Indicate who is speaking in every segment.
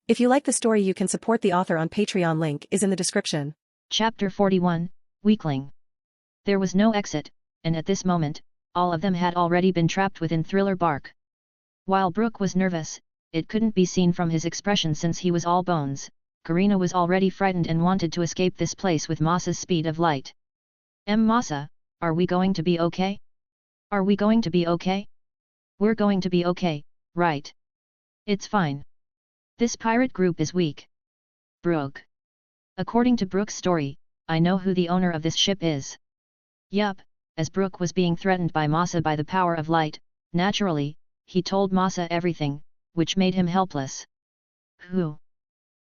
Speaker 1: If you like the story, you can support the author on Patreon. Link is in the description.
Speaker 2: Chapter 41, Weakling. There was no exit, and at this moment, all of them had already been trapped within Thriller Bark. While Brook was nervous, it couldn't be seen from his expression since he was all bones. Karina was already frightened and wanted to escape this place with Masa's speed of light. Masa, are we going to be okay? Are we going to be okay? We're going to be okay, right? It's fine. This pirate group is weak. Brook. According to Brook's story, I know who the owner of this ship is. Yup, as Brook was being threatened by Masa by the power of light, naturally, he told Masa everything, which made him helpless. Who?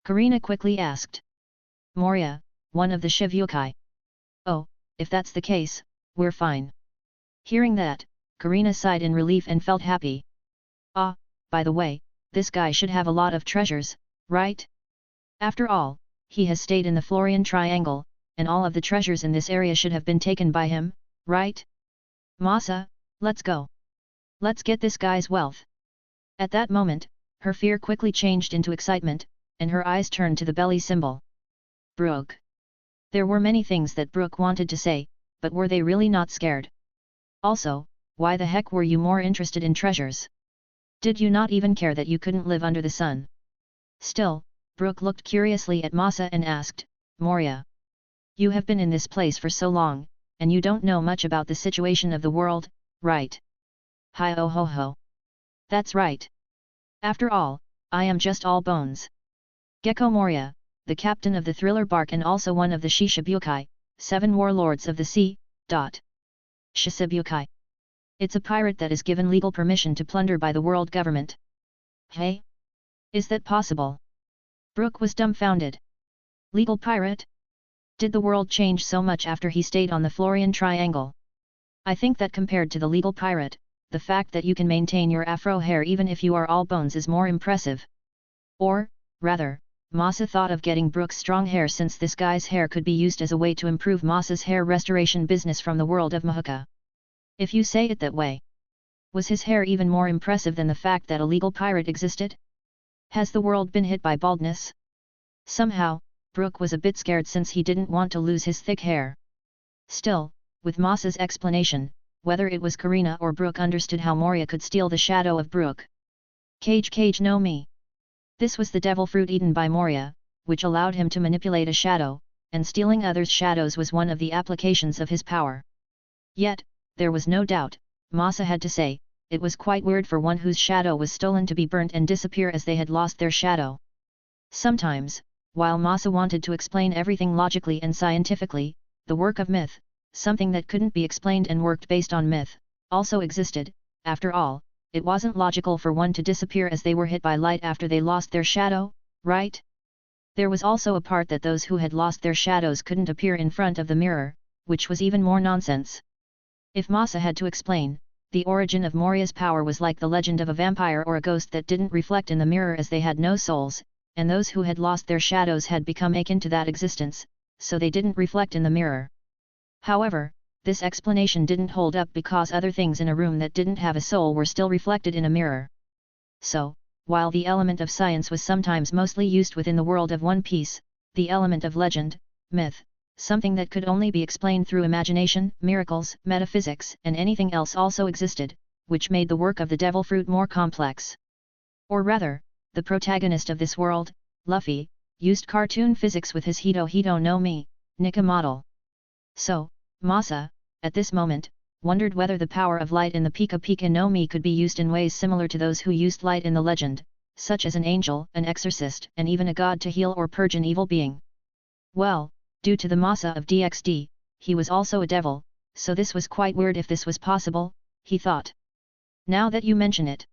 Speaker 2: Karina quickly asked. Moria, one of the Shivyukai. Oh, if that's the case, we're fine. Hearing that, Karina sighed in relief and felt happy. Ah, by the way, this guy should have a lot of treasures, right? After all, he has stayed in the Florian Triangle, and all of the treasures in this area should have been taken by him, right? Masa, let's go. Let's get this guy's wealth. At that moment, her fear quickly changed into excitement, and her eyes turned to the belly symbol. Brook. There were many things that Brook wanted to say, but were they really not scared? Also, why the heck were you more interested in treasures? Did you not even care that you couldn't live under the sun? Still, Brook looked curiously at Masa and asked, Moria. You have been in this place for so long, and you don't know much about the situation of the world, right? Hi-oh-ho-ho. That's right. After all, I am just all bones. Gecko Moria, the captain of the Thriller Bark and also one of the Shishibukai, 7 warlords of the sea. Shishibukai. It's a pirate that is given legal permission to plunder by the world government. Hey? Is that possible? Brook was dumbfounded. Legal pirate? Did the world change so much after he stayed on the Florian Triangle? I think that compared to the legal pirate, the fact that you can maintain your afro hair even if you are all bones is more impressive. Or, rather, Masa thought of getting Brook's strong hair since this guy's hair could be used as a way to improve Masa's hair restoration business from the world of Mahuka. If you say it that way. Was his hair even more impressive than the fact that a legal pirate existed? Has the world been hit by baldness? Somehow, Brook was a bit scared since he didn't want to lose his thick hair. Still, with Masa's explanation, whether it was Karina or Brook understood how Moria could steal the shadow of Brook. Cage no me. This was the devil fruit eaten by Moria, which allowed him to manipulate a shadow, and stealing others' shadows was one of the applications of his power. Yet, there was no doubt, Masa had to say, it was quite weird for one whose shadow was stolen to be burnt and disappear as they had lost their shadow. Sometimes, while Masa wanted to explain everything logically and scientifically, the work of myth, something that couldn't be explained and worked based on myth, also existed. After all, it wasn't logical for one to disappear as they were hit by light after they lost their shadow, right? There was also a part that those who had lost their shadows couldn't appear in front of the mirror, which was even more nonsense. If Masa had to explain, the origin of Moria's power was like the legend of a vampire or a ghost that didn't reflect in the mirror as they had no souls, and those who had lost their shadows had become akin to that existence, so they didn't reflect in the mirror. However, this explanation didn't hold up because other things in a room that didn't have a soul were still reflected in a mirror. So, while the element of science was sometimes mostly used within the world of One Piece, the element of legend, myth, something that could only be explained through imagination, miracles, metaphysics, and anything else also existed, which made the work of the devil fruit more complex. Or rather, the protagonist of this world, Luffy, used cartoon physics with his Hito no Mi, Nika model. So, Masa, at this moment, wondered whether the power of light in the Pika Pika no Mi could be used in ways similar to those who used light in the legend, such as an angel, an exorcist, and even a god to heal or purge an evil being. Well, due to the Masa of DXD, he was also a devil, so this was quite weird if this was possible, he thought. Now that you mention it.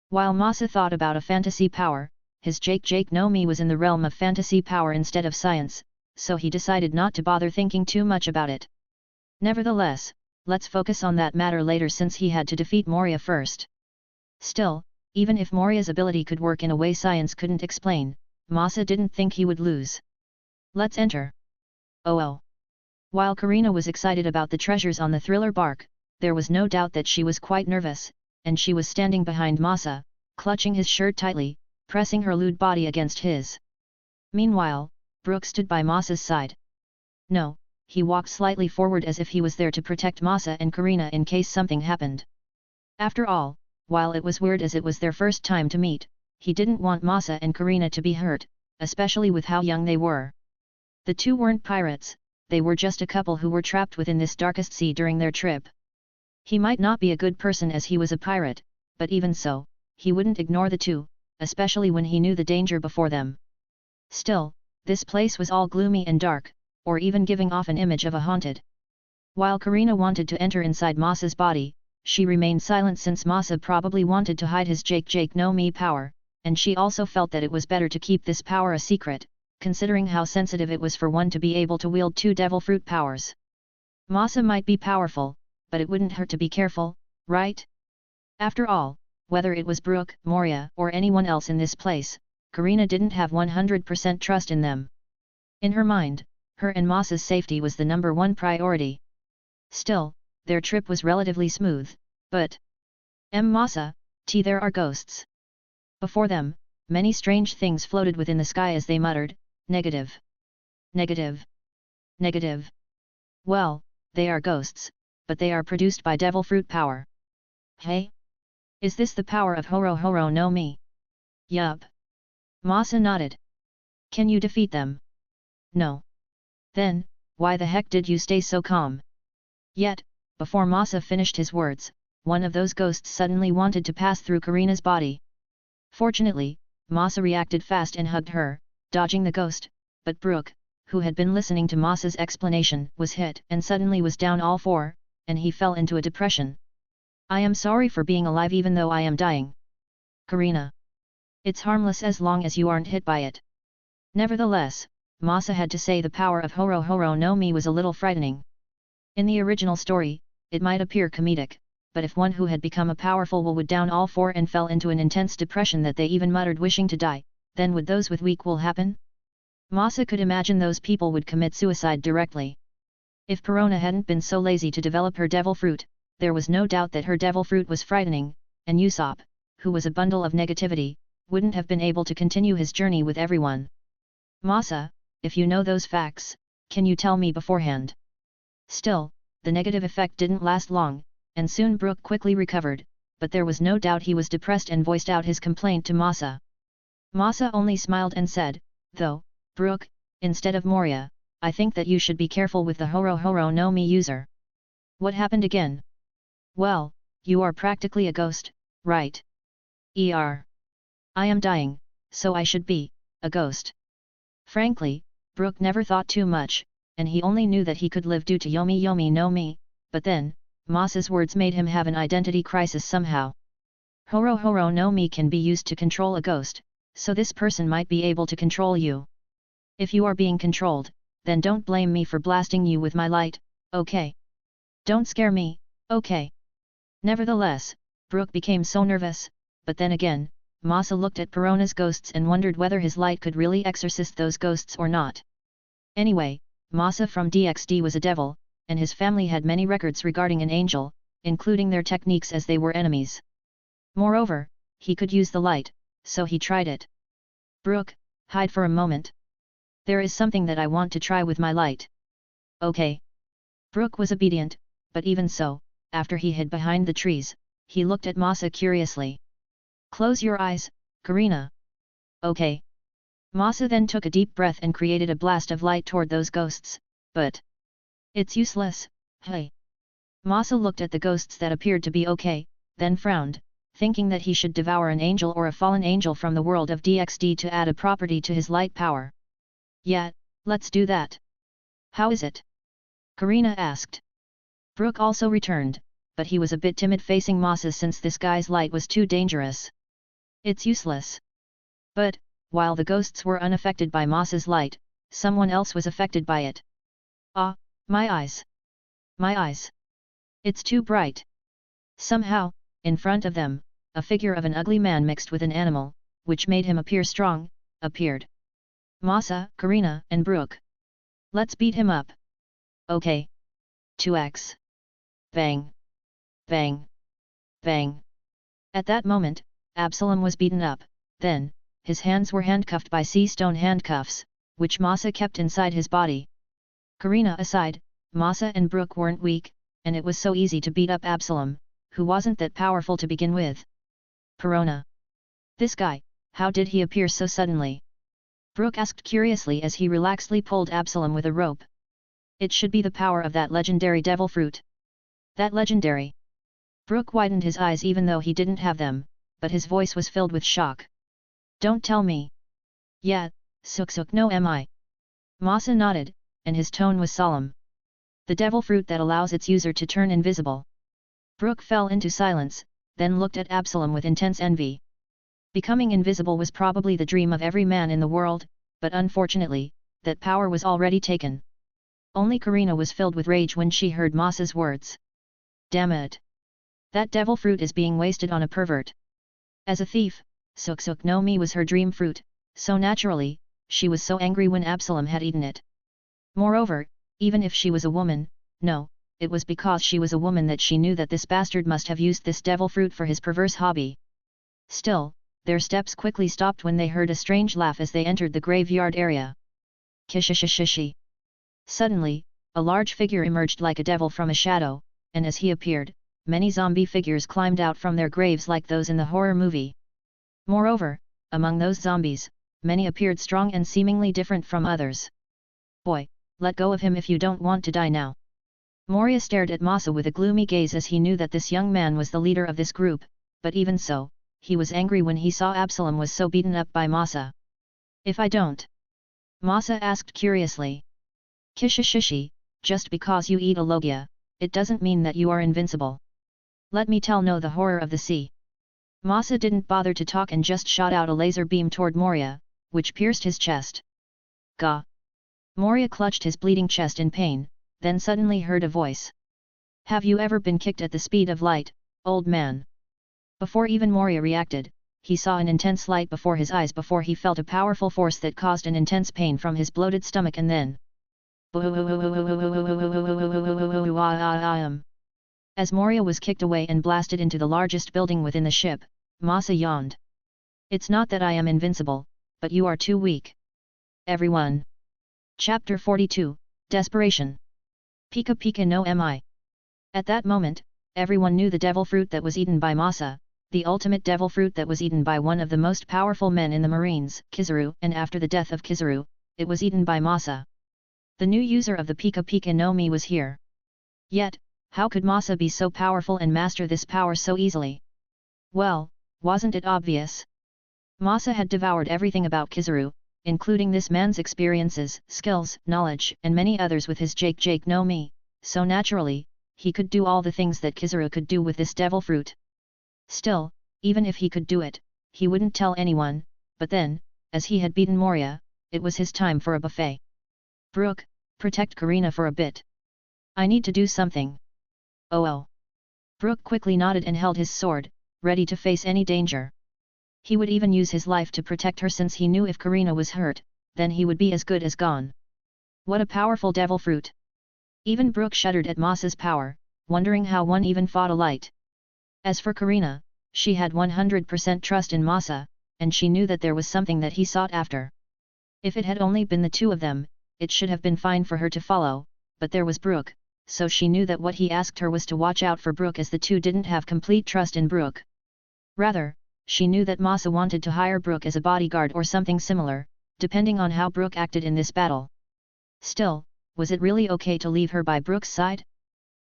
Speaker 2: While Masa thought about a fantasy power, his Jake no Mi was in the realm of fantasy power instead of science, so he decided not to bother thinking too much about it. Nevertheless, let's focus on that matter later since he had to defeat Moria first. Still, even if Moria's ability could work in a way science couldn't explain, Masa didn't think he would lose. Let's enter. Oh. While Karina was excited about the treasures on the Thriller Bark, there was no doubt that she was quite nervous, and she was standing behind Masa, clutching his shirt tightly, pressing her lewd body against his. Meanwhile, Brooke stood by Masa's side. No, he walked slightly forward as if he was there to protect Masa and Karina in case something happened. After all, while it was weird as it was their first time to meet, he didn't want Masa and Karina to be hurt, especially with how young they were. The two weren't pirates, they were just a couple who were trapped within this darkest sea during their trip. He might not be a good person as he was a pirate, but even so, he wouldn't ignore the two, especially when he knew the danger before them. Still, this place was all gloomy and dark, or even giving off an image of a haunted. While Karina wanted to enter inside Masa's body, she remained silent since Masa probably wanted to hide his Jake no Me power, and she also felt that it was better to keep this power a secret, considering how sensitive it was for one to be able to wield two devil fruit powers. Masa might be powerful, but it wouldn't hurt to be careful, right? After all, whether it was Brooke, Moria, or anyone else in this place, Karina didn't have 100% trust in them. In her mind, her and Masa's safety was the #1 priority. Still, their trip was relatively smooth, but... Masa, there are ghosts. Before them, many strange things floated within the sky as they muttered, negative. Negative. Negative. Well, they are ghosts, but they are produced by devil fruit power. Hey? Is this the power of Horo no Me? Yup. Masa nodded. Can you defeat them? No. Then, why the heck did you stay so calm? Yet, before Masa finished his words, one of those ghosts suddenly wanted to pass through Karina's body. Fortunately, Masa reacted fast and hugged her, dodging the ghost, but Brooke, who had been listening to Masa's explanation, was hit and suddenly was down all four, and he fell into a depression. I am sorry for being alive even though I am dying. Karina. It's harmless as long as you aren't hit by it. Nevertheless, Masa had to say the power of Horo no Me was a little frightening. In the original story, it might appear comedic, but if one who had become a powerful will would down all four and fell into an intense depression that they even muttered wishing to die, then would those with weak will happen? Masa could imagine those people would commit suicide directly. If Perona hadn't been so lazy to develop her devil fruit, there was no doubt that her devil fruit was frightening, and Usopp, who was a bundle of negativity, wouldn't have been able to continue his journey with everyone. Masa, if you know those facts, can you tell me beforehand? Still, the negative effect didn't last long, and soon Brooke quickly recovered, but there was no doubt he was depressed and voiced out his complaint to Masa. Masa only smiled and said, though, Brooke, instead of Moria, I think that you should be careful with the Horo no Me user. What happened again? Well, you are practically a ghost, right? I am dying, so I should be a ghost. Frankly, Brooke never thought too much, and he only knew that he could live due to Yomi no Me, but then, Masa's words made him have an identity crisis somehow. Horo no Me can be used to control a ghost, so this person might be able to control you. If you are being controlled, then don't blame me for blasting you with my light, okay? Don't scare me, okay? Nevertheless, Brooke became so nervous, but then again, Masa looked at Perona's ghosts and wondered whether his light could really exorcist those ghosts or not. Anyway, Masa from DxD was a devil, and his family had many records regarding an angel, including their techniques as they were enemies. Moreover, he could use the light, so he tried it. Brooke, hide for a moment. There is something that I want to try with my light. Okay. Brooke was obedient, but even so, after he hid behind the trees, he looked at Masa curiously. Close your eyes, Karina. Okay. Masa then took a deep breath and created a blast of light toward those ghosts, but... It's useless, hey. Masa looked at the ghosts that appeared to be okay, then frowned, thinking that he should devour an angel or a fallen angel from the world of DxD to add a property to his light power. Yeah, let's do that. How is it? Karina asked. Brooke also returned, but he was a bit timid facing Masa since this guy's light was too dangerous. It's useless. But, while the ghosts were unaffected by Masa's light, someone else was affected by it. Ah, my eyes. My eyes. It's too bright. Somehow, in front of them, a figure of an ugly man mixed with an animal, which made him appear strong, appeared. Masa, Karina, and Brooke. Let's beat him up. Okay. 2x. Bang. Bang. Bang. At that moment, Absalom was beaten up, then, his hands were handcuffed by sea-stone handcuffs, which Masa kept inside his body. Karina aside, Masa and Brooke weren't weak, and it was so easy to beat up Absalom, who wasn't that powerful to begin with. Perona. This guy, how did he appear so suddenly? Brooke asked curiously as he relaxedly pulled Absalom with a rope. It should be the power of that legendary devil fruit. That legendary. Brooke widened his eyes even though he didn't have them, but his voice was filled with shock. Don't tell me. Yeah, Suk no mi. Masa nodded, and his tone was solemn. The devil fruit that allows its user to turn invisible. Brooke fell into silence, then looked at Absalom with intense envy. Becoming invisible was probably the dream of every man in the world, but unfortunately, that power was already taken. Only Karina was filled with rage when she heard Masa's words. Damn it! That devil fruit is being wasted on a pervert. As a thief, Suk no mi was her dream fruit, so naturally, she was so angry when Absalom had eaten it. Moreover, even if she was a woman, no, it was because she was a woman that she knew that this bastard must have used this devil fruit for his perverse hobby. Still, their steps quickly stopped when they heard a strange laugh as they entered the graveyard area. Kishishishishi. Suddenly, a large figure emerged like a devil from a shadow, and as he appeared, many zombie figures climbed out from their graves like those in the horror movie. Moreover, among those zombies, many appeared strong and seemingly different from others. Boy, let go of him if you don't want to die now. Moria stared at Masa with a gloomy gaze as he knew that this young man was the leader of this group, but even so, he was angry when he saw Absalom was so beaten up by Masa. If I don't? Masa asked curiously. Kishishishi, just because you eat a logia, it doesn't mean that you are invincible. Let me know the horror of the sea. Masa didn't bother to talk and just shot out a laser beam toward Moria, which pierced his chest. Gah! Moria clutched his bleeding chest in pain, then suddenly heard a voice. Have you ever been kicked at the speed of light, old man? Before even Moria reacted, he saw an intense light before his eyes before he felt a powerful force that caused an intense pain from his bloated stomach and then. As Moria was kicked away and blasted into the largest building within the ship, Masa yawned. It's not that I am invincible, but you are too weak. Everyone. Chapter 42, Desperation. Pika Pika no mi. At that moment, everyone knew the devil fruit that was eaten by Masa, the ultimate devil fruit that was eaten by one of the most powerful men in the Marines, Kizaru, and after the death of Kizaru, it was eaten by Masa. The new user of the Pika Pika no mi was here. Yet, how could Masa be so powerful and master this power so easily? Well, wasn't it obvious? Masa had devoured everything about Kizaru, including this man's experiences, skills, knowledge, and many others with his Jake no mi, so naturally, he could do all the things that Kizaru could do with this devil fruit. Still, even if he could do it, he wouldn't tell anyone, but then, as he had beaten Moria, it was his time for a buffet. Brooke, protect Karina for a bit. I need to do something. Oh. Brooke quickly nodded and held his sword, ready to face any danger. He would even use his life to protect her since he knew if Karina was hurt, then he would be as good as gone. What a powerful devil fruit! Even Brooke shuddered at Masa's power, wondering how one even fought a light. As for Karina, she had 100% trust in Masa, and she knew that there was something that he sought after. If it had only been the two of them, it should have been fine for her to follow, but there was Brooke, so she knew that what he asked her was to watch out for Brooke as the two didn't have complete trust in Brooke. Rather, she knew that Masa wanted to hire Brooke as a bodyguard or something similar, depending on how Brooke acted in this battle. Still, was it really okay to leave her by Brooke's side?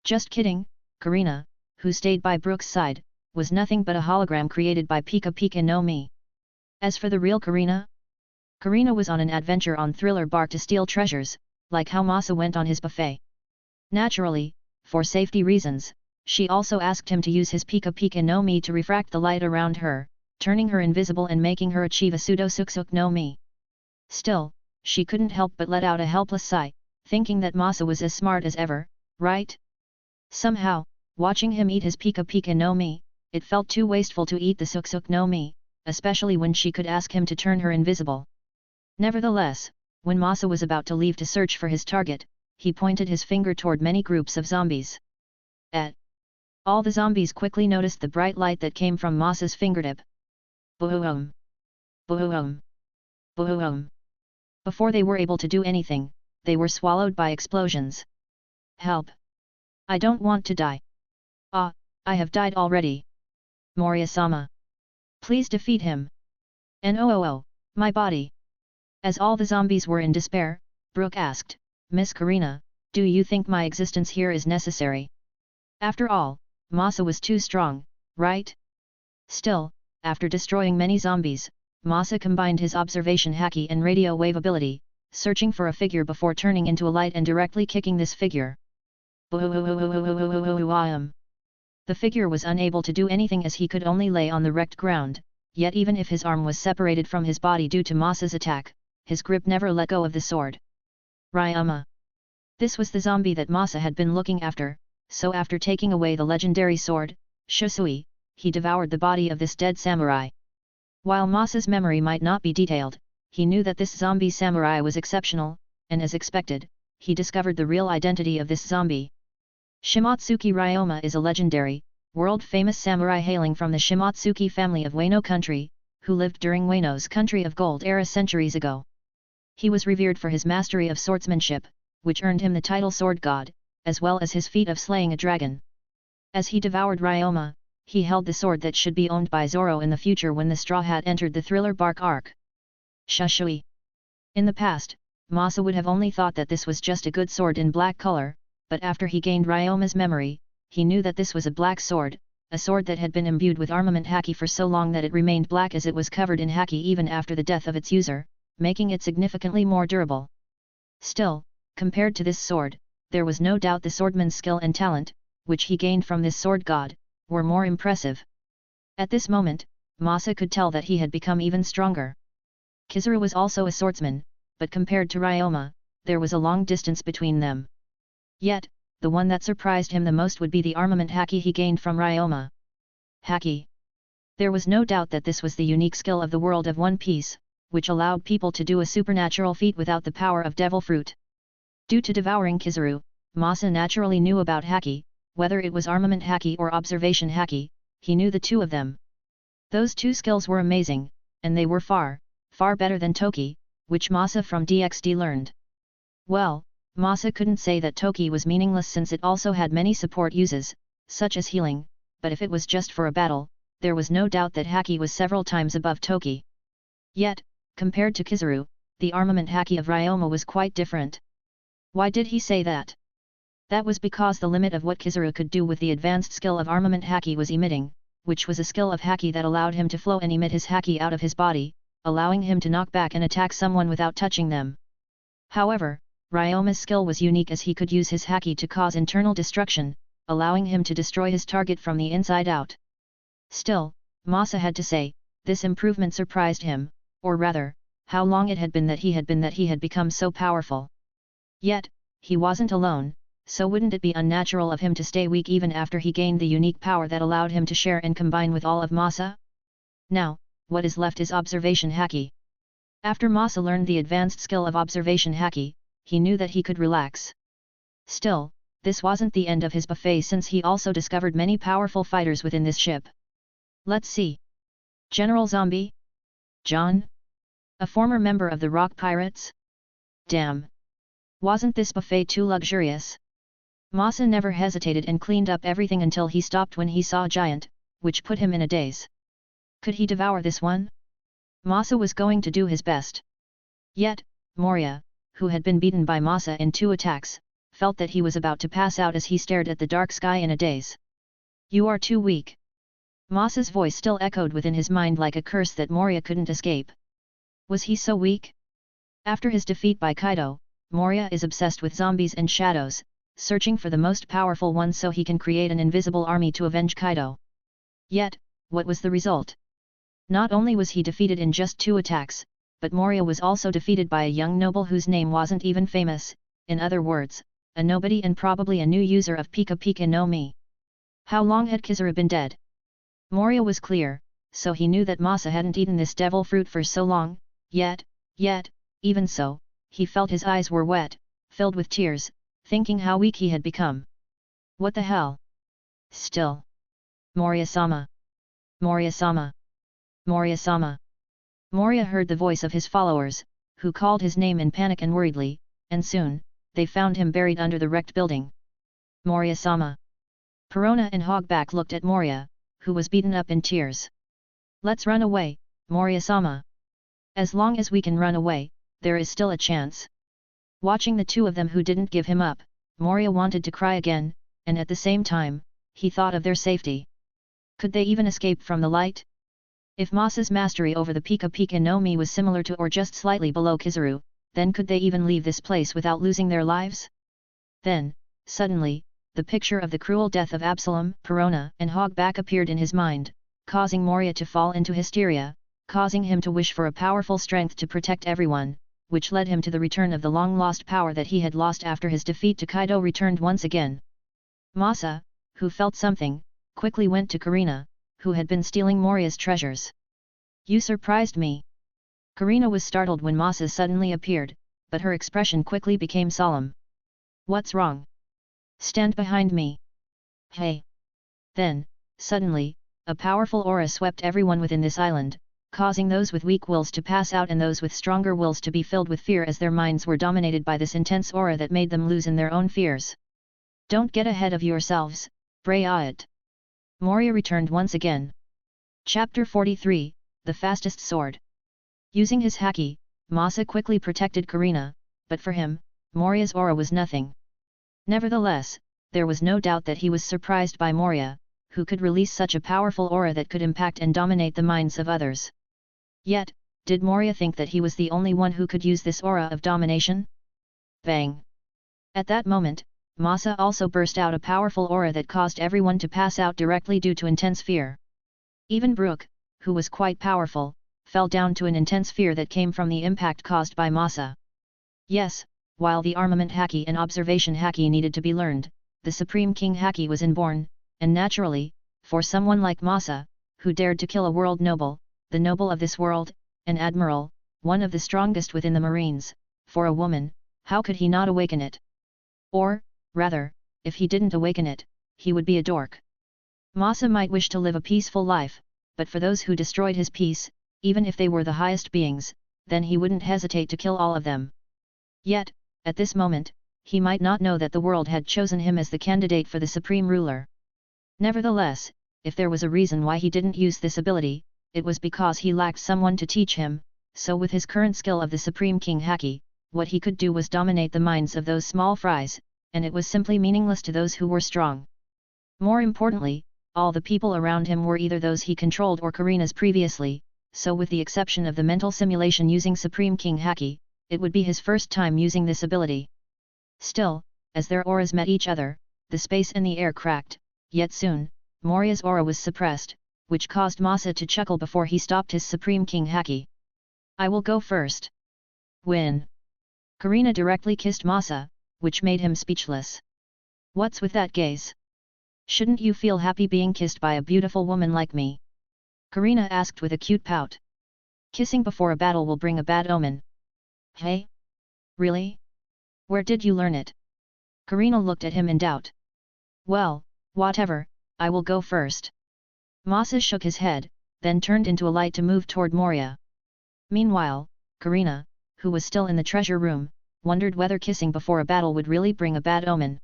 Speaker 2: Just kidding, Karina, who stayed by Brooke's side, was nothing but a hologram created by Pika Pika no mi. As for the real Karina? Karina was on an adventure on Thriller Bark to steal treasures, like how Masa went on his buffet. Naturally, for safety reasons, she also asked him to use his Pika Pika no mi to refract the light around her, turning her invisible and making her achieve a pseudo Suk no mi. Still, she couldn't help but let out a helpless sigh, thinking that Masa was as smart as ever, right? Somehow, watching him eat his Pika Pika no mi, it felt too wasteful to eat the Suk no mi, especially when she could ask him to turn her invisible. Nevertheless, when Masa was about to leave to search for his target, he pointed his finger toward many groups of zombies. All the zombies quickly noticed the bright light that came from Masa's fingertip. Boom! Boom! Boom! Before they were able to do anything, they were swallowed by explosions. Help! I don't want to die. Ah, I have died already. Moria-sama. Please defeat him. No, my body. As all the zombies were in despair, Brooke asked, Miss Karina, do you think my existence here is necessary? After all, Masa was too strong, right? Still, after destroying many zombies, Masa combined his observation haki and radio wave ability, searching for a figure before turning into a light and directly kicking this figure. The figure was unable to do anything as he could only lay on the wrecked ground, yet even if his arm was separated from his body due to Masa's attack, his grip never let go of the sword. Ryoma. This was the zombie that Masa had been looking after, so after taking away the legendary sword, Shusui, he devoured the body of this dead samurai. While Masa's memory might not be detailed, he knew that this zombie samurai was exceptional, and as expected, he discovered the real identity of this zombie. Shimotsuki Ryoma is a legendary, world-famous samurai hailing from the Shimotsuki family of Wano country, who lived during Wano's country of gold era centuries ago. He was revered for his mastery of swordsmanship, which earned him the title Sword God, as well as his feat of slaying a dragon. As he devoured Ryoma, he held the sword that should be owned by Zoro in the future when the Straw Hat entered the Thriller Bark arc. Shushui. In the past, Masa would have only thought that this was just a good sword in black color, but after he gained Ryoma's memory, he knew that this was a black sword, a sword that had been imbued with armament haki for so long that it remained black as it was covered in haki even after the death of its user, making it significantly more durable. Still, compared to this sword, there was no doubt the swordman's skill and talent, which he gained from this sword god, were more impressive. At this moment, Masa could tell that he had become even stronger. Kizuru was also a swordsman, but compared to Ryoma, there was a long distance between them. Yet, the one that surprised him the most would be the armament haki he gained from Ryoma. Haki. There was no doubt that this was the unique skill of the world of One Piece, which allowed people to do a supernatural feat without the power of devil fruit. Due to devouring Kizuru, Masa naturally knew about haki, whether it was armament haki or observation haki, he knew the two of them. Those two skills were amazing, and they were far, far better than Toki, which Masa from DxD learned. Well, Masa couldn't say that Toki was meaningless since it also had many support uses, such as healing, but if it was just for a battle, there was no doubt that haki was several times above Toki. Yet, compared to Kizuru, the armament haki of Ryoma was quite different. Why did he say that? That was because the limit of what Kizuru could do with the advanced skill of armament haki was emitting, which was a skill of haki that allowed him to flow and emit his haki out of his body, allowing him to knock back and attack someone without touching them. However, Ryoma's skill was unique as he could use his haki to cause internal destruction, allowing him to destroy his target from the inside out. Still, Masa had to say, this improvement surprised him, or rather, how long it had been that he had become so powerful. Yet, he wasn't alone, so wouldn't it be unnatural of him to stay weak even after he gained the unique power that allowed him to share and combine with all of Masa? Now, what is left is observation haki. After Masa learned the advanced skill of observation haki, he knew that he could relax. Still, this wasn't the end of his buffet since he also discovered many powerful fighters within this ship. Let's see. General Zombie? John? A former member of the Rock Pirates? Damn! Wasn't this buffet too luxurious? Masa never hesitated and cleaned up everything until he stopped when he saw a giant, which put him in a daze. Could he devour this one? Masa was going to do his best. Yet, Moria, who had been beaten by Masa in 2 attacks, felt that he was about to pass out as he stared at the dark sky in a daze. You are too weak. Masa's voice still echoed within his mind like a curse that Moria couldn't escape. Was he so weak? After his defeat by Kaido, Moria is obsessed with zombies and shadows, searching for the most powerful one so he can create an invisible army to avenge Kaido. Yet, what was the result? Not only was he defeated in just 2 attacks, but Moria was also defeated by a young noble whose name wasn't even famous, in other words, a nobody and probably a new user of Pika Pika no Mi. How long had Kizuru been dead? Moria was clear, so he knew that Masa hadn't eaten this devil fruit for so long, yet, even so, he felt his eyes were wet, filled with tears, thinking how weak he had become. What the hell? Still. Moria-sama. Moria-sama. Moria-sama. Moria heard the voice of his followers, who called his name in panic and worriedly, and soon, they found him buried under the wrecked building. Moria-sama. Perona and Hogback looked at Moria, who was beaten up in tears. Let's run away, Moria-sama. As long as we can run away, there is still a chance. Watching the two of them who didn't give him up, Moria wanted to cry again, and at the same time, he thought of their safety. Could they even escape from the light? If Masa's mastery over the Pika Pika no Mi was similar to or just slightly below Kizaru, then could they even leave this place without losing their lives? Then, suddenly, the picture of the cruel death of Absalom, Perona and Hogback appeared in his mind, causing Moria to fall into hysteria, causing him to wish for a powerful strength to protect everyone, which led him to the return of the long-lost power that he had lost after his defeat to Kaido returned once again. Masa, who felt something, quickly went to Karina, who had been stealing Moria's treasures. You surprised me. Karina was startled when Masa suddenly appeared, but her expression quickly became solemn. What's wrong? Stand behind me. Hey! Then, suddenly, a powerful aura swept everyone within this island, causing those with weak wills to pass out and those with stronger wills to be filled with fear as their minds were dominated by this intense aura that made them lose in their own fears. Don't get ahead of yourselves, Brayat. Moria returned once again. Chapter 43, The Fastest Sword. Using his haki, Masa quickly protected Karina, but for him, Moria's aura was nothing. Nevertheless, there was no doubt that he was surprised by Moria, who could release such a powerful aura that could impact and dominate the minds of others. Yet, did Moria think that he was the only one who could use this aura of domination? Bang! At that moment, Masa also burst out a powerful aura that caused everyone to pass out directly due to intense fear. Even Brook, who was quite powerful, fell down to an intense fear that came from the impact caused by Masa. Yes, while the armament haki and observation haki needed to be learned, the Supreme King haki was inborn, and naturally, for someone like Masa, who dared to kill a world noble, the noble of this world, an admiral, one of the strongest within the Marines, for a woman, how could he not awaken it? Or, rather, if he didn't awaken it, he would be a dork. Masa might wish to live a peaceful life, but for those who destroyed his peace, even if they were the highest beings, then he wouldn't hesitate to kill all of them. Yet, at this moment, he might not know that the world had chosen him as the candidate for the supreme ruler. Nevertheless, if there was a reason why he didn't use this ability, it was because he lacked someone to teach him, so with his current skill of the Supreme King haki, what he could do was dominate the minds of those small fries, and it was simply meaningless to those who were strong. More importantly, all the people around him were either those he controlled or Karina's previously, so with the exception of the mental simulation using Supreme King haki, it would be his first time using this ability. Still, as their auras met each other, the space and the air cracked, yet soon, Moria's aura was suppressed, which caused Masa to chuckle before he stopped his Supreme King haki. I will go first. Win. Karina directly kissed Masa, which made him speechless. What's with that gaze? Shouldn't you feel happy being kissed by a beautiful woman like me? Karina asked with a cute pout. Kissing before a battle will bring a bad omen. Hey? Really? Where did you learn it? Karina looked at him in doubt. Well, whatever, I will go first. Masa shook his head, then turned into a light to move toward Moria. Meanwhile, Karina, who was still in the treasure room, wondered whether kissing before a battle would really bring a bad omen.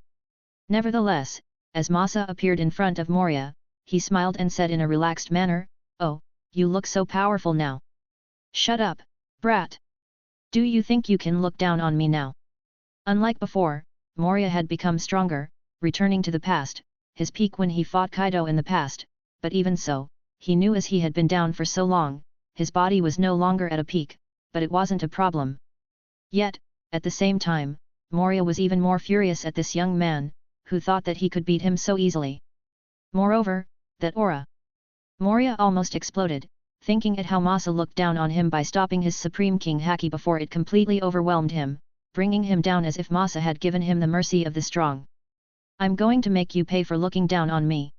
Speaker 2: Nevertheless, as Masa appeared in front of Moria, he smiled and said in a relaxed manner, Oh, you look so powerful now. Shut up, brat. Do you think you can look down on me now? Unlike before, Moria had become stronger, returning to the past, his peak when he fought Kaido in the past, but even so, he knew as he had been down for so long, his body was no longer at a peak, but it wasn't a problem. Yet, at the same time, Moria was even more furious at this young man, who thought that he could beat him so easily. Moreover, that aura. Moria almost exploded, thinking at how Masa looked down on him by stopping his Supreme King haki before it completely overwhelmed him, bringing him down as if Masa had given him the mercy of the strong. I'm going to make you pay for looking down on me.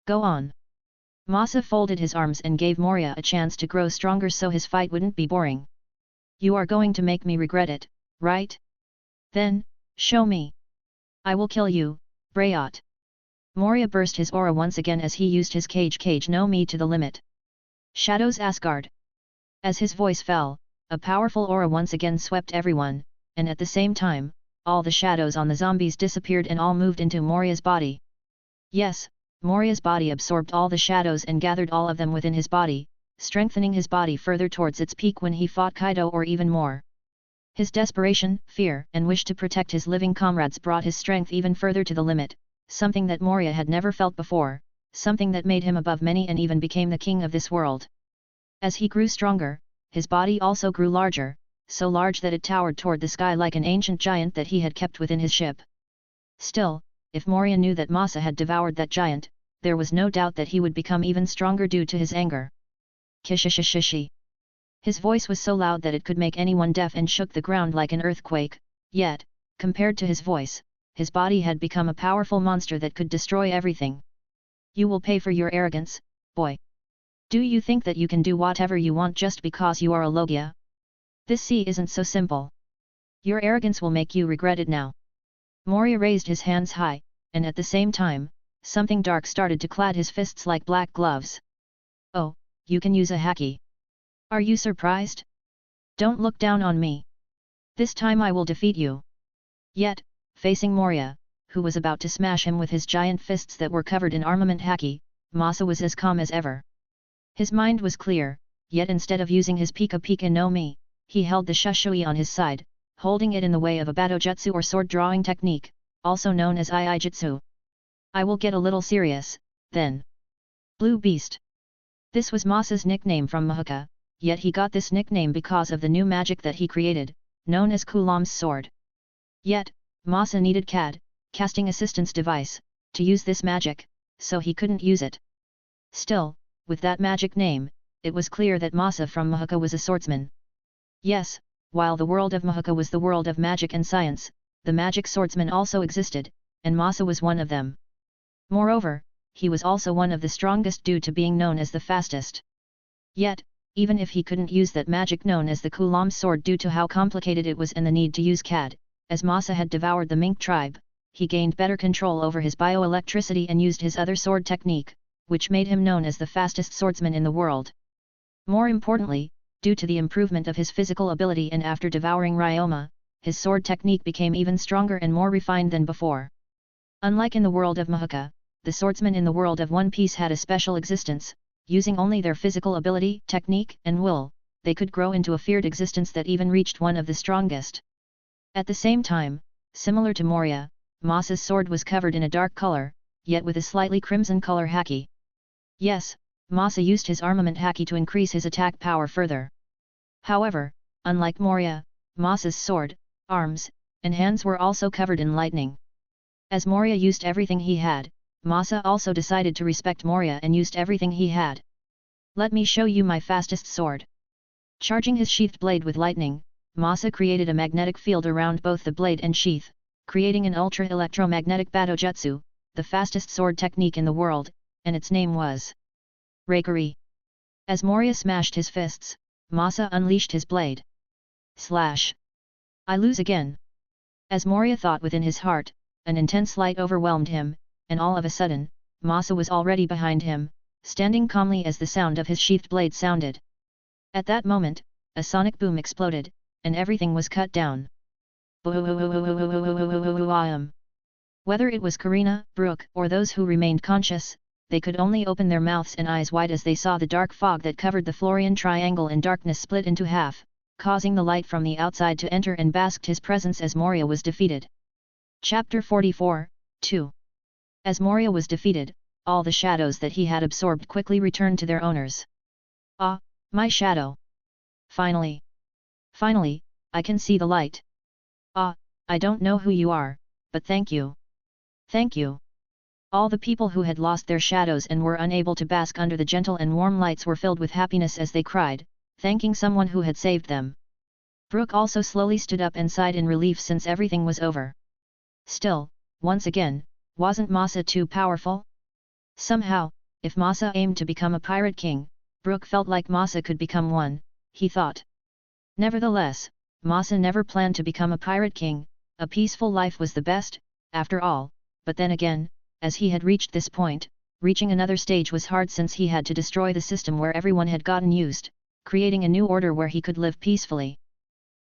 Speaker 2: Go on. Masa folded his arms and gave Moria a chance to grow stronger so his fight wouldn't be boring. You are going to make me regret it, right? Then, show me. I will kill you, Brayat. Moria burst his aura once again as he used his cage no Mi to the limit. Shadows Asgard. As his voice fell, a powerful aura once again swept everyone, and at the same time, all the shadows on the zombies disappeared and all moved into Moria's body. Yes, Moria's body absorbed all the shadows and gathered all of them within his body, strengthening his body further towards its peak when he fought Kaido or even more. His desperation, fear, and wish to protect his living comrades brought his strength even further to the limit, something that Moria had never felt before, something that made him above many and even became the king of this world. As he grew stronger, his body also grew larger, so large that it towered toward the sky like an ancient giant that he had kept within his ship. Still, if Moria knew that Masa had devoured that giant, there was no doubt that he would become even stronger due to his anger. Kishishishishi. His voice was so loud that it could make anyone deaf and shook the ground like an earthquake, yet, compared to his voice, his body had become a powerful monster that could destroy everything. You will pay for your arrogance, boy. Do you think that you can do whatever you want just because you are a Logia? This sea isn't so simple. Your arrogance will make you regret it now. Moria raised his hands high, and at the same time, something dark started to clad his fists like black gloves. Oh, you can use a haki. Are you surprised? Don't look down on me. This time I will defeat you. Yet, facing Moria, who was about to smash him with his giant fists that were covered in armament haki, Masa was as calm as ever. His mind was clear, yet instead of using his Pika Pika no Mi, he held the Shushui on his side, holding it in the way of a Batojutsu or sword drawing technique, also known as Iaijutsu. I will get a little serious, then. Blue Beast. This was Masa's nickname from Mahuka, yet he got this nickname because of the new magic that he created, known as Kulam's sword. Yet, Masa needed CAD, casting assistance device, to use this magic, so he couldn't use it. Still, with that magic name, it was clear that Masa from Mahuka was a swordsman. Yes, while the world of Mahuka was the world of magic and science, the magic swordsmen also existed, and Masa was one of them. Moreover, he was also one of the strongest due to being known as the fastest. Yet, even if he couldn't use that magic known as the Kulam sword due to how complicated it was and the need to use CAD, as Masa had devoured the Mink tribe, he gained better control over his bioelectricity and used his other sword technique, which made him known as the fastest swordsman in the world. More importantly, due to the improvement of his physical ability and after devouring Ryoma, his sword technique became even stronger and more refined than before. Unlike in the world of Mahuka, the swordsmen in the world of One Piece had a special existence, using only their physical ability, technique, and will, they could grow into a feared existence that even reached one of the strongest. At the same time, similar to Moria, Masa's sword was covered in a dark color, yet with a slightly crimson color haki. Yes, Masa used his armament haki to increase his attack power further. However, unlike Moria, Masa's sword, arms, and hands were also covered in lightning. As Moria used everything he had, Masa also decided to respect Moria and used everything he had. Let me show you my fastest sword. Charging his sheathed blade with lightning, Masa created a magnetic field around both the blade and sheath, creating an ultra-electromagnetic Batojutsu, the fastest sword technique in the world, and its name was Reikari. As Moria smashed his fists, Masa unleashed his blade. Slash! I lose again. As Moria thought within his heart, an intense light overwhelmed him, and all of a sudden, Masa was already behind him, standing calmly as the sound of his sheathed blade sounded. At that moment, a sonic boom exploded, and everything was cut down. Whether it was Karina, Brooke, or those who remained conscious, they could only open their mouths and eyes wide as they saw the dark fog that covered the Florian Triangle in darkness split into half, causing the light from the outside to enter and basked his presence as Moria was defeated. Chapter 44, 2. As Moria was defeated, all the shadows that he had absorbed quickly returned to their owners. Ah, my shadow! Finally! Finally, I can see the light. Ah, I don't know who you are, but thank you. Thank you. All the people who had lost their shadows and were unable to bask under the gentle and warm lights were filled with happiness as they cried, thanking someone who had saved them. Brooke also slowly stood up and sighed in relief since everything was over. Still, once again, wasn't Masa too powerful? Somehow, if Masa aimed to become a pirate king, Brooke felt like Masa could become one, he thought. Nevertheless, Masa never planned to become a pirate king, a peaceful life was the best, after all, but then again, as he had reached this point, reaching another stage was hard since he had to destroy the system where everyone had gotten used, creating a new order where he could live peacefully.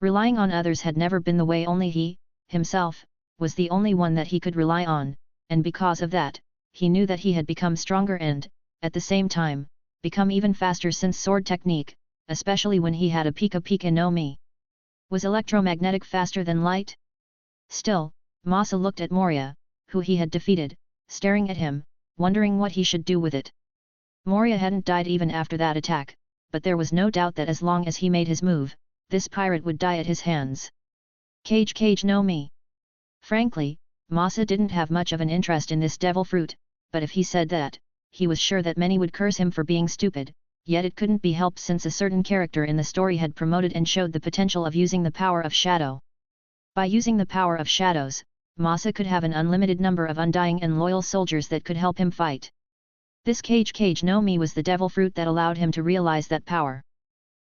Speaker 2: Relying on others had never been the way. Only he, himself, was the only one that he could rely on, and because of that, he knew that he had become stronger and, at the same time, become even faster since sword technique, especially when he had a Pika Pika no Mi. Was electromagnetic faster than light? Still, Masa looked at Moria, who he had defeated, staring at him, wondering what he should do with it. Moria hadn't died even after that attack, but there was no doubt that as long as he made his move, this pirate would die at his hands. Cage no Mi. Frankly, Masa didn't have much of an interest in this devil fruit, but if he said that, he was sure that many would curse him for being stupid, yet it couldn't be helped since a certain character in the story had promoted and showed the potential of using the power of shadow. By using the power of shadows, Masa could have an unlimited number of undying and loyal soldiers that could help him fight. This Cage no Mi was the devil fruit that allowed him to realize that power.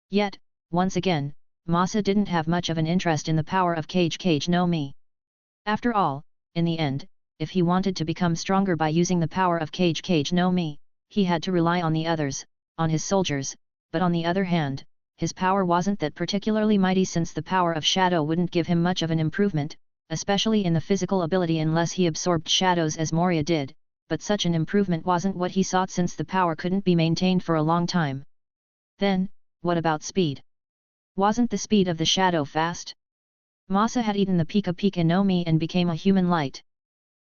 Speaker 2: Yet, once again, Masa didn't have much of an interest in the power of Cage no Mi. After all, in the end, if he wanted to become stronger by using the power of Cage no Mi, he had to rely on the others, on his soldiers, but on the other hand, his power wasn't that particularly mighty since the power of shadow wouldn't give him much of an improvement, especially in the physical ability unless he absorbed shadows as Moria did, but such an improvement wasn't what he sought since the power couldn't be maintained for a long time. Then, what about speed? Wasn't the speed of the shadow fast? Masa had eaten the Pika Pika no Mi and became a human light.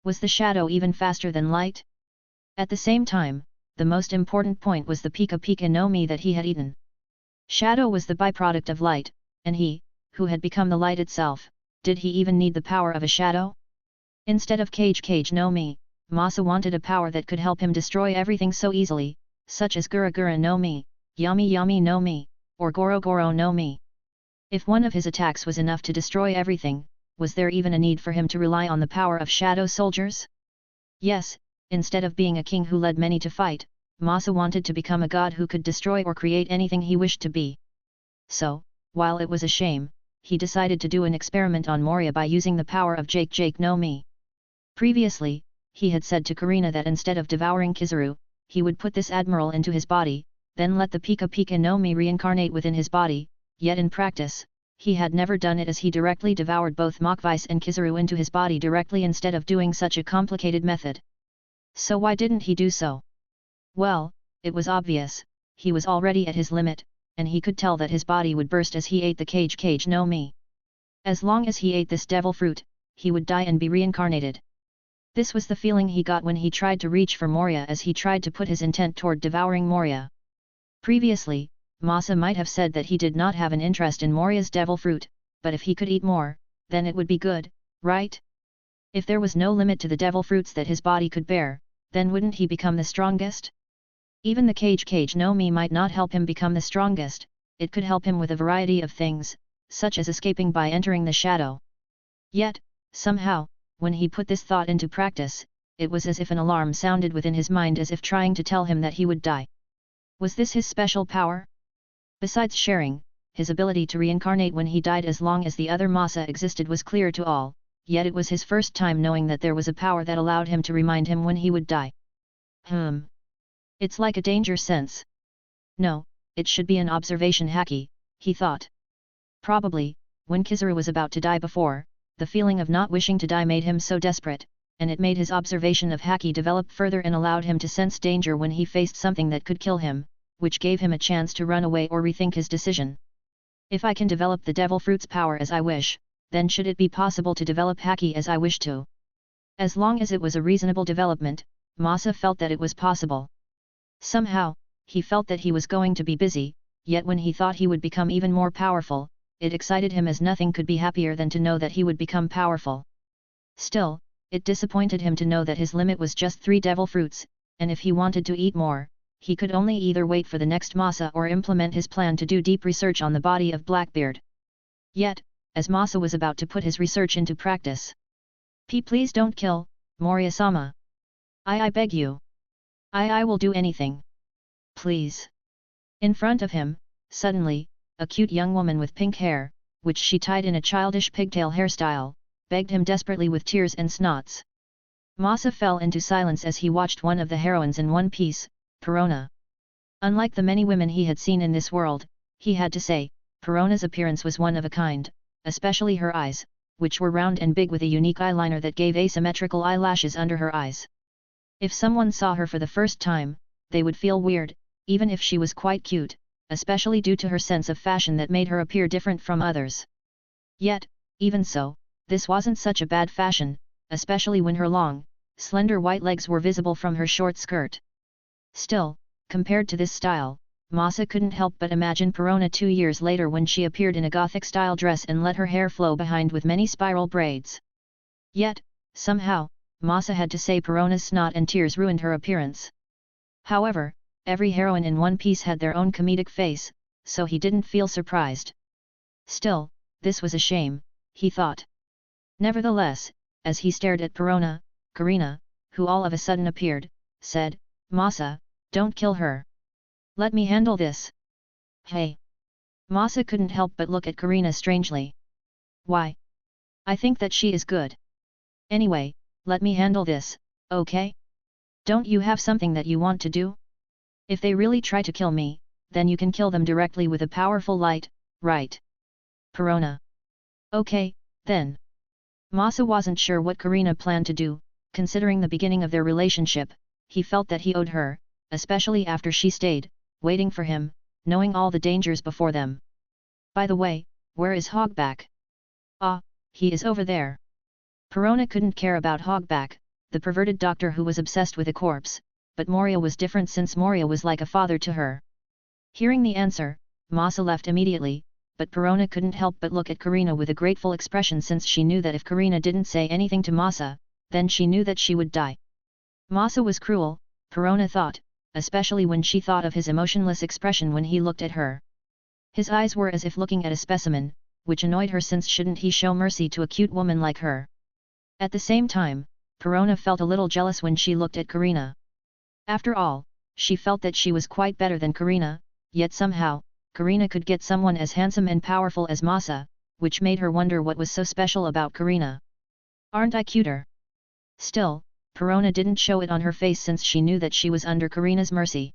Speaker 2: Was the shadow even faster than light? At the same time, the most important point was the Pika Pika no Mi that he had eaten. Shadow was the byproduct of light, and he, who had become the light itself, did he even need the power of a shadow? Instead of Cage no Mi, Masa wanted a power that could help him destroy everything so easily, such as Gura Gura no Mi, Yami no Mi, or Goro Goro no Mi. If one of his attacks was enough to destroy everything, was there even a need for him to rely on the power of shadow soldiers? Yes, instead of being a king who led many to fight, Masa wanted to become a god who could destroy or create anything he wished to be. So, while it was a shame, he decided to do an experiment on Moria by using the power of Jake no Mi. Previously, he had said to Karina that instead of devouring Kizaru, he would put this admiral into his body, then let the Pika Pika no Mi reincarnate within his body, yet in practice, he had never done it as he directly devoured both Mokvice and Kizaru into his body directly instead of doing such a complicated method. So why didn't he do so? Well, it was obvious, he was already at his limit, and he could tell that his body would burst as he ate the Cage no Mi. As long as he ate this devil fruit, he would die and be reincarnated. This was the feeling he got when he tried to reach for Moria as he tried to put his intent toward devouring Moria. Previously, Masa might have said that he did not have an interest in Moria's devil fruit, but if he could eat more, then it would be good, right? If there was no limit to the devil fruits that his body could bear, then wouldn't he become the strongest? Even the Cage no Mi might not help him become the strongest, it could help him with a variety of things, such as escaping by entering the shadow. Yet, somehow, when he put this thought into practice, it was as if an alarm sounded within his mind as if trying to tell him that he would die. Was this his special power? Besides sharing, his ability to reincarnate when he died as long as the other Masa existed was clear to all, yet it was his first time knowing that there was a power that allowed him to remind him when he would die. It's like a danger sense. No, it should be an observation haki, he thought. Probably, when Kizaru was about to die before, the feeling of not wishing to die made him so desperate, and it made his observation of haki develop further and allowed him to sense danger when he faced something that could kill him, which gave him a chance to run away or rethink his decision. If I can develop the devil fruit's power as I wish, then should it be possible to develop haki as I wish to? As long as it was a reasonable development, Masa felt that it was possible. Somehow, he felt that he was going to be busy, yet when he thought he would become even more powerful, it excited him as nothing could be happier than to know that he would become powerful. Still, it disappointed him to know that his limit was just 3 devil fruits, and if he wanted to eat more, he could only either wait for the next Masa or implement his plan to do deep research on the body of Blackbeard. Yet, as Masa was about to put his research into practice. Please don't kill, Moria-sama. I beg you. I will do anything. Please. In front of him, suddenly, a cute young woman with pink hair, which she tied in a childish pigtail hairstyle, begged him desperately with tears and snots. Masa fell into silence as he watched one of the heroines in One Piece, Perona. Unlike the many women he had seen in this world, he had to say, Perona's appearance was one of a kind, especially her eyes, which were round and big with a unique eyeliner that gave asymmetrical eyelashes under her eyes. If someone saw her for the first time, they would feel weird, even if she was quite cute, especially due to her sense of fashion that made her appear different from others. Yet, even so, this wasn't such a bad fashion, especially when her long, slender white legs were visible from her short skirt. Still, compared to this style, Masa couldn't help but imagine Perona 2 years later when she appeared in a Gothic-style dress and let her hair flow behind with many spiral braids. Yet, somehow, Masa had to say Perona's snot and tears ruined her appearance. However, every heroine in One Piece had their own comedic face, so he didn't feel surprised. Still, this was a shame, he thought. Nevertheless, as he stared at Perona, Karina, who all of a sudden appeared, said, Masa, don't kill her. Let me handle this. Hey! Masa couldn't help but look at Karina strangely. Why? I think that she is good. Anyway, let me handle this, okay? Don't you have something that you want to do? If they really try to kill me, then you can kill them directly with a powerful light, right? Perona. Okay, then. Masa wasn't sure what Karina planned to do, considering the beginning of their relationship, he felt that he owed her, especially after she stayed, waiting for him, knowing all the dangers before them. By the way, where is Hogback? Ah, he is over there. Perona couldn't care about Hogback, the perverted doctor who was obsessed with a corpse, but Moria was different since Moria was like a father to her. Hearing the answer, Masa left immediately, but Perona couldn't help but look at Karina with a grateful expression since she knew that if Karina didn't say anything to Masa, then she knew that she would die. Masa was cruel, Perona thought, especially when she thought of his emotionless expression when he looked at her. His eyes were as if looking at a specimen, which annoyed her since shouldn't he show mercy to a cute woman like her. At the same time, Perona felt a little jealous when she looked at Karina. After all, she felt that she was quite better than Karina, yet somehow, Karina could get someone as handsome and powerful as Masa, which made her wonder what was so special about Karina. Aren't I cuter? Still, Perona didn't show it on her face since she knew that she was under Karina's mercy.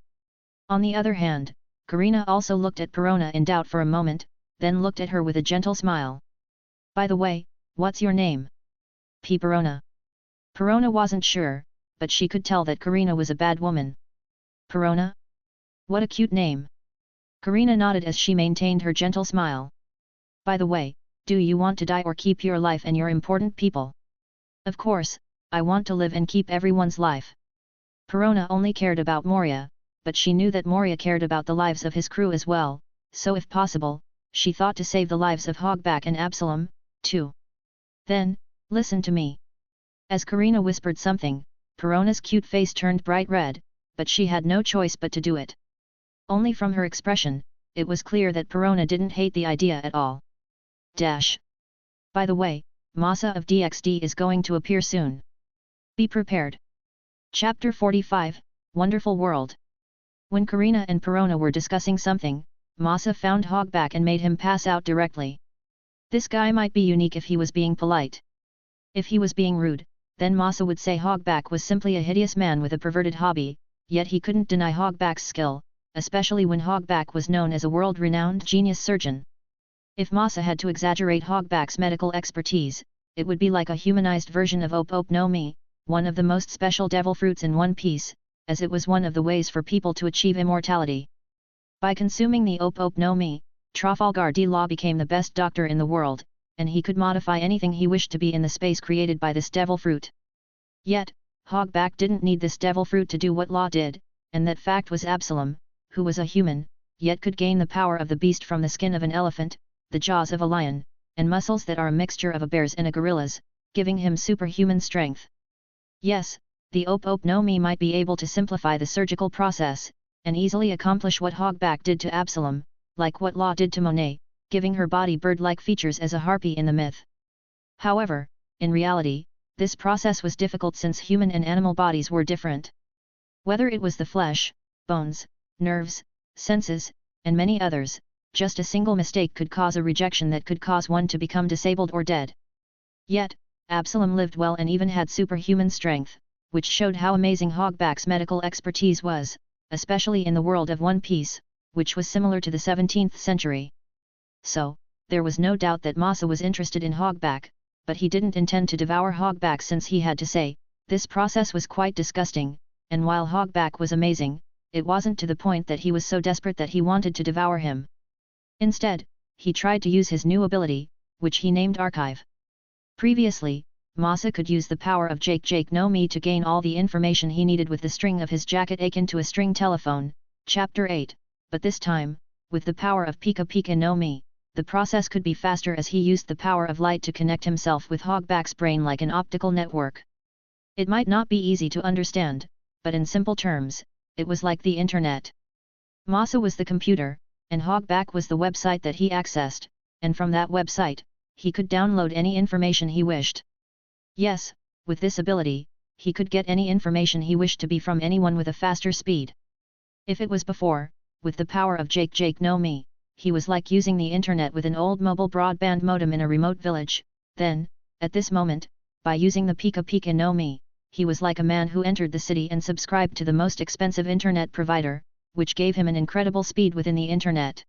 Speaker 2: On the other hand, Karina also looked at Perona in doubt for a moment, then looked at her with a gentle smile. By the way, what's your name? Perona. Perona wasn't sure, but she could tell that Karina was a bad woman. Perona? What a cute name. Karina nodded as she maintained her gentle smile. By the way, do you want to die or keep your life and your important people? Of course, I want to live and keep everyone's life. Perona only cared about Moria, but she knew that Moria cared about the lives of his crew as well, so if possible, she thought to save the lives of Hogback and Absalom, too. Then, listen to me. As Karina whispered something, Perona's cute face turned bright red, but she had no choice but to do it. Only from her expression, it was clear that Perona didn't hate the idea at all. Dash. By the way, Masa of DXD is going to appear soon. Be prepared. Chapter 45, Wonderful World. When Karina and Perona were discussing something, Masa found Hogback and made him pass out directly. This guy might be unique if he was being polite. If he was being rude, then Masa would say Hogback was simply a hideous man with a perverted hobby, yet he couldn't deny Hogback's skill, especially when Hogback was known as a world-renowned genius surgeon. If Masa had to exaggerate Hogback's medical expertise, it would be like a humanized version of Op Op no Mi, one of the most special devil fruits in One Piece, as it was one of the ways for people to achieve immortality. By consuming the Op Op no Mi, Trafalgar D. Law became the best doctor in the world, and he could modify anything he wished to be in the space created by this devil fruit. Yet, Hogback didn't need this devil fruit to do what Law did, and that fact was Absalom, who was a human, yet could gain the power of the beast from the skin of an elephant, the jaws of a lion, and muscles that are a mixture of a bear's and a gorilla's, giving him superhuman strength. Yes, the Op Op no Mi might be able to simplify the surgical process, and easily accomplish what Hogback did to Absalom, like what Law did to Monet, giving her body bird-like features as a harpy in the myth. However, in reality, this process was difficult since human and animal bodies were different. Whether it was the flesh, bones, nerves, senses, and many others, just a single mistake could cause a rejection that could cause one to become disabled or dead. Yet, Absalom lived well and even had superhuman strength, which showed how amazing Hogback's medical expertise was, especially in the world of One Piece, which was similar to the 17th century. So, there was no doubt that Masa was interested in Hogback, but he didn't intend to devour Hogback since he had to say, this process was quite disgusting, and while Hogback was amazing, it wasn't to the point that he was so desperate that he wanted to devour him. Instead, he tried to use his new ability, which he named Archive. Previously, Masa could use the power of Jake no Mi to gain all the information he needed with the string of his jacket akin to a string telephone, Chapter 8, but this time, with the power of Pika no Mi, the process could be faster as he used the power of light to connect himself with Hogback's brain like an optical network. It might not be easy to understand, but in simple terms, it was like the internet. Masa was the computer, and Hogback was the website that he accessed, and from that website, he could download any information he wished. Yes, with this ability, he could get any information he wished to be from anyone with a faster speed. If it was before, with the power of Jake no Mi, he was like using the internet with an old mobile broadband modem in a remote village, then, at this moment, by using the Pika no Mi, he was like a man who entered the city and subscribed to the most expensive internet provider, which gave him an incredible speed within the internet.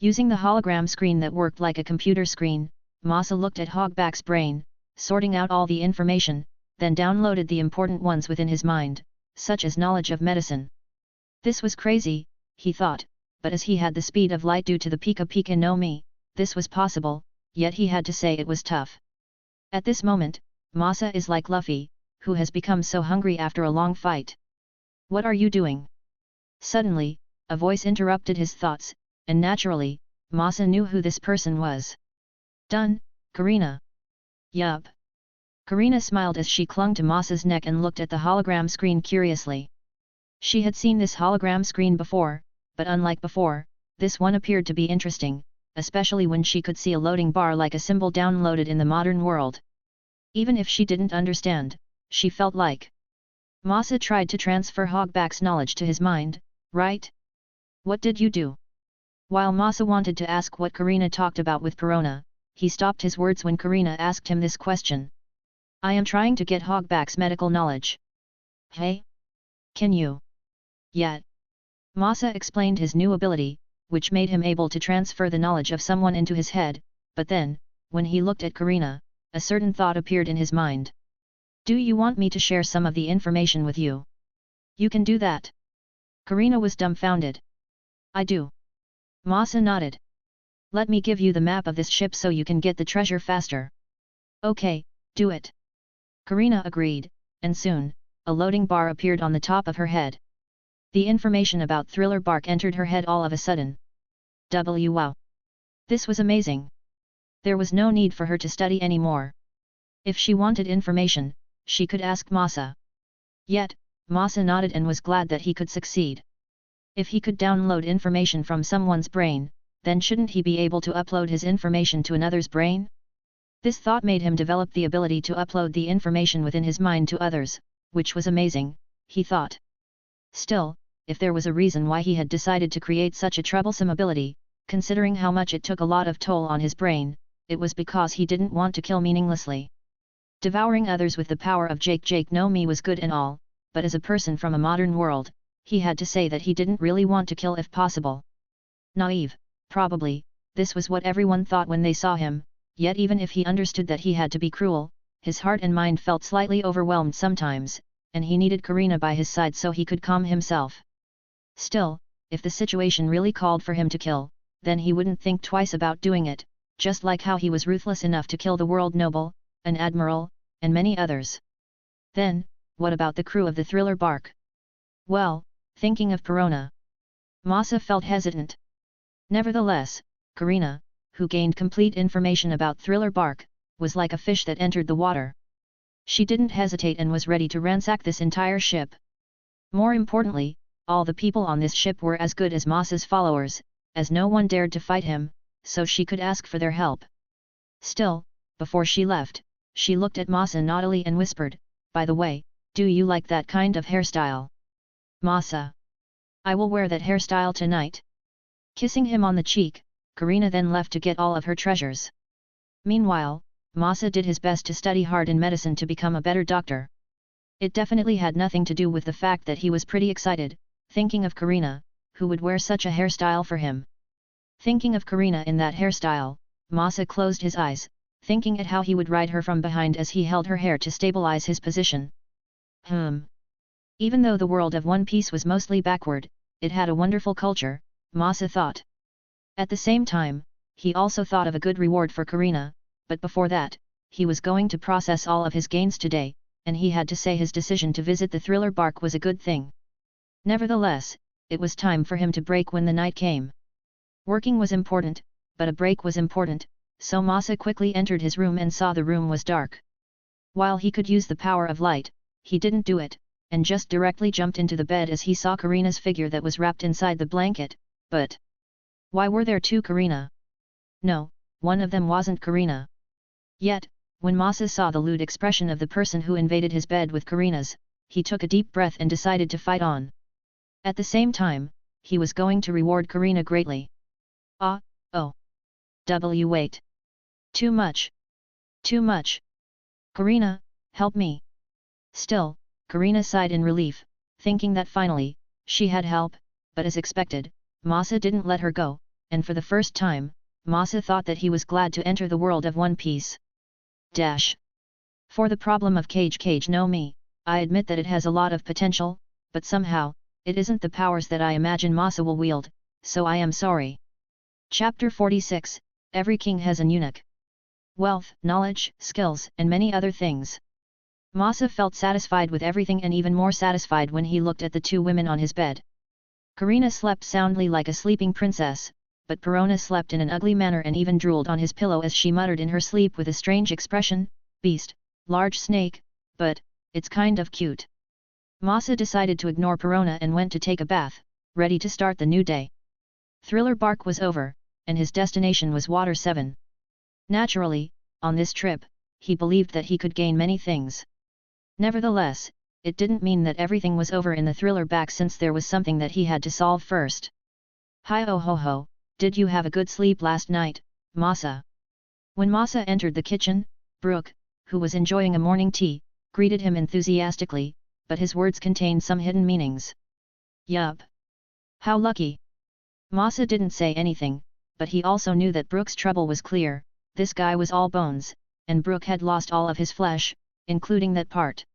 Speaker 2: Using the hologram screen that worked like a computer screen, Masa looked at Hogback's brain, sorting out all the information, then downloaded the important ones within his mind, such as knowledge of medicine. This was crazy, he thought, but as he had the speed of light due to the Pika no Mi, this was possible, yet he had to say it was tough. At this moment, Masa is like Luffy, who has become so hungry after a long fight. What are you doing? Suddenly, a voice interrupted his thoughts, and naturally, Masa knew who this person was. Done, Karina. Yup. Karina smiled as she clung to Masa's neck and looked at the hologram screen curiously. She had seen this hologram screen before, but unlike before, this one appeared to be interesting, especially when she could see a loading bar like a symbol downloaded in the modern world. Even if she didn't understand, she felt like. Masa tried to transfer Hogback's knowledge to his mind, right? What did you do? While Masa wanted to ask what Karina talked about with Perona, he stopped his words when Karina asked him this question. I am trying to get Hogback's medical knowledge. Hey? Can you? Yet. Masa explained his new ability, which made him able to transfer the knowledge of someone into his head, but then, when he looked at Karina, a certain thought appeared in his mind. Do you want me to share some of the information with you? You can do that. Karina was dumbfounded. I do. Masa nodded. Let me give you the map of this ship so you can get the treasure faster. Okay, do it. Karina agreed, and soon, a loading bar appeared on the top of her head. The information about Thriller Bark entered her head all of a sudden. Wow! This was amazing. There was no need for her to study anymore. If she wanted information, she could ask Masa. Yet, Masa nodded and was glad that he could succeed. If he could download information from someone's brain, then shouldn't he be able to upload his information to another's brain? This thought made him develop the ability to upload the information within his mind to others, which was amazing, he thought. Still, if there was a reason why he had decided to create such a troublesome ability, considering how much it took a lot of toll on his brain, it was because he didn't want to kill meaninglessly. Devouring others with the power of Jake no Mi was good and all, but as a person from a modern world, he had to say that he didn't really want to kill if possible. Naive, probably, this was what everyone thought when they saw him, yet even if he understood that he had to be cruel, his heart and mind felt slightly overwhelmed sometimes, and he needed Karina by his side so he could calm himself. Still, if the situation really called for him to kill, then he wouldn't think twice about doing it, just like how he was ruthless enough to kill the world noble, an admiral, and many others. Then, what about the crew of the Thriller Bark? Well, thinking of Perona, Masa felt hesitant. Nevertheless, Karina, who gained complete information about Thriller Bark, was like a fish that entered the water. She didn't hesitate and was ready to ransack this entire ship. More importantly, all the people on this ship were as good as Masa's followers, as no one dared to fight him, so she could ask for their help. Still, before she left, she looked at Masa naughtily and whispered, by the way, do you like that kind of hairstyle? Masa. I will wear that hairstyle tonight. Kissing him on the cheek, Karina then left to get all of her treasures. Meanwhile, Masa did his best to study hard in medicine to become a better doctor. It definitely had nothing to do with the fact that he was pretty excited, thinking of Karina, who would wear such a hairstyle for him. Thinking of Karina in that hairstyle, Masa closed his eyes, thinking at how he would ride her from behind as he held her hair to stabilize his position. Even though the world of One Piece was mostly backward, it had a wonderful culture, Masa thought. At the same time, he also thought of a good reward for Karina, but before that, he was going to process all of his gains today, and he had to say his decision to visit the thriller bark was a good thing. Nevertheless, it was time for him to break when the night came. Working was important, but a break was important, so Masa quickly entered his room and saw the room was dark. While he could use the power of light, he didn't do it, and just directly jumped into the bed as he saw Karina's figure that was wrapped inside the blanket, but why were there two Karina? No, one of them wasn't Karina. Yet, when Masa saw the lewd expression of the person who invaded his bed with Karina's, he took a deep breath and decided to fight on. At the same time, he was going to reward Karina greatly. Wait. Too much. Too much. Karina, help me. Still, Karina sighed in relief, thinking that finally, she had help, but as expected, Masa didn't let her go, and for the first time, Masa thought that he was glad to enter the world of One Piece. For the problem of Cage no Mi, I admit that it has a lot of potential, but somehow, it isn't the powers that I imagine Masa will wield, so I am sorry. Chapter 46, Every king has an eunuch. Wealth, knowledge, skills, and many other things. Masa felt satisfied with everything and even more satisfied when he looked at the two women on his bed. Karina slept soundly like a sleeping princess, but Perona slept in an ugly manner and even drooled on his pillow as she muttered in her sleep with a strange expression, "Beast, large snake, but it's kind of cute." Masa decided to ignore Perona and went to take a bath, ready to start the new day. Thriller bark was over, and his destination was Water 7. Naturally, on this trip, he believed that he could gain many things. Nevertheless, it didn't mean that everything was over in the thriller back since there was something that he had to solve first. Hi-oh-ho-ho, did you have a good sleep last night, Masa? When Masa entered the kitchen, Brooke, who was enjoying a morning tea, greeted him enthusiastically, but his words contained some hidden meanings. Yup. How lucky. Masa didn't say anything, but he also knew that Brooke's trouble was clear. This guy was all bones, and Brooke had lost all of his flesh, including that part.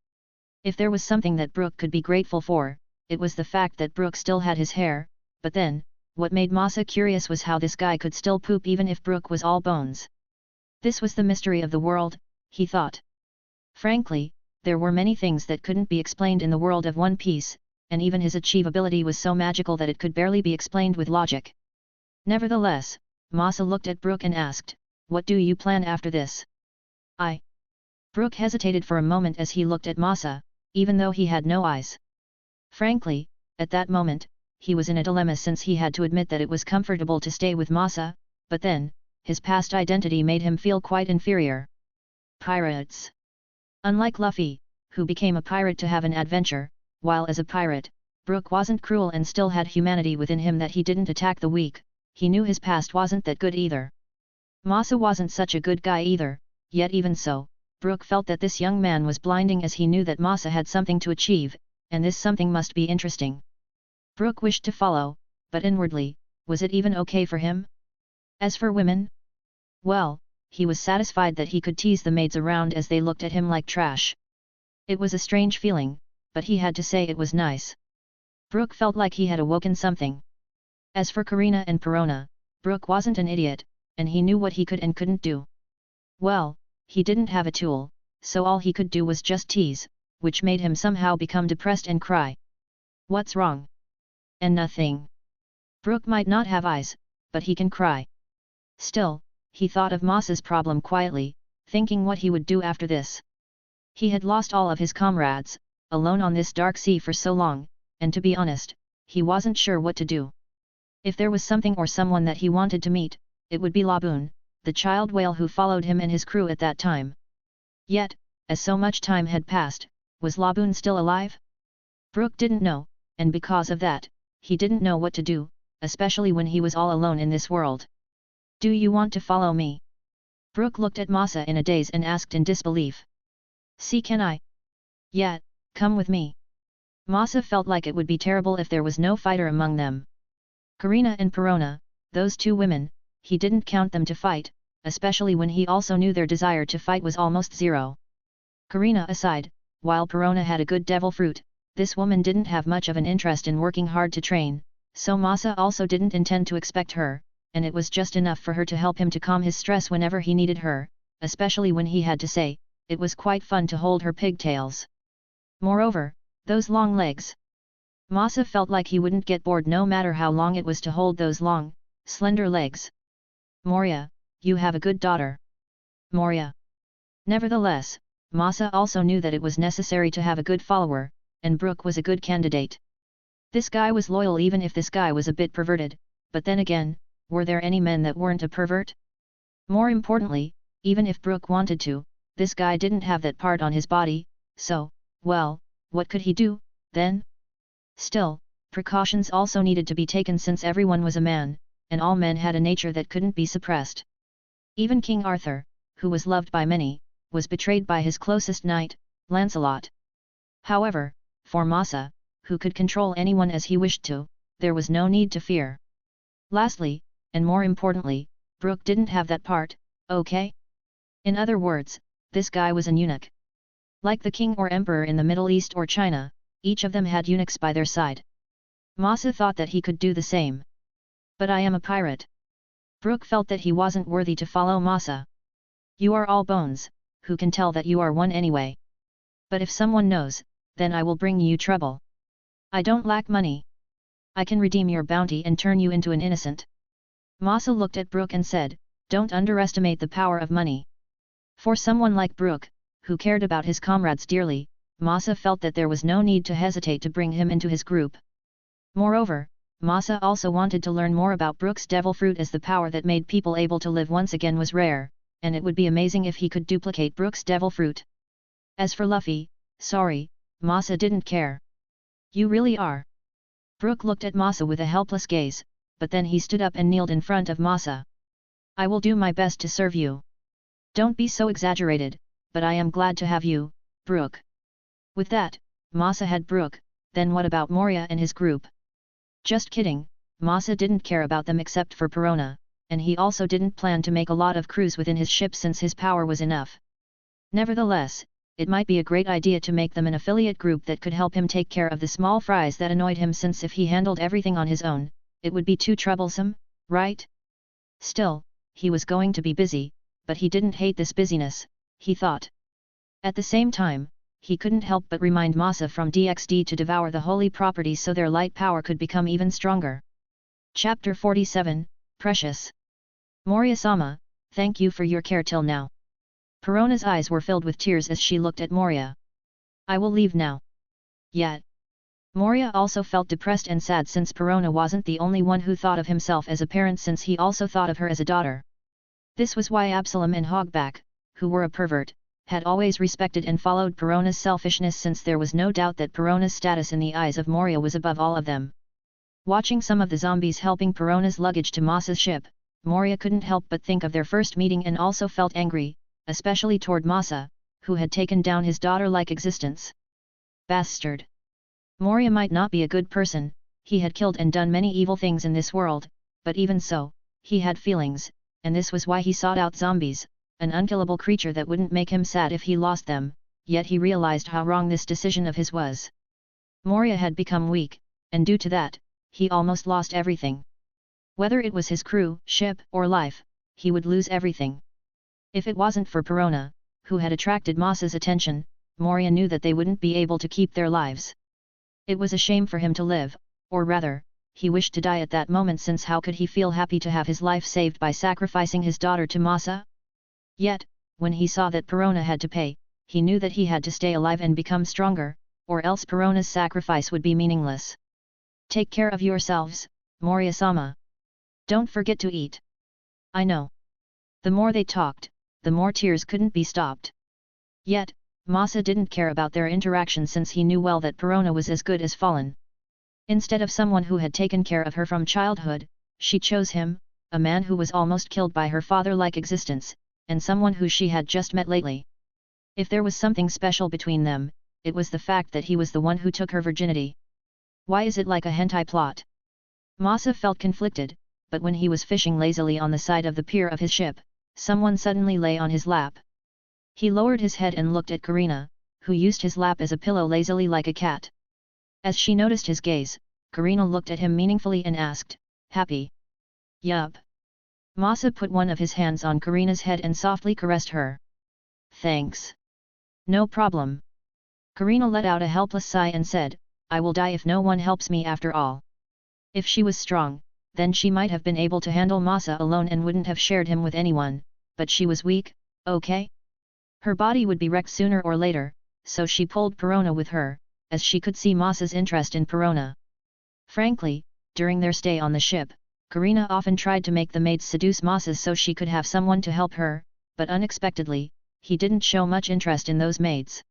Speaker 2: If there was something that Brooke could be grateful for, it was the fact that Brooke still had his hair, but then, what made Masa curious was how this guy could still poop even if Brooke was all bones. This was the mystery of the world, he thought. Frankly, there were many things that couldn't be explained in the world of One Piece, and even his achievability was so magical that it could barely be explained with logic. Nevertheless, Masa looked at Brooke and asked, "What do you plan after this?" Brooke hesitated for a moment as he looked at Masa, even though he had no eyes. Frankly, at that moment, he was in a dilemma since he had to admit that it was comfortable to stay with Masa, but then, his past identity made him feel quite inferior. Pirates. Unlike Luffy, who became a pirate to have an adventure, while as a pirate, Brooke wasn't cruel and still had humanity within him that he didn't attack the weak, he knew his past wasn't that good either. Masa wasn't such a good guy either, yet even so, Brooke felt that this young man was blinding as he knew that Masa had something to achieve, and this something must be interesting. Brooke wished to follow, but inwardly, was it even okay for him? As for women? Well, he was satisfied that he could tease the maids around as they looked at him like trash. It was a strange feeling, but he had to say it was nice. Brooke felt like he had awoken something. As for Karina and Perona, Brooke wasn't an idiot, and he knew what he could and couldn't do. Well, he didn't have a tool, so all he could do was just tease, which made him somehow become depressed and cry. What's wrong? And nothing. Brooke might not have eyes, but he can cry. Still, he thought of Masa's problem quietly, thinking what he would do after this. He had lost all of his comrades, alone on this dark sea for so long, and to be honest, he wasn't sure what to do. If there was something or someone that he wanted to meet, it would be Laboon, the child whale who followed him and his crew at that time. Yet, as so much time had passed, was Laboon still alive? Brooke didn't know, and because of that, he didn't know what to do, especially when he was all alone in this world. "Do you want to follow me?" Brooke looked at Masa in a daze and asked in disbelief. "See, can I? Yeah, come with me." Masa felt like it would be terrible if there was no fighter among them. Karina and Perona, those two women, he didn't count them to fight, especially when he also knew their desire to fight was almost zero. Karina aside, while Perona had a good devil fruit, this woman didn't have much of an interest in working hard to train, so Masa also didn't intend to expect her, and it was just enough for her to help him to calm his stress whenever he needed her, especially when he had to say, it was quite fun to hold her pigtails. Moreover, those long legs. Masa felt like he wouldn't get bored no matter how long it was to hold those long, slender legs. "Moria, you have a good daughter." Moria. Nevertheless, Masa also knew that it was necessary to have a good follower, and Brooke was a good candidate. This guy was loyal even if this guy was a bit perverted, but then again, were there any men that weren't a pervert? More importantly, even if Brooke wanted to, this guy didn't have that part on his body, so, well, what could he do, then? Still, precautions also needed to be taken since everyone was a man, and all men had a nature that couldn't be suppressed. Even King Arthur, who was loved by many, was betrayed by his closest knight, Lancelot. However, for Masa, who could control anyone as he wished to, there was no need to fear. Lastly, and more importantly, Brooke didn't have that part, okay? In other words, this guy was an eunuch. Like the king or emperor in the Middle East or China, each of them had eunuchs by their side. Masa thought that he could do the same. "But I am a pirate." Brooke felt that he wasn't worthy to follow Masa. "You are all bones, who can tell that you are one anyway? But if someone knows, then I will bring you trouble. I don't lack money. I can redeem your bounty and turn you into an innocent." Masa looked at Brooke and said, "Don't underestimate the power of money." For someone like Brooke, who cared about his comrades dearly, Masa felt that there was no need to hesitate to bring him into his group. Moreover, Masa also wanted to learn more about Brooke's devil fruit as the power that made people able to live once again was rare, and it would be amazing if he could duplicate Brooke's devil fruit. As for Luffy, sorry, Masa didn't care. "You really are?" Brooke looked at Masa with a helpless gaze, but then he stood up and kneeled in front of Masa. "I will do my best to serve you. Don't be so exaggerated, but I am glad to have you, Brooke." With that, Masa had Brooke, then what about Moria and his group? Just kidding, Masa didn't care about them except for Perona, and he also didn't plan to make a lot of crews within his ship since his power was enough. Nevertheless, it might be a great idea to make them an affiliate group that could help him take care of the small fries that annoyed him, since if he handled everything on his own, it would be too troublesome, right? Still, he was going to be busy, but he didn't hate this busyness, he thought. At the same time, he couldn't help but remind Masa from DXD to devour the holy properties so their light power could become even stronger. Chapter 47, Precious. "Moria-sama, thank you for your care till now." Perona's eyes were filled with tears as she looked at Moria. "I will leave now." Yet, Moria also felt depressed and sad since Perona wasn't the only one who thought of himself as a parent, since he also thought of her as a daughter. This was why Absalom and Hogback, who were a pervert, had always respected and followed Perona's selfishness, since there was no doubt that Perona's status in the eyes of Moria was above all of them. Watching some of the zombies helping Perona's luggage to Masa's ship, Moria couldn't help but think of their first meeting and also felt angry, especially toward Masa, who had taken down his daughter-like existence. Bastard! Moria might not be a good person, he had killed and done many evil things in this world, but even so, he had feelings, and this was why he sought out zombies, an unkillable creature that wouldn't make him sad if he lost them, yet he realized how wrong this decision of his was. Moria had become weak, and due to that, he almost lost everything. Whether it was his crew, ship, or life, he would lose everything. If it wasn't for Perona, who had attracted Masa's attention, Moria knew that they wouldn't be able to keep their lives. It was a shame for him to live, or rather, he wished to die at that moment, since how could he feel happy to have his life saved by sacrificing his daughter to Masa? Yet, when he saw that Perona had to pay, he knew that he had to stay alive and become stronger, or else Perona's sacrifice would be meaningless. "Take care of yourselves, Moria-sama. Don't forget to eat." "I know." The more they talked, the more tears couldn't be stopped. Yet, Masa didn't care about their interaction, since he knew well that Perona was as good as fallen. Instead of someone who had taken care of her from childhood, she chose him, a man who was almost killed by her father-like existence, and someone who she had just met lately. If there was something special between them, it was the fact that he was the one who took her virginity. Why is it like a hentai plot? Masa felt conflicted, but when he was fishing lazily on the side of the pier of his ship, someone suddenly lay on his lap. He lowered his head and looked at Karina, who used his lap as a pillow lazily like a cat. As she noticed his gaze, Karina looked at him meaningfully and asked, "Happy?" "Yup." Masa put one of his hands on Karina's head and softly caressed her. "Thanks." "No problem." Karina let out a helpless sigh and said, "I will die if no one helps me after all." If she was strong, then she might have been able to handle Masa alone and wouldn't have shared him with anyone, but she was weak, okay? Her body would be wrecked sooner or later, so she pulled Perona with her, as she could see Masa's interest in Perona. Frankly, during their stay on the ship, Karina often tried to make the maids seduce Masa so she could have someone to help her, but unexpectedly, he didn't show much interest in those maids.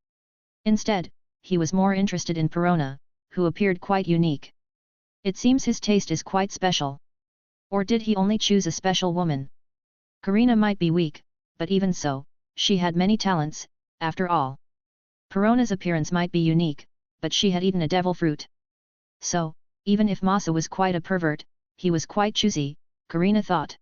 Speaker 2: Instead, he was more interested in Perona, who appeared quite unique. It seems his taste is quite special. Or did he only choose a special woman? Karina might be weak, but even so, she had many talents, after all. Perona's appearance might be unique, but she had eaten a devil fruit. So, even if Masa was quite a pervert, he was quite choosy, Karina thought.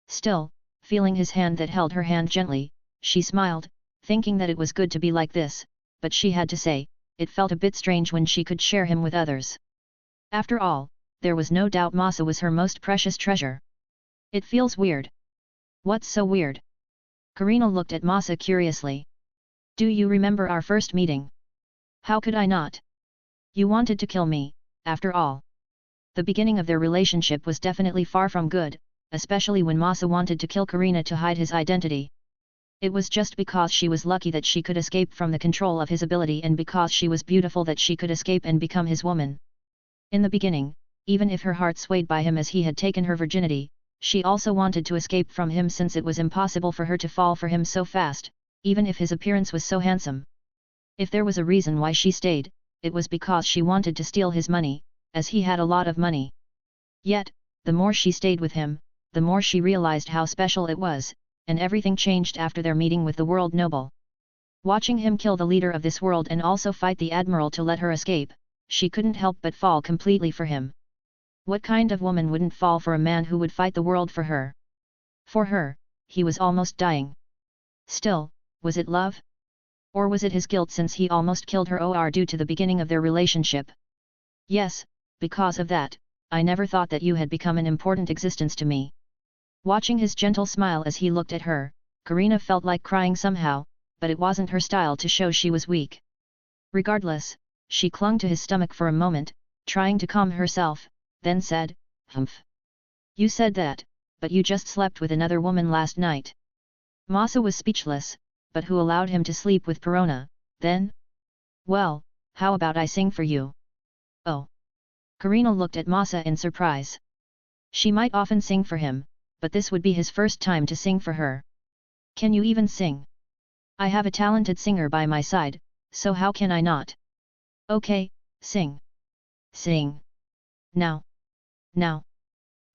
Speaker 2: Still, feeling his hand that held her hand gently, she smiled, thinking that it was good to be like this, but she had to say, it felt a bit strange when she could share him with others. After all, there was no doubt Masa was her most precious treasure. It feels weird. What's so weird? Karina looked at Masa curiously. Do you remember our first meeting? How could I not? You wanted to kill me, after all. The beginning of their relationship was definitely far from good, especially when Masa wanted to kill Karina to hide his identity. It was just because she was lucky that she could escape from the control of his ability and because she was beautiful that she could escape and become his woman. In the beginning, even if her heart swayed by him as he had taken her virginity, she also wanted to escape from him since it was impossible for her to fall for him so fast, even if his appearance was so handsome. If there was a reason why she stayed, it was because she wanted to steal his money, as he had a lot of money. Yet, the more she stayed with him, the more she realized how special it was, and everything changed after their meeting with the world noble. Watching him kill the leader of this world and also fight the admiral to let her escape, she couldn't help but fall completely for him. What kind of woman wouldn't fall for a man who would fight the world for her? For her, he was almost dying. Still, was it love? Or was it his guilt since he almost killed her or due to the beginning of their relationship? Yes, because of that, I never thought that you had become an important existence to me. Watching his gentle smile as he looked at her, Karina felt like crying somehow, but it wasn't her style to show she was weak. Regardless, she clung to his stomach for a moment, trying to calm herself, then said, "Humph. You said that, but you just slept with another woman last night." Masa was speechless, but who allowed him to sleep with Perona, then? Well, how about I sing for you? Oh. Karina looked at Masa in surprise. She might often sing for him, but this would be his first time to sing for her. Can you even sing? I have a talented singer by my side, so how can I not? Okay, sing. Sing. Now. Now.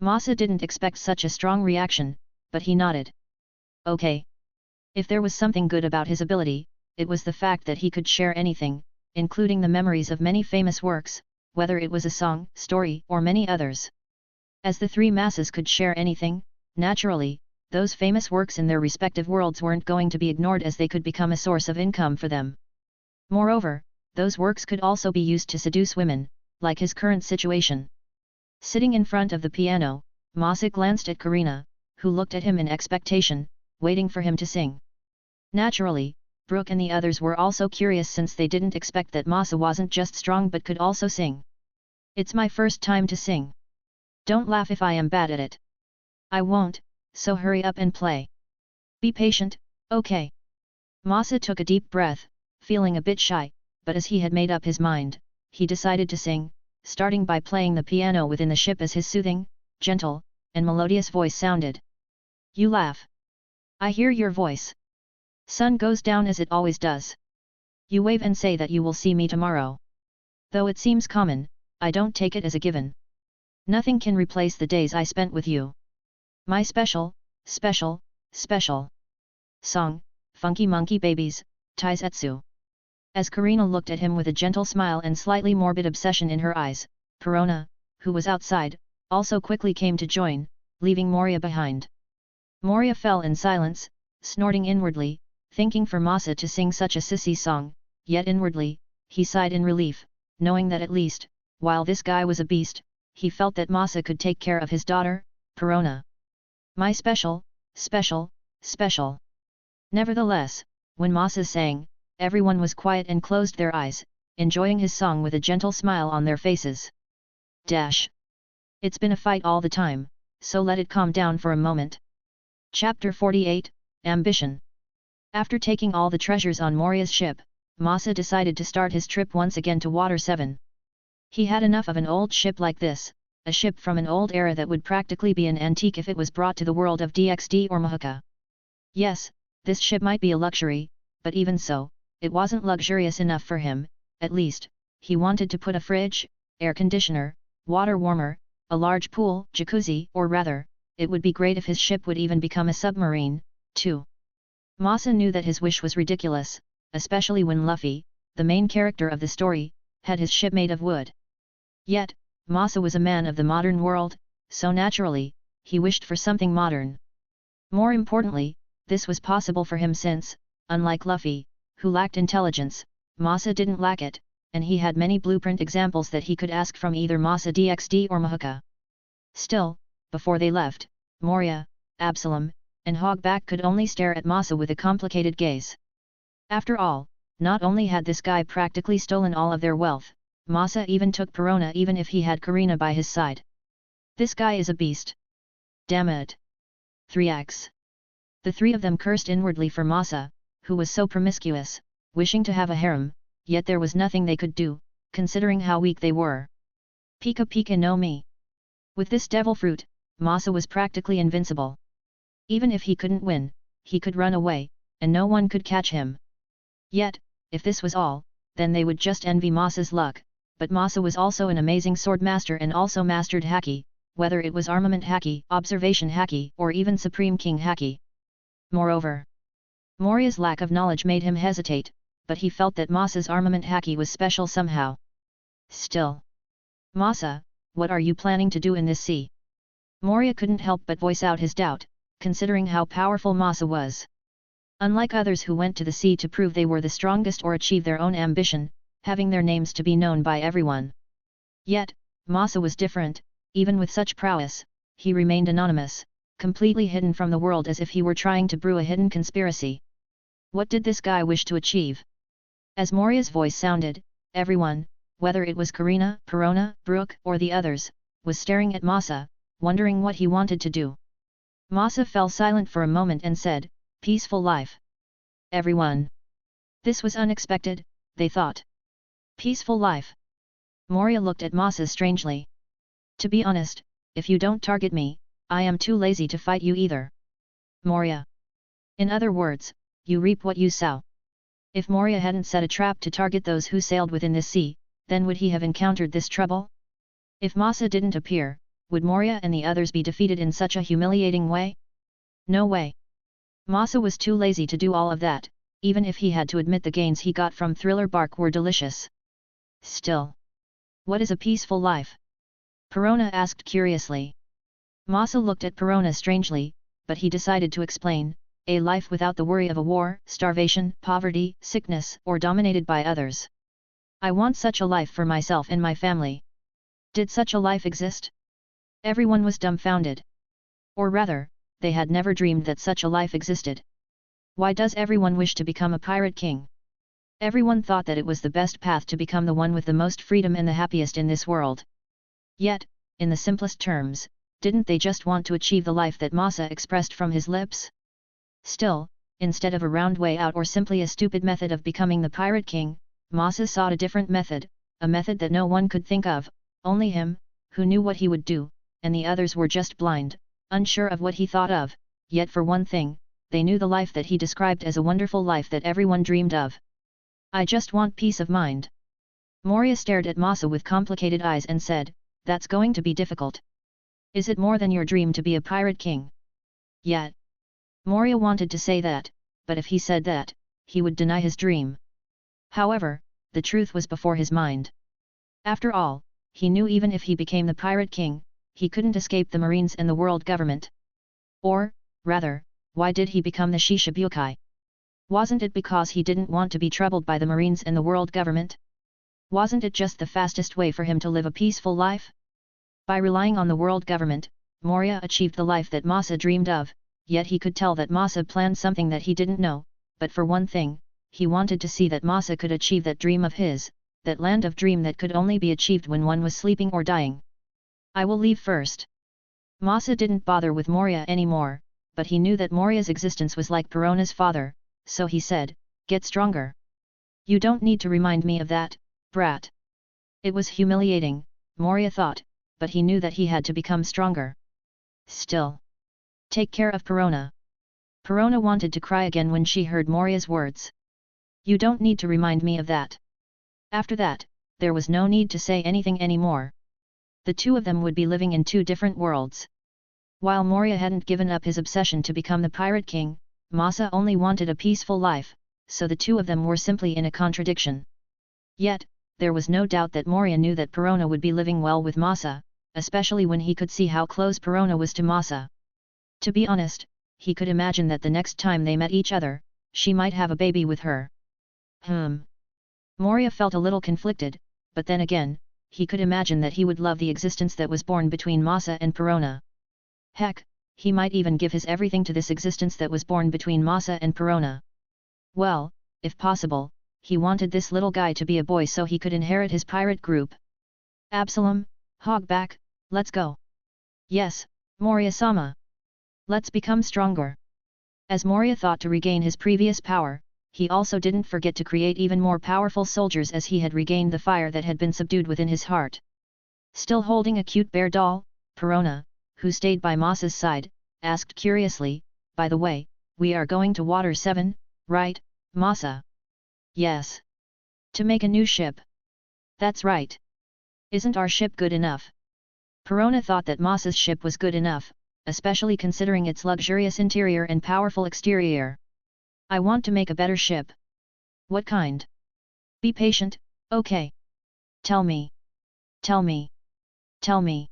Speaker 2: Masa didn't expect such a strong reaction, but he nodded. Okay. If there was something good about his ability, it was the fact that he could share anything, including the memories of many famous works, whether it was a song, story, or many others. As the three masses could share anything, naturally, those famous works in their respective worlds weren't going to be ignored as they could become a source of income for them. Moreover, those works could also be used to seduce women, like his current situation. Sitting in front of the piano, Masa glanced at Karina, who looked at him in expectation, waiting for him to sing. Naturally, Brooke and the others were also curious since they didn't expect that Masa wasn't just strong but could also sing. It's my first time to sing. Don't laugh if I am bad at it. I won't, so hurry up and play. Be patient, okay? Masa took a deep breath, feeling a bit shy, but as he had made up his mind, he decided to sing, starting by playing the piano within the ship as his soothing, gentle, and melodious voice sounded. You laugh. I hear your voice. Sun goes down as it always does. You wave and say that you will see me tomorrow. Though it seems common, I don't take it as a given. Nothing can replace the days I spent with you. My special, special, special. Song, Funky Monkey Babies, Taizetsu. As Karina looked at him with a gentle smile and slightly morbid obsession in her eyes, Perona, who was outside, also quickly came to join, leaving Moria behind. Moria fell in silence, snorting inwardly, thinking for Masa to sing such a sissy song, yet inwardly, he sighed in relief, knowing that at least, while this guy was a beast, he felt that Masa could take care of his daughter, Perona. My special, special, special. Nevertheless, when Masa sang, everyone was quiet and closed their eyes, enjoying his song with a gentle smile on their faces. Dash. It's been a fight all the time, so let it calm down for a moment. Chapter 48, Ambition. After taking all the treasures on Moria's ship, Masa decided to start his trip once again to Water 7. He had enough of an old ship like this, a ship from an old era that would practically be an antique if it was brought to the world of DXD or Mahaka. Yes, this ship might be a luxury, but even so, it wasn't luxurious enough for him. At least, he wanted to put a fridge, air conditioner, water warmer, a large pool, jacuzzi, or rather, it would be great if his ship would even become a submarine, too. Masa knew that his wish was ridiculous, especially when Luffy, the main character of the story, had his ship made of wood. Yet, Masa was a man of the modern world, so naturally, he wished for something modern. More importantly, this was possible for him since, unlike Luffy, who lacked intelligence, Masa didn't lack it, and he had many blueprint examples that he could ask from either Masa DXD or Mahaka. Still, before they left, Moria, Absalom, and Hogback could only stare at Masa with a complicated gaze. After all, not only had this guy practically stolen all of their wealth, Masa even took Perona even if he had Karina by his side. This guy is a beast. Damn it. 3x. The three of them cursed inwardly for Masa, who was so promiscuous, wishing to have a harem, yet there was nothing they could do, considering how weak they were. Pika Pika no Mi. With this devil fruit, Masa was practically invincible. Even if he couldn't win, he could run away, and no one could catch him. Yet, if this was all, then they would just envy Masa's luck, but Masa was also an amazing sword master and also mastered haki, whether it was armament haki, observation haki, or even supreme king haki. Moreover, Moria's lack of knowledge made him hesitate, but he felt that Masa's armament haki was special somehow. Still. Masa, what are you planning to do in this sea? Moria couldn't help but voice out his doubt, considering how powerful Masa was. Unlike others who went to the sea to prove they were the strongest or achieve their own ambition, having their names to be known by everyone. Yet, Masa was different, even with such prowess, he remained anonymous, completely hidden from the world as if he were trying to brew a hidden conspiracy. What did this guy wish to achieve? As Moria's voice sounded, everyone, whether it was Karina, Perona, Brook, or the others, was staring at Masa, wondering what he wanted to do. Masa fell silent for a moment and said, "Peaceful life." Everyone. This was unexpected, they thought. Peaceful life. Moria looked at Masa strangely. To be honest, if you don't target me, I am too lazy to fight you either. Moria. In other words, you reap what you sow. If Moria hadn't set a trap to target those who sailed within this sea, then would he have encountered this trouble? If Masa didn't appear, would Moria and the others be defeated in such a humiliating way? No way. Masa was too lazy to do all of that, even if he had to admit the gains he got from Thriller Bark were delicious. Still. What is a peaceful life? Perona asked curiously. Masa looked at Perona strangely, but he decided to explain, a life without the worry of a war, starvation, poverty, sickness, or dominated by others. I want such a life for myself and my family. Did such a life exist? Everyone was dumbfounded. Or rather, they had never dreamed that such a life existed. Why does everyone wish to become a pirate king? Everyone thought that it was the best path to become the one with the most freedom and the happiest in this world. Yet, in the simplest terms, didn't they just want to achieve the life that Masa expressed from his lips? Still, instead of a round way out or simply a stupid method of becoming the pirate king, Masa sought a different method, a method that no one could think of, only him, who knew what he would do, and the others were just blind, unsure of what he thought of, yet for one thing, they knew the life that he described as a wonderful life that everyone dreamed of. I just want peace of mind. Moria stared at Masa with complicated eyes and said, that's going to be difficult. Is it more than your dream to be a pirate king? Yet. Moria wanted to say that, but if he said that, he would deny his dream. However, the truth was before his mind. After all, he knew even if he became the pirate king, he couldn't escape the Marines and the world government. Or, rather, why did he become the Shishibukai? Wasn't it because he didn't want to be troubled by the Marines and the world government? Wasn't it just the fastest way for him to live a peaceful life? By relying on the world government, Moria achieved the life that Masa dreamed of, yet he could tell that Masa planned something that he didn't know, but for one thing, he wanted to see that Masa could achieve that dream of his, that land of dream that could only be achieved when one was sleeping or dying. I will leave first. Masa didn't bother with Moria anymore, but he knew that Moria's existence was like Perona's father, so he said, "Get stronger. You don't need to remind me of that, brat." It was humiliating, Moria thought, but he knew that he had to become stronger. Still. Take care of Perona. Perona wanted to cry again when she heard Moria's words. You don't need to remind me of that. After that, there was no need to say anything anymore. The two of them would be living in two different worlds. While Moria hadn't given up his obsession to become the Pirate King, Masa only wanted a peaceful life, so the two of them were simply in a contradiction. Yet, there was no doubt that Moria knew that Perona would be living well with Masa, especially when he could see how close Perona was to Masa. To be honest, he could imagine that the next time they met each other, she might have a baby with her. Moria felt a little conflicted, but then again, he could imagine that he would love the existence that was born between Masa and Perona. Heck, he might even give his everything to this existence that was born between Masa and Perona. Well, if possible, he wanted this little guy to be a boy so he could inherit his pirate group. Absalom, Hogback, let's go. Yes, Moria-sama. Let's become stronger. As Moria thought to regain his previous power, he also didn't forget to create even more powerful soldiers as he had regained the fire that had been subdued within his heart. Still holding a cute bear doll, Perona, who stayed by Masa's side, asked curiously, "By the way, we are going to Water 7, right, Masa?" "Yes. To make a new ship." "That's right. Isn't our ship good enough?" Perona thought that Masa's ship was good enough, especially considering its luxurious interior and powerful exterior. "I want to make a better ship." "What kind?" "Be patient, okay? Tell me. Tell me. Tell me."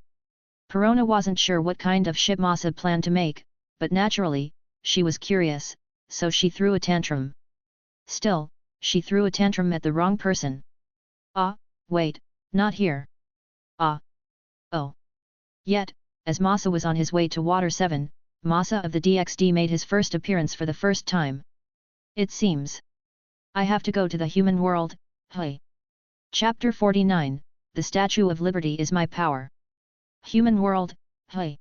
Speaker 2: Perona wasn't sure what kind of ship Masa planned to make, but naturally, she was curious, so she threw a tantrum. Still, she threw a tantrum at the wrong person. "Ah, wait, not here." "Ah. Oh." Yet, as Masa was on his way to Water 7, Masa of the DXD made his first appearance for the first time. "It seems I have to go to the human world, hey." Chapter 49, The Statue of Liberty is My Power. Human world, hey.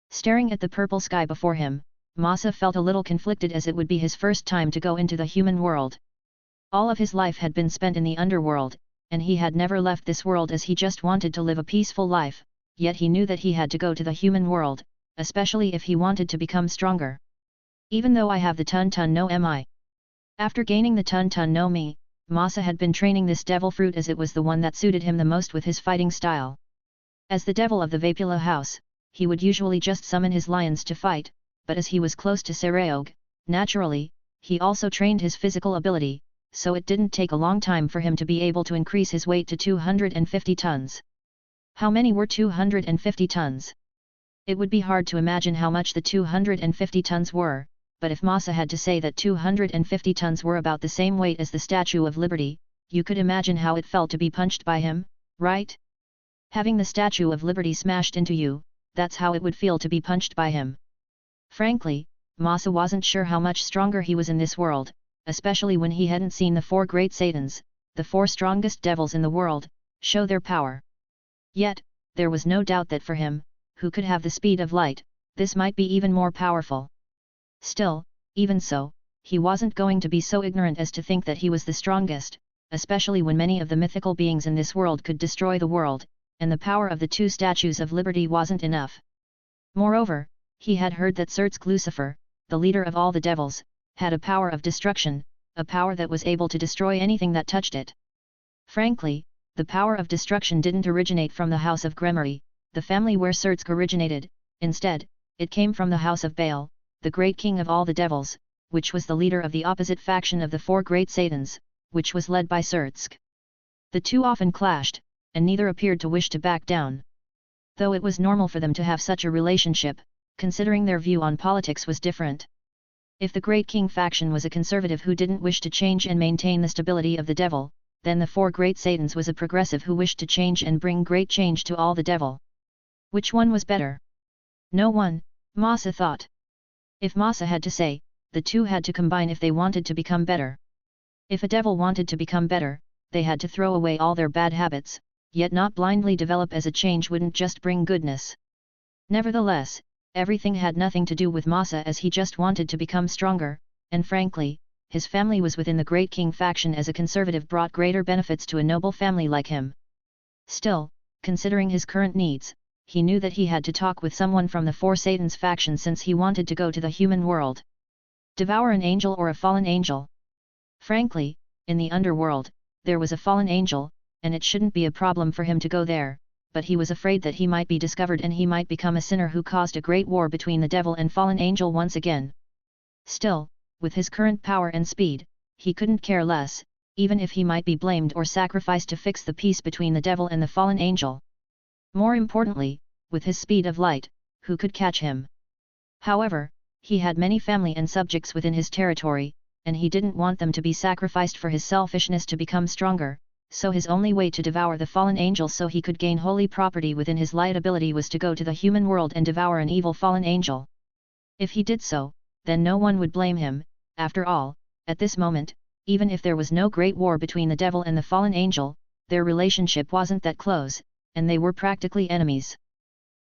Speaker 2: Staring at the purple sky before him, Masa felt a little conflicted as it would be his first time to go into the human world. All of his life had been spent in the underworld, and he had never left this world as he just wanted to live a peaceful life, yet he knew that he had to go to the human world, especially if he wanted to become stronger. "Even though I have the Tun no Mi." After gaining the Tun no Mi, Masa had been training this devil fruit as it was the one that suited him the most with his fighting style. As the devil of the Vapula house, he would usually just summon his lions to fight, but as he was close to Saraog, naturally, he also trained his physical ability, so it didn't take a long time for him to be able to increase his weight to 250 tons. How many were 250 tons? It would be hard to imagine how much the 250 tons were, but if Masa had to say that 250 tons were about the same weight as the Statue of Liberty, you could imagine how it felt to be punched by him, right? Having the Statue of Liberty smashed into you, that's how it would feel to be punched by him. Frankly, Masa wasn't sure how much stronger he was in this world, especially when he hadn't seen the four great Satans, the four strongest devils in the world, show their power. Yet, there was no doubt that for him, who could have the speed of light, this might be even more powerful. Still, even so, he wasn't going to be so ignorant as to think that he was the strongest, especially when many of the mythical beings in this world could destroy the world, and the power of the two statues of liberty wasn't enough. Moreover, he had heard that Sertsk Lucifer, the leader of all the devils, had a power of destruction, a power that was able to destroy anything that touched it. Frankly, the power of destruction didn't originate from the house of Gremory, the family where Sertsk originated. Instead, it came from the house of Baal, the great king of all the devils, which was the leader of the opposite faction of the four great Satans, which was led by Surtsk. The two often clashed, and neither appeared to wish to back down. Though it was normal for them to have such a relationship, considering their view on politics was different. If the Great King faction was a conservative who didn't wish to change and maintain the stability of the devil, then the four great Satans was a progressive who wished to change and bring great change to all the devil. Which one was better? No one, Masa thought. If Masa had to say, the two had to combine if they wanted to become better. If a devil wanted to become better, they had to throw away all their bad habits, yet not blindly develop, as a change wouldn't just bring goodness. Nevertheless, everything had nothing to do with Masa, as he just wanted to become stronger, and frankly, his family was within the Great King faction as a conservative brought greater benefits to a noble family like him. Still, considering his current needs, he knew that he had to talk with someone from the Four Satans faction since he wanted to go to the human world. Devour an angel or a fallen angel? Frankly, in the underworld, there was a fallen angel, and it shouldn't be a problem for him to go there, but he was afraid that he might be discovered and he might become a sinner who caused a great war between the devil and fallen angel once again. Still, with his current power and speed, he couldn't care less, even if he might be blamed or sacrificed to fix the peace between the devil and the fallen angel. More importantly, with his speed of light, who could catch him? However, he had many family and subjects within his territory, and he didn't want them to be sacrificed for his selfishness to become stronger, so his only way to devour the fallen angel so he could gain holy property within his light ability was to go to the human world and devour an evil fallen angel. If he did so, then no one would blame him. After all, at this moment, even if there was no great war between the devil and the fallen angel, their relationship wasn't that close, and they were practically enemies.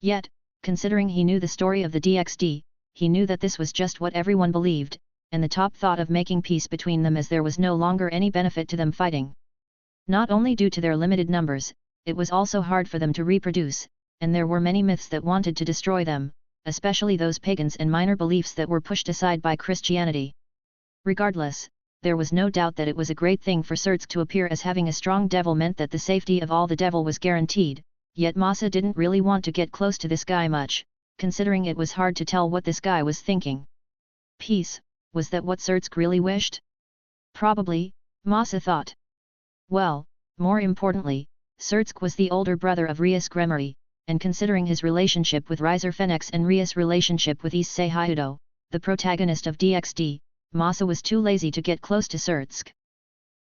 Speaker 2: Yet, considering he knew the story of the DXD, he knew that this was just what everyone believed, and the top thought of making peace between them, as there was no longer any benefit to them fighting. Not only due to their limited numbers, it was also hard for them to reproduce, and there were many myths that wanted to destroy them, especially those pagans and minor beliefs that were pushed aside by Christianity. Regardless, there was no doubt that it was a great thing for Surtsk to appear as having a strong devil meant that the safety of all the devil was guaranteed, yet Masa didn't really want to get close to this guy much, considering it was hard to tell what this guy was thinking. Peace, was that what Surtsk really wished? Probably, Masa thought. Well, more importantly, Surtsk was the older brother of Rias Gremory, and considering his relationship with Riser Fenix and Rias' relationship with Issei Hyudo, the protagonist of DXD, Masa was too lazy to get close to Surtsk.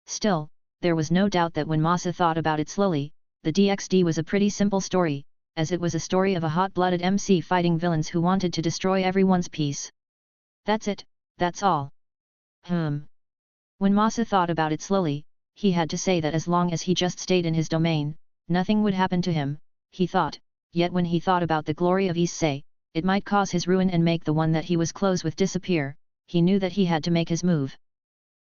Speaker 2: Still, there was no doubt that when Masa thought about it slowly, the DXD was a pretty simple story, as it was a story of a hot-blooded MC fighting villains who wanted to destroy everyone's peace. That's it, that's all. When Masa thought about it slowly, he had to say that as long as he just stayed in his domain, nothing would happen to him, he thought, yet when he thought about the glory of Issei, it might cause his ruin and make the one that he was close with disappear, he knew that he had to make his move.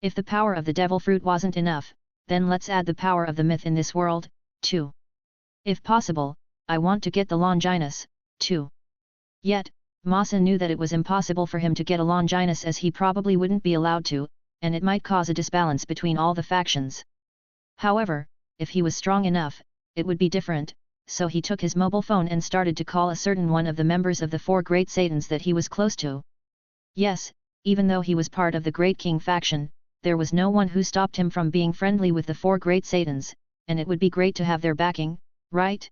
Speaker 2: If the power of the devil fruit wasn't enough, then let's add the power of the myth in this world, too. If possible, I want to get the Longinus, too. Yet, Masa knew that it was impossible for him to get a Longinus, as he probably wouldn't be allowed to, and it might cause a disbalance between all the factions. However, if he was strong enough, it would be different, so he took his mobile phone and started to call a certain one of the members of the four great Satans that he was close to. Yes, even though he was part of the Great King faction, there was no one who stopped him from being friendly with the four great Satans, and it would be great to have their backing, right?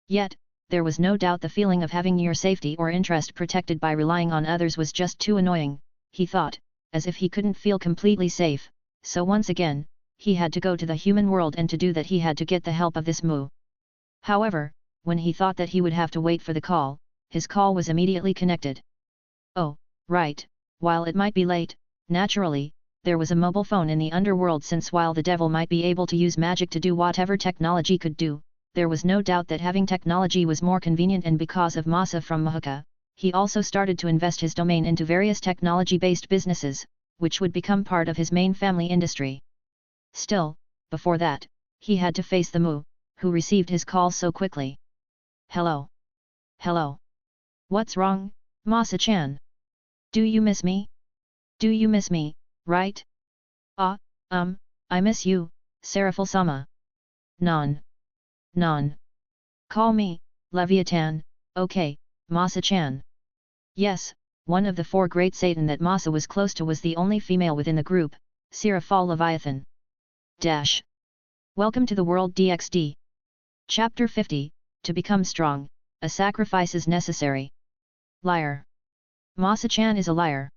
Speaker 2: Yet, there was no doubt the feeling of having your safety or interest protected by relying on others was just too annoying, he thought, as if he couldn't feel completely safe, so once again, he had to go to the human world, and to do that he had to get the help of this Mu. However, when he thought that he would have to wait for the call, his call was immediately connected. Oh, right, while it might be late, naturally, there was a mobile phone in the underworld, since while the devil might be able to use magic to do whatever technology could do, there was no doubt that having technology was more convenient, and because of Masa from Mahuka, he also started to invest his domain into various technology-based businesses, which would become part of his main family industry. Still, before that, he had to face the Mu, who received his call so quickly. Hello? Hello? What's wrong, Masa-chan? Do you miss me? Do you miss me, right? I miss you, Serafil-sama. Non. Call me, Leviathan, okay, Masa-chan. Yes, one of the four great Satan that Masa was close to was the only female within the group, Seraphal Leviathan. Welcome to the world DXD. Chapter 50, To Become Strong, a Sacrifice is Necessary. Liar. Masa-chan is a liar.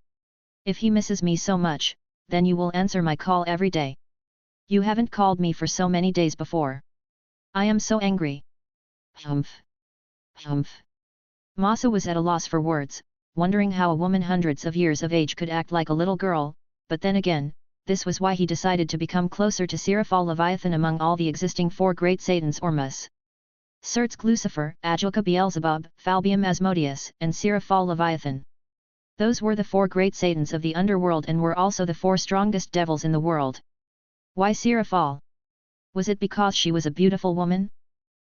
Speaker 2: If he misses me so much, then you will answer my call every day. You haven't called me for so many days before. I am so angry. Humph. Humph. Masa was at a loss for words, wondering how a woman hundreds of years of age could act like a little girl, but then again, this was why he decided to become closer to Seraphal Leviathan among all the existing four great Satans or Mus. Certsk Lucifer, Agilka Beelzebub, Falbium Asmodeus, and Seraphal Leviathan. Those were the four great Satans of the underworld and were also the four strongest devils in the world. Why Seraphal? Was it because she was a beautiful woman?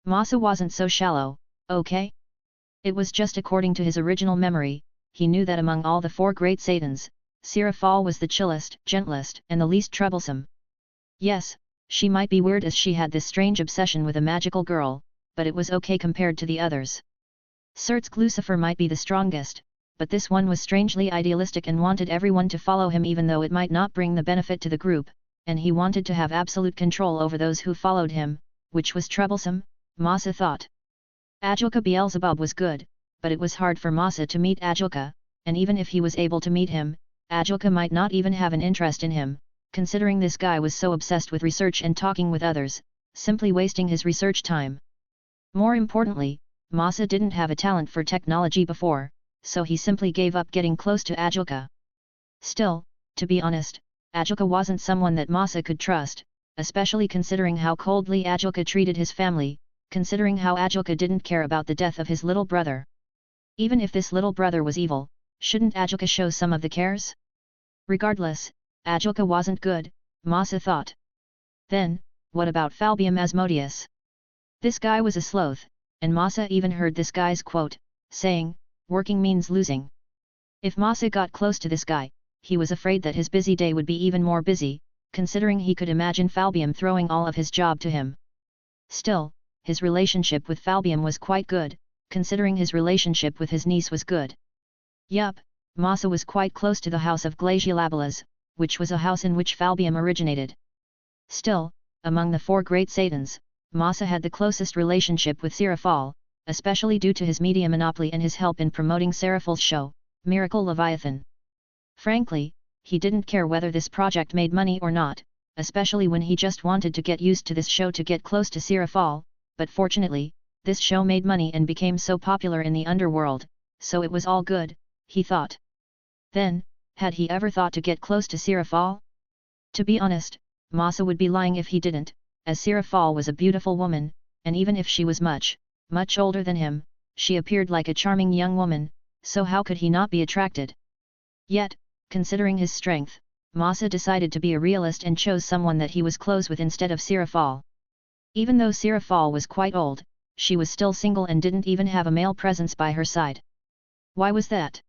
Speaker 2: Masa wasn't so shallow, okay? It was just according to his original memory, he knew that among all the four great Satans, Seraphal was the chillest, gentlest, and the least troublesome. Yes, she might be weird as she had this strange obsession with a magical girl, but it was okay compared to the others. Certsk Lucifer might be the strongest, but this one was strangely idealistic and wanted everyone to follow him even though it might not bring the benefit to the group, and he wanted to have absolute control over those who followed him, which was troublesome, Masa thought. Agilka Beelzebub was good, but it was hard for Masa to meet Agilka, and even if he was able to meet him, Agilka might not even have an interest in him, considering this guy was so obsessed with research and talking with others, simply wasting his research time. More importantly, Masa didn't have a talent for technology before, so he simply gave up getting close to Agilka. Still, to be honest, Agilka wasn't someone that Masa could trust, especially considering how coldly Agilka treated his family, considering how Agilka didn't care about the death of his little brother. Even if this little brother was evil, shouldn't Agilka show some of the cares? Regardless, Agilka wasn't good, Masa thought. Then, what about Falbium Asmodeus? This guy was a sloth, and Masa even heard this guy's quote, saying, working means losing. If Masa got close to this guy, he was afraid that his busy day would be even more busy, considering he could imagine Falbium throwing all of his job to him. Still, his relationship with Falbium was quite good, considering his relationship with his niece was good. Yup, Masa was quite close to the house of Glaciolabelas, which was a house in which Falbium originated. Still, among the four great Satans, Masa had the closest relationship with Seraphal, especially due to his media monopoly and his help in promoting Seraphal's show, Miracle Leviathan. Frankly, he didn't care whether this project made money or not, especially when he just wanted to get used to this show to get close to Seraphal, but fortunately, this show made money and became so popular in the underworld, so it was all good, he thought. Then, had he ever thought to get close to Seraphal? To be honest, Masa would be lying if he didn't, as Seraphal was a beautiful woman, and even if she was much older than him, she appeared like a charming young woman, so how could he not be attracted? Yet, considering his strength, Masa decided to be a realist and chose someone that he was close with instead of Seraphal. Even though Seraphal was quite old, she was still single and didn't even have a male presence by her side. Why was that?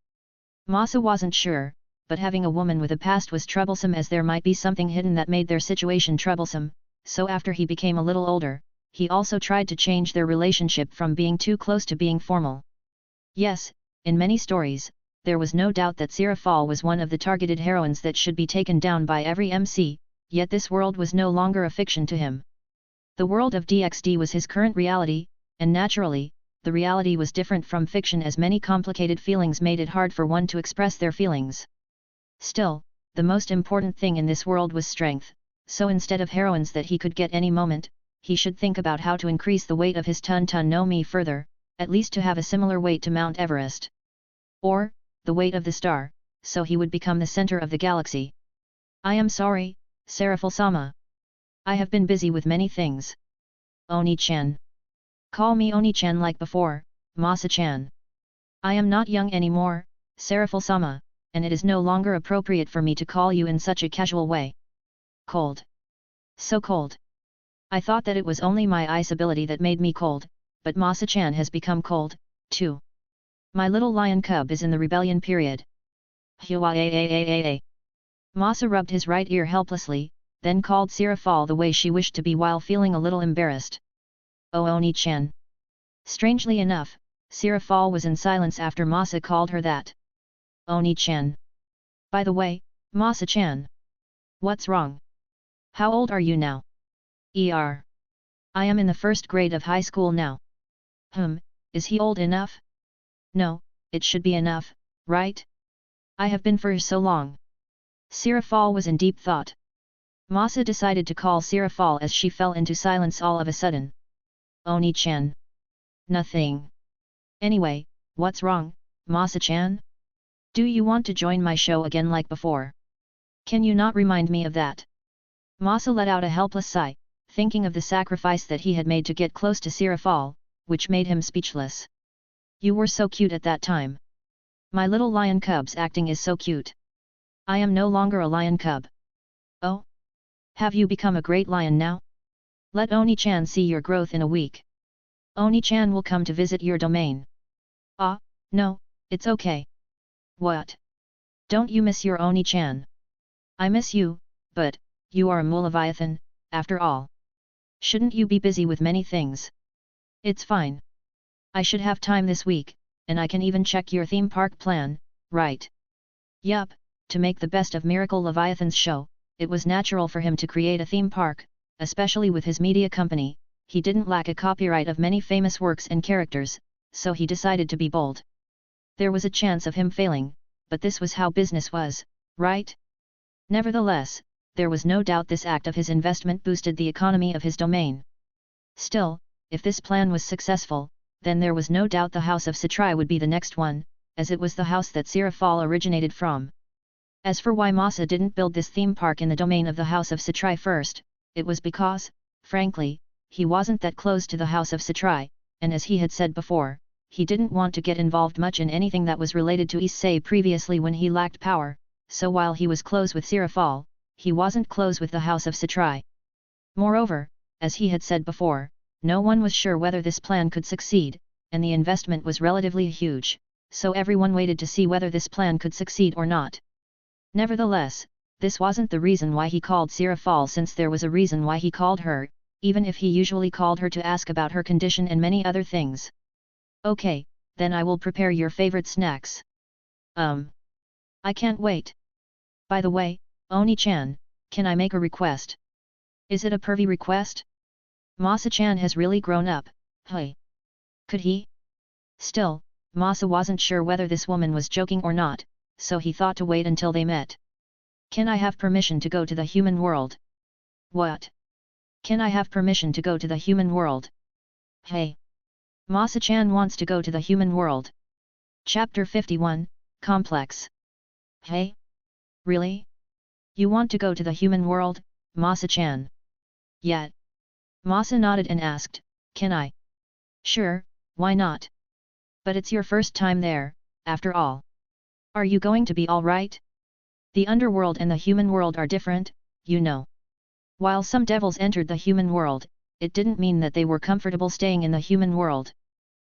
Speaker 2: Masa wasn't sure, but having a woman with a past was troublesome as there might be something hidden that made their situation troublesome, so after he became a little older, he also tried to change their relationship from being too close to being formal. Yes, in many stories, there was no doubt that Seraphal was one of the targeted heroines that should be taken down by every MC, yet this world was no longer a fiction to him. The world of DXD was his current reality, and naturally, the reality was different from fiction as many complicated feelings made it hard for one to express their feelings. Still, the most important thing in this world was strength, so instead of heroines that he could get any moment, he should think about how to increase the weight of his Tun no Mi further, at least to have a similar weight to Mount Everest. Or, the weight of the star, so he would become the center of the galaxy. I am sorry, Seraphal-sama. I have been busy with many things. Oni-chan. Call me Oni-chan like before, Masa-chan. I am not young anymore, Seraphal-sama, and it is no longer appropriate for me to call you in such a casual way. Cold. So cold. I thought that it was only my ice ability that made me cold, but Masa-chan has become cold, too. My little lion cub is in the rebellion period. Masa rubbed his right ear helplessly, then called Seraphal the way she wished to be while feeling a little embarrassed. Oh Oni-chan. Strangely enough, Seraphal was in silence after Masa called her that. Oni-chan. By the way, Masa-chan. What's wrong? How old are you now? I am in the first grade of high school now. Is he old enough? No, it should be enough, right? I have been for so long. Sirafal was in deep thought. Masa decided to call Sirafal as she fell into silence all of a sudden. Oni-chan. Nothing. Anyway, what's wrong, Masa-chan? Do you want to join my show again like before? Can you not remind me of that? Masa let out a helpless sigh, thinking of the sacrifice that he had made to get close to Sirafal, which made him speechless. You were so cute at that time. My little lion cub's acting is so cute. I am no longer a lion cub. Oh? Have you become a great lion now? Let Oni-chan see your growth in a week. Oni-chan will come to visit your domain. Ah, no, it's okay. What? Don't you miss your Oni-chan? I miss you, but, you are a Leviathan, after all. Shouldn't you be busy with many things? It's fine. I should have time this week, and I can even check your theme park plan, right? Yup, to make the best of Miracle Leviathan's show, it was natural for him to create a theme park, especially with his media company. He didn't lack a copyright of many famous works and characters, so he decided to be bold. There was a chance of him failing, but this was how business was, right? Nevertheless, there was no doubt this act of his investment boosted the economy of his domain. Still, if this plan was successful, then there was no doubt the House of Satrai would be the next one, as it was the house that Sirafal originated from. As for why Masa didn't build this theme park in the domain of the House of Satrai first, it was because, frankly, he wasn't that close to the House of Satrai, and as he had said before, he didn't want to get involved much in anything that was related to Issei previously when he lacked power, so while he was close with Sirafal, he wasn't close with the House of Satrai. Moreover, as he had said before, no one was sure whether this plan could succeed, and the investment was relatively huge, so everyone waited to see whether this plan could succeed or not. Nevertheless, this wasn't the reason why he called Sirafal, since there was a reason why he called her, even if he usually called her to ask about her condition and many other things. Okay, then I will prepare your favorite snacks. I can't wait. By the way, Oni-chan, can I make a request? Is it a pervy request? Masa-chan has really grown up, hey. Could he? Still, Masa wasn't sure whether this woman was joking or not, so he thought to wait until they met. Can I have permission to go to the human world? What? Can I have permission to go to the human world? Hey. Masa-chan wants to go to the human world. Chapter 51, Complex. Hey? Really? You want to go to the human world, Masa-chan? Yet. Masa nodded and asked, can I? Sure, why not? But it's your first time there, after all. Are you going to be alright? The underworld and the human world are different, you know. While some devils entered the human world, it didn't mean that they were comfortable staying in the human world.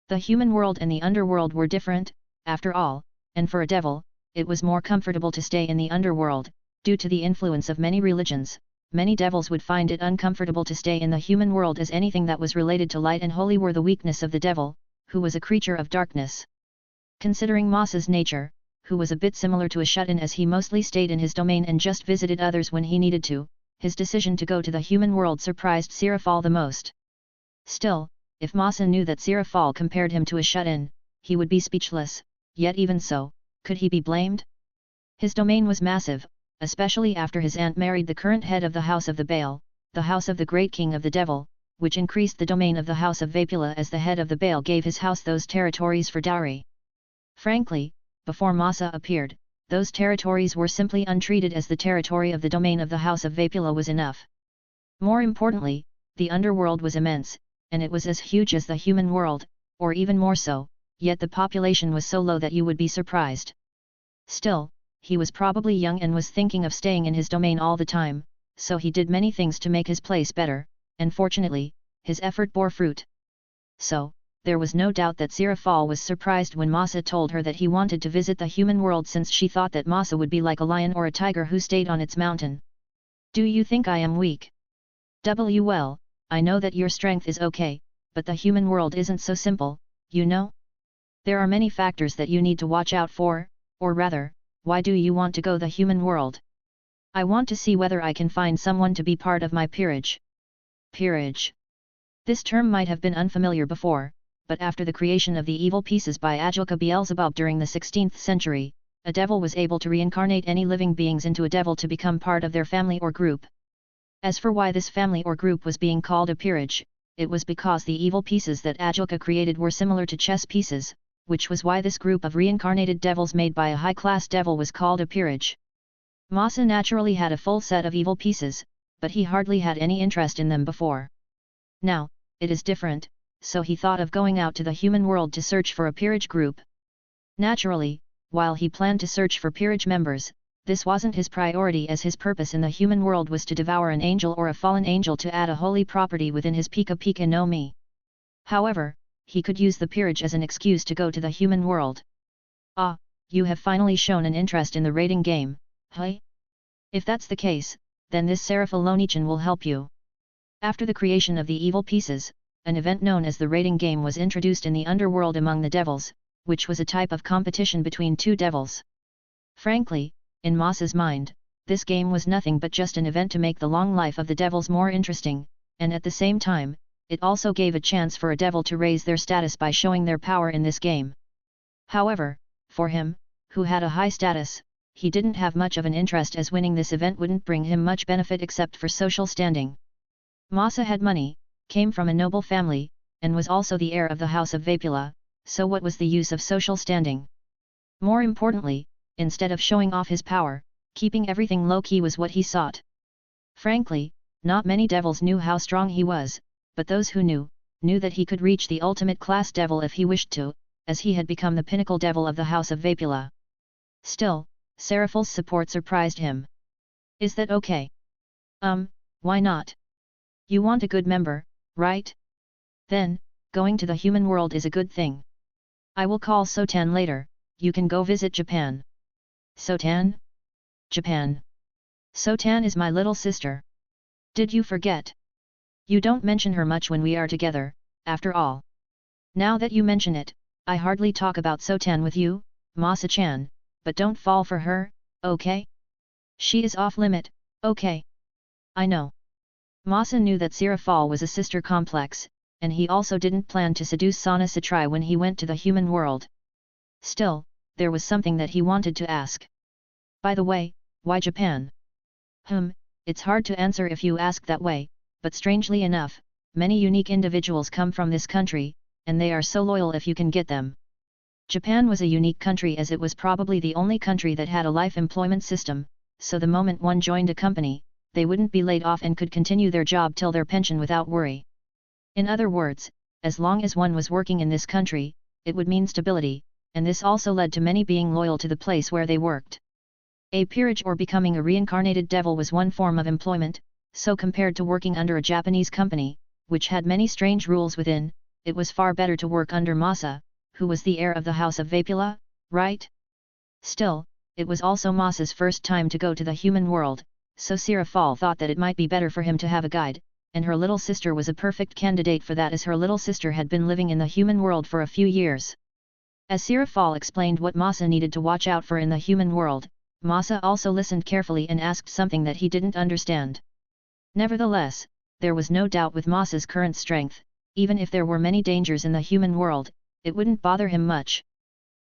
Speaker 2: The human world and the underworld were different, after all, and for a devil, it was more comfortable to stay in the underworld. Due to the influence of many religions, many devils would find it uncomfortable to stay in the human world, as anything that was related to light and holy were the weakness of the devil, who was a creature of darkness. Considering Masa's nature, who was a bit similar to a shut-in as he mostly stayed in his domain and just visited others when he needed to, his decision to go to the human world surprised Sirafal the most. Still, if Masa knew that Sirafal compared him to a shut-in, he would be speechless, yet even so, could he be blamed? His domain was massive, especially after his aunt married the current head of the House of the Baal, the House of the Great King of the Devil, which increased the domain of the House of Vapula as the head of the Baal gave his house those territories for dowry. Frankly, before Masa appeared, those territories were simply untreated, as the territory of the domain of the House of Vapula was enough. More importantly, the underworld was immense, and it was as huge as the human world, or even more so, yet the population was so low that you would be surprised. Still, he was probably young and was thinking of staying in his domain all the time, so he did many things to make his place better, and fortunately, his effort bore fruit. So, there was no doubt that Sirafal was surprised when Masa told her that he wanted to visit the human world, since she thought that Masa would be like a lion or a tiger who stayed on its mountain. Do you think I am weak? Well, I know that your strength is okay, but the human world isn't so simple, you know? There are many factors that you need to watch out for, Or rather, why do you want to go the human world? I want to see whether I can find someone to be part of my peerage. Peerage. This term might have been unfamiliar before, but after the creation of the evil pieces by Ajilka Beelzebub during the 16th century, a devil was able to reincarnate any living beings into a devil to become part of their family or group. As for why this family or group was being called a peerage, it was because the evil pieces that Ajilka created were similar to chess pieces, which was why this group of reincarnated devils made by a high-class devil was called a peerage. Masa naturally had a full set of evil pieces, but he hardly had any interest in them before. Now, it is different, so he thought of going out to the human world to search for a peerage group. Naturally, while he planned to search for peerage members, this wasn't his priority, as his purpose in the human world was to devour an angel or a fallen angel to add a holy property within his Pika Pika no Mi. However, he could use the peerage as an excuse to go to the human world. Ah, you have finally shown an interest in the raiding game, hey? If that's the case, then this Seraph-Alonichan will help you. After the creation of the evil pieces, an event known as the raiding game was introduced in the underworld among the devils, which was a type of competition between two devils. Frankly, in Masa's mind, this game was nothing but just an event to make the long life of the devils more interesting, and at the same time, it also gave a chance for a devil to raise their status by showing their power in this game. However, for him, who had a high status, he didn't have much of an interest, as winning this event wouldn't bring him much benefit except for social standing. Masa had money, came from a noble family, and was also the heir of the House of Vapula, so what was the use of social standing? More importantly, instead of showing off his power, keeping everything low-key was what he sought. Frankly, not many devils knew how strong he was, but those who knew that he could reach the ultimate class devil if he wished to, as he had become the pinnacle devil of the House of Vapula. Still, Seraphil's support surprised him. Is that okay? Why not? You want a good member, right? Then, going to the human world is a good thing. I will call Sotan later, you can go visit Japan. Sotan? Japan. Sotan is my little sister. Did you forget? You don't mention her much when we are together, after all. Now that you mention it, I hardly talk about Sotan with you, Masa-chan, but don't fall for her, okay? She is off-limit, okay? I know. Masa knew that Seraphal was a sister complex, and he also didn't plan to seduce Sana Satrai when he went to the human world. Still, there was something that he wanted to ask. By the way, why Japan? It's hard to answer if you ask that way, but strangely enough, many unique individuals come from this country, and they are so loyal if you can get them. Japan was a unique country as it was probably the only country that had a life employment system, so the moment one joined a company, they wouldn't be laid off and could continue their job till their pension without worry. In other words, as long as one was working in this country, it would mean stability, and this also led to many being loyal to the place where they worked. A peerage or becoming a reincarnated devil was one form of employment, so compared to working under a Japanese company, which had many strange rules within, it was far better to work under Masa, who was the heir of the House of Vapula, right? Still, it was also Masa's first time to go to the human world, so Seraphal thought that it might be better for him to have a guide, and her little sister was a perfect candidate for that, as her little sister had been living in the human world for a few years. As Seraphal explained what Masa needed to watch out for in the human world, Masa also listened carefully and asked something that he didn't understand. Nevertheless, there was no doubt with Masa's current strength, even if there were many dangers in the human world, it wouldn't bother him much.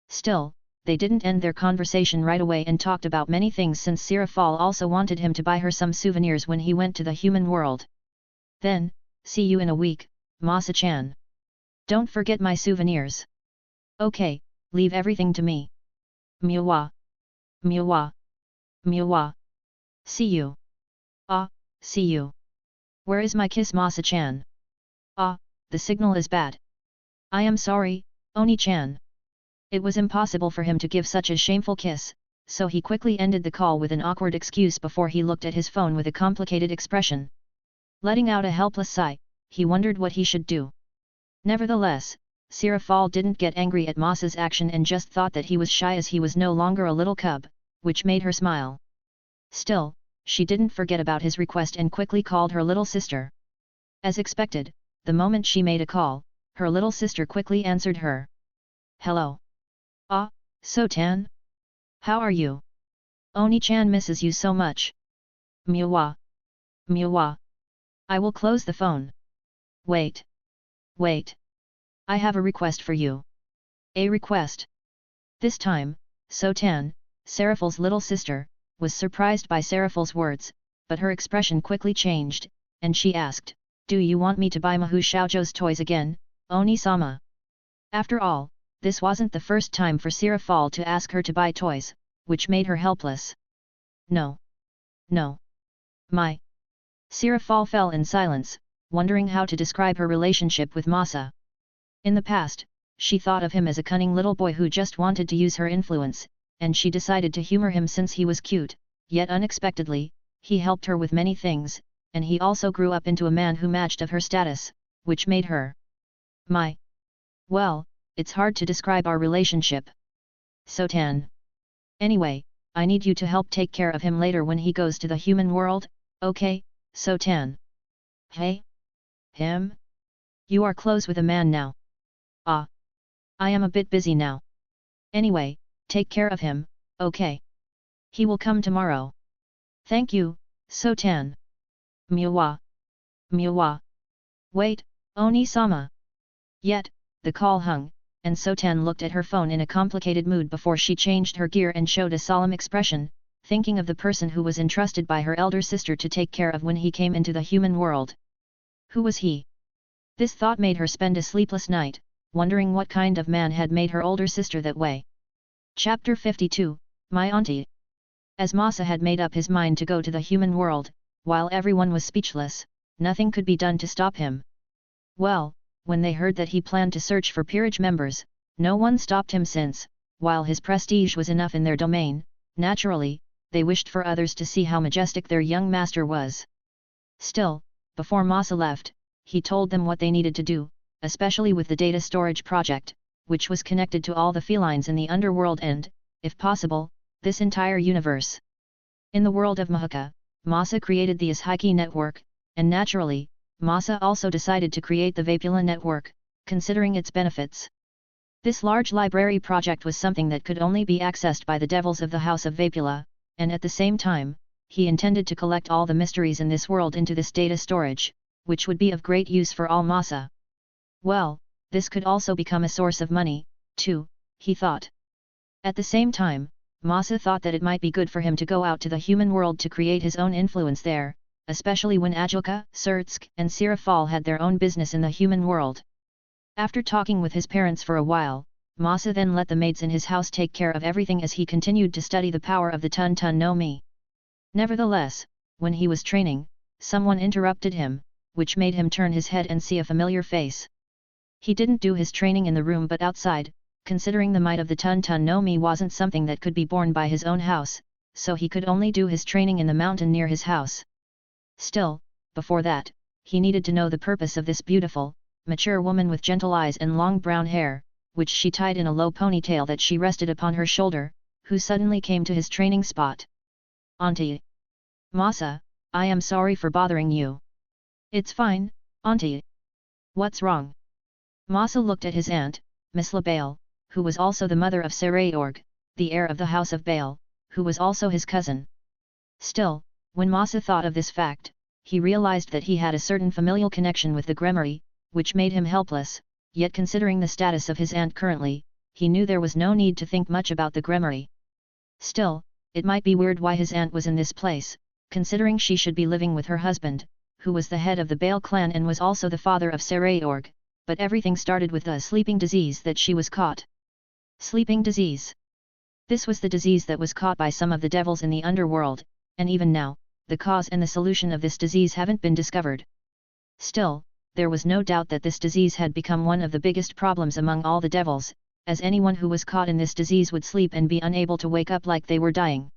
Speaker 2: Still, they didn't end their conversation right away and talked about many things, since Seraphal also wanted him to buy her some souvenirs when he went to the human world. Then, see you in a week, Masa-chan. Don't forget my souvenirs. Okay, leave everything to me. Miwa. Miwa. Miwa. See you. Ah, see you. Where is my kiss, Masa-chan? Ah, the signal is bad. I am sorry, Oni-chan. It was impossible for him to give such a shameful kiss, so he quickly ended the call with an awkward excuse before he looked at his phone with a complicated expression. Letting out a helpless sigh, he wondered what he should do. Nevertheless, Seraphal didn't get angry at Masa's action and just thought that he was shy as he was no longer a little cub, which made her smile. Still, she didn't forget about his request and quickly called her little sister. As expected, the moment she made a call, her little sister quickly answered her. Hello. Ah, Sotan? How are you? Oni-chan misses you so much. Miwa. Miwa. I will close the phone. Wait. Wait. I have a request for you. A request. This time, Sotan, Seraphal's little sister, was surprised by Seraphal's words, but her expression quickly changed, and she asked, "Do you want me to buy Mahu Xiaozhou's toys again, Oni-sama?" After all, this wasn't the first time for Seraphal to ask her to buy toys, which made her helpless. No. No. My. Seraphal fell in silence, wondering how to describe her relationship with Masa. In the past, she thought of him as a cunning little boy who just wanted to use her influence, and she decided to humor him since he was cute, yet unexpectedly, he helped her with many things, and he also grew up into a man who matched of her status, which made her my. Well, it's hard to describe our relationship. Sotan. Anyway, I need you to help take care of him later when he goes to the human world, okay, Sotan? Hey? Him? You are close with a man now. Ah. I am a bit busy now. Anyway, take care of him, okay? He will come tomorrow. Thank you, Sotan. Miwa. Miwa. Wait, Oni-sama. Yet, the call hung, and Sotan looked at her phone in a complicated mood before she changed her gear and showed a solemn expression, thinking of the person who was entrusted by her elder sister to take care of when he came into the human world. Who was he? This thought made her spend a sleepless night, wondering what kind of man had made her older sister that way. Chapter 52, My Auntie. As Masa had made up his mind to go to the human world, while everyone was speechless, nothing could be done to stop him. Well, when they heard that he planned to search for peerage members, no one stopped him since, while his prestige was enough in their domain, naturally, they wished for others to see how majestic their young master was. Still, before Masa left, he told them what they needed to do, especially with the data storage project, which was connected to all the felines in the underworld and, if possible, this entire universe. In the world of Mahuka, Masa created the Ishiki network, and naturally, Masa also decided to create the Vapula network, considering its benefits. This large library project was something that could only be accessed by the devils of the House of Vapula, and at the same time, he intended to collect all the mysteries in this world into this data storage, which would be of great use for all Masa. Well, this could also become a source of money, too, he thought. At the same time, Masa thought that it might be good for him to go out to the human world to create his own influence there, especially when Ajilka, Surtsk, and Seraphal had their own business in the human world. After talking with his parents for a while, Masa then let the maids in his house take care of everything as he continued to study the power of the Tun-Tun no Mi. Nevertheless, when he was training, someone interrupted him, which made him turn his head and see a familiar face. He didn't do his training in the room but outside, considering the might of the Tun-Tun no Mi wasn't something that could be borne by his own house, so he could only do his training in the mountain near his house. Still, before that, he needed to know the purpose of this beautiful, mature woman with gentle eyes and long brown hair, which she tied in a low ponytail that she rested upon her shoulder, who suddenly came to his training spot. Auntie. Masa, I am sorry for bothering you. It's fine, Auntie. What's wrong? Masa looked at his aunt, Miss LaBale, who was also the mother of Serayorg, the heir of the House of Bale, who was also his cousin. Still, when Masa thought of this fact, he realized that he had a certain familial connection with the Gremory, which made him helpless, yet considering the status of his aunt currently, he knew there was no need to think much about the Gremory. Still, it might be weird why his aunt was in this place, considering she should be living with her husband, who was the head of the Bale clan and was also the father of Serayorg, but everything started with a sleeping disease that she was caught. Sleeping disease. This was the disease that was caught by some of the devils in the underworld, and even now, the cause and the solution of this disease haven't been discovered. Still, there was no doubt that this disease had become one of the biggest problems among all the devils, as anyone who was caught in this disease would sleep and be unable to wake up like they were dying.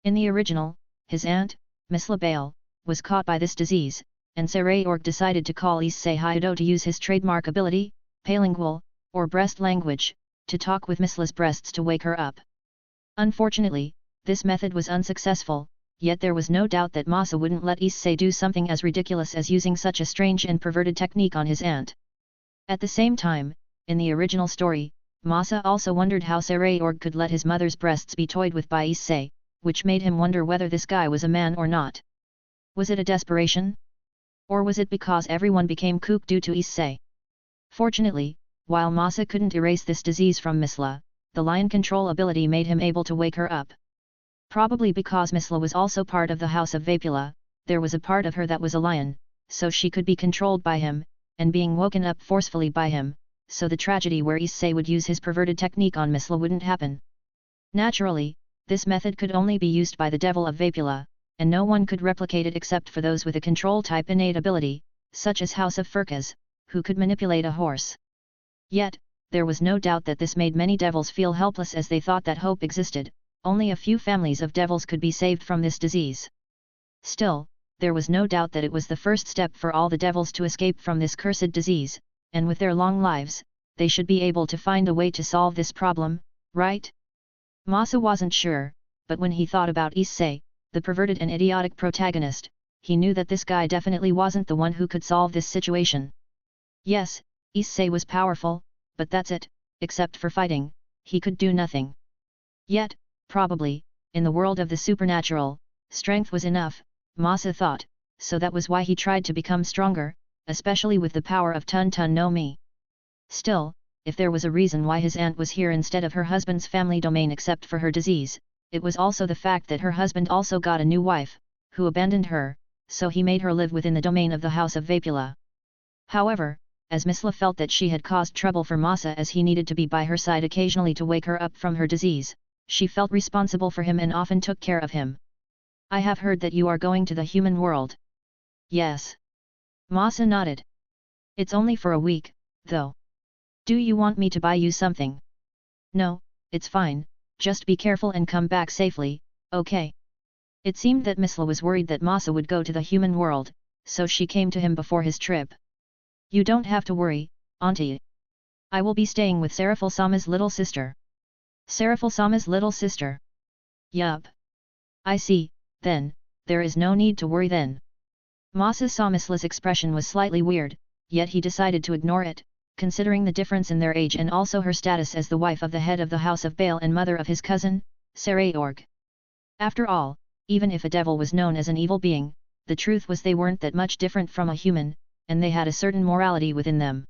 Speaker 2: In the original, his aunt, Miss LaBale, was caught by this disease, and Serayorg decided to call Issei Hyudo to use his trademark ability, Palingual, or breast language, to talk with Miss La's breasts to wake her up. Unfortunately, this method was unsuccessful, yet there was no doubt that Masa wouldn't let Issei do something as ridiculous as using such a strange and perverted technique on his aunt. At the same time, in the original story, Masa also wondered how Saray could let his mother's breasts be toyed with by Issei, which made him wonder whether this guy was a man or not. Was it a desperation? Or was it because everyone became kook due to Issei? Fortunately, while Masa couldn't erase this disease from Misla, the lion control ability made him able to wake her up. Probably because Misla was also part of the house of Vapula, there was a part of her that was a lion, so she could be controlled by him, and being woken up forcefully by him, so the tragedy where Issei would use his perverted technique on Misla wouldn't happen. Naturally, this method could only be used by the devil of Vapula, and no one could replicate it except for those with a control-type innate ability, such as House of Furkas, who could manipulate a horse. Yet, there was no doubt that this made many devils feel helpless as they thought that hope existed, only a few families of devils could be saved from this disease. Still, there was no doubt that it was the first step for all the devils to escape from this cursed disease, and with their long lives, they should be able to find a way to solve this problem, right? Masa wasn't sure, but when he thought about Issei, the perverted and idiotic protagonist, he knew that this guy definitely wasn't the one who could solve this situation. Yes, Issei was powerful, but that's it, except for fighting, he could do nothing. Yet, probably, in the world of the supernatural, strength was enough, Masa thought, so that was why he tried to become stronger, especially with the power of Tun Tun no Mi. Still, if there was a reason why his aunt was here instead of her husband's family domain except for her disease, it was also the fact that her husband also got a new wife, who abandoned her, so he made her live within the domain of the house of Vapula. However, as Misla felt that she had caused trouble for Masa as he needed to be by her side occasionally to wake her up from her disease, she felt responsible for him and often took care of him. I have heard that you are going to the human world. Yes. Masa nodded. It's only for a week, though. Do you want me to buy you something? No, it's fine, just be careful and come back safely, okay? It seemed that Misla was worried that Masa would go to the human world, so she came to him before his trip. You don't have to worry, Auntie. I will be staying with Sarafalsama's little sister. Sarafalsama's little sister? Yup. I see, then, there is no need to worry then. Masa saw Misla's expression was slightly weird, yet he decided to ignore it, considering the difference in their age and also her status as the wife of the head of the House of Baal and mother of his cousin, Saray. After all, even if a devil was known as an evil being, the truth was they weren't that much different from a human, and they had a certain morality within them.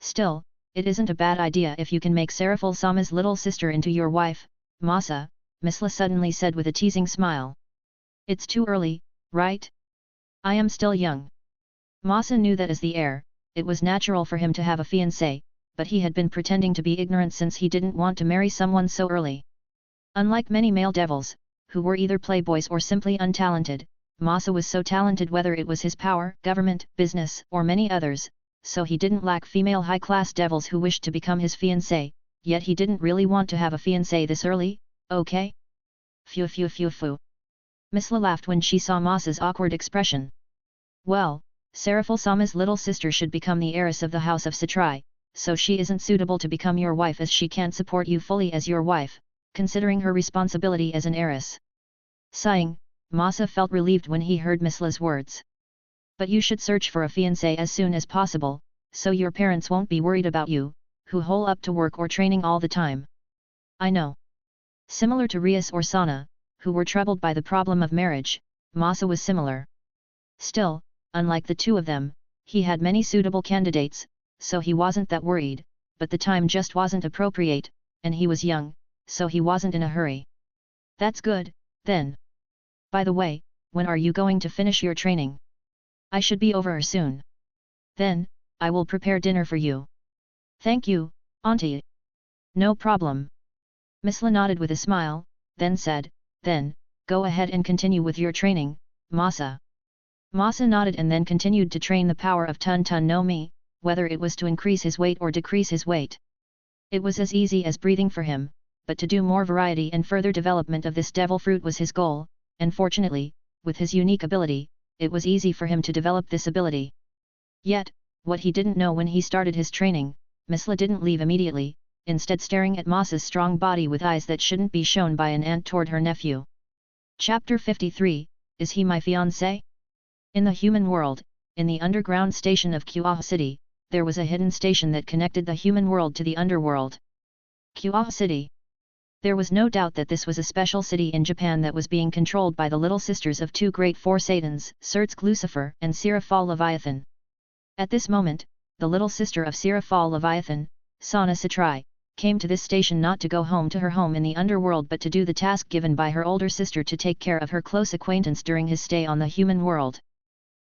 Speaker 2: Still, it isn't a bad idea if you can make Sarafalsama's little sister into your wife, Masa, Misla suddenly said with a teasing smile. It's too early, right? I am still young. Masa knew that as the heir, it was natural for him to have a fiancé, but he had been pretending to be ignorant since he didn't want to marry someone so early. Unlike many male devils, who were either playboys or simply untalented, Masa was so talented whether it was his power, government, business, or many others, so he didn't lack female high-class devils who wished to become his fiancé, yet he didn't really want to have a fiancé this early, okay? Phew phew phew phew. Misla laughed when she saw Masa's awkward expression. Well, Sarafalsama's little sister should become the heiress of the house of Satrai, so she isn't suitable to become your wife as she can't support you fully as your wife, considering her responsibility as an heiress. Sighing, Masa felt relieved when he heard Misla's words. But you should search for a fiancé as soon as possible, so your parents won't be worried about you, who hole up to work or training all the time. I know. Similar to Rias or Sana, who were troubled by the problem of marriage, Masa was similar. Still, unlike the two of them, he had many suitable candidates, so he wasn't that worried, but the time just wasn't appropriate, and he was young, so he wasn't in a hurry. That's good, then. By the way, when are you going to finish your training? I should be over soon. Then, I will prepare dinner for you. Thank you, Auntie. No problem. Misla nodded with a smile, then said, then, go ahead and continue with your training, Masa. Masa nodded and then continued to train the power of Tun Tun no Mi, whether it was to increase his weight or decrease his weight. It was as easy as breathing for him, but to do more variety and further development of this devil fruit was his goal, and fortunately, with his unique ability, it was easy for him to develop this ability. Yet, what he didn't know when he started his training, Misla didn't leave immediately, instead staring at Masa's strong body with eyes that shouldn't be shown by an aunt toward her nephew. Chapter 53, Is he my fiancé? In the human world, in the underground station of Kah City, there was a hidden station that connected the human world to the underworld. Kah City. There was no doubt that this was a special city in Japan that was being controlled by the little sisters of two great four Satans, Sertsk Lucifer and Seraphal Leviathan. At this moment, the little sister of Seraphal Leviathan, Sana Satrai, came to this station not to go home to her home in the underworld but to do the task given by her older sister to take care of her close acquaintance during his stay on the human world.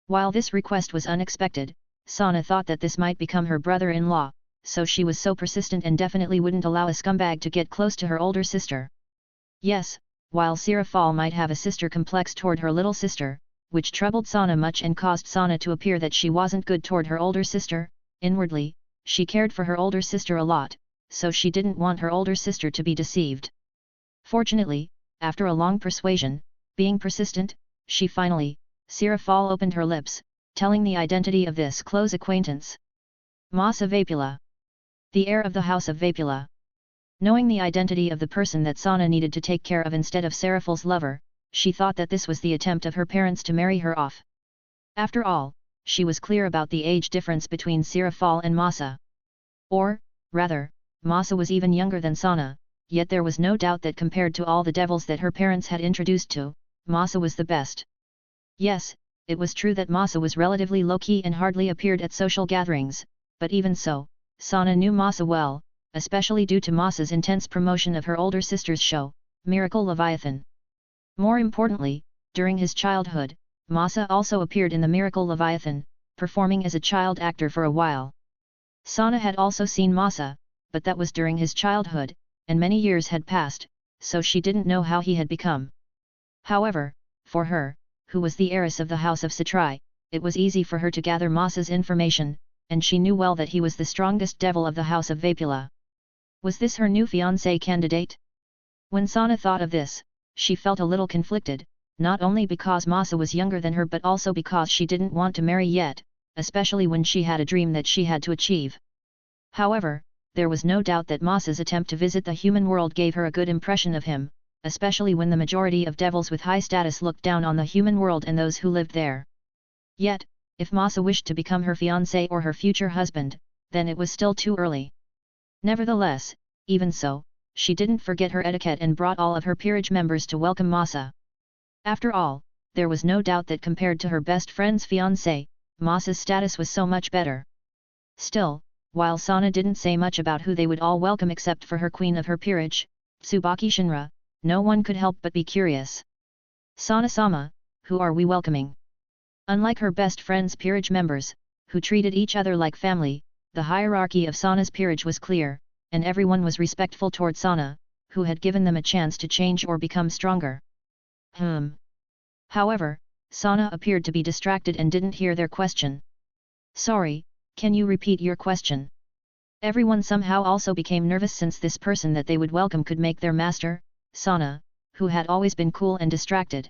Speaker 2: While this request was unexpected, Sana thought that this might become her brother-in-law, so she was so persistent and definitely wouldn't allow a scumbag to get close to her older sister. Yes, while Seraphal might have a sister complex toward her little sister, which troubled Sana much and caused Sana to appear that she wasn't good toward her older sister, inwardly, she cared for her older sister a lot, so she didn't want her older sister to be deceived. Fortunately, after a long persuasion, being persistent, she finally, Seraphal opened her lips, telling the identity of this close acquaintance. Masa Vapula. The heir of the house of Vapula. Knowing the identity of the person that Sana needed to take care of instead of Seraphal's lover, she thought that this was the attempt of her parents to marry her off. After all, she was clear about the age difference between Seraphal and Masa. Or, rather, Masa was even younger than Sana, yet there was no doubt that compared to all the devils that her parents had introduced to, Masa was the best. Yes, it was true that Masa was relatively low-key and hardly appeared at social gatherings, but even so, Sana knew Masa well, especially due to Masa's intense promotion of her older sister's show, Miracle Leviathan. More importantly, during his childhood, Masa also appeared in the Miracle Leviathan, performing as a child actor for a while. Sana had also seen Masa, but that was during his childhood, and many years had passed, so she didn't know how he had become. However, for her, who was the heiress of the house of Satrai, it was easy for her to gather Masa's information, and she knew well that he was the strongest devil of the house of Vapula. Was this her new fiancé candidate? When Sana thought of this, she felt a little conflicted, not only because Masa was younger than her but also because she didn't want to marry yet, especially when she had a dream that she had to achieve. However, there was no doubt that Masa's attempt to visit the human world gave her a good impression of him, especially when the majority of devils with high status looked down on the human world and those who lived there. Yet, if Masa wished to become her fiancé or her future husband, then it was still too early. Nevertheless, even so, she didn't forget her etiquette and brought all of her peerage members to welcome Masa. After all, there was no doubt that compared to her best friend's fiancé, Masa's status was so much better. Still, while Sana didn't say much about who they would all welcome except for her queen of her peerage, Tsubaki Shinra, no one could help but be curious. Sana-sama, who are we welcoming? Unlike her best friend's peerage members, who treated each other like family, the hierarchy of Sana's peerage was clear, and everyone was respectful toward Sana, who had given them a chance to change or become stronger. However, Sana appeared to be distracted and didn't hear their question. Sorry, can you repeat your question? Everyone somehow also became nervous since this person that they would welcome could make their master, Sana, who had always been cool and distracted.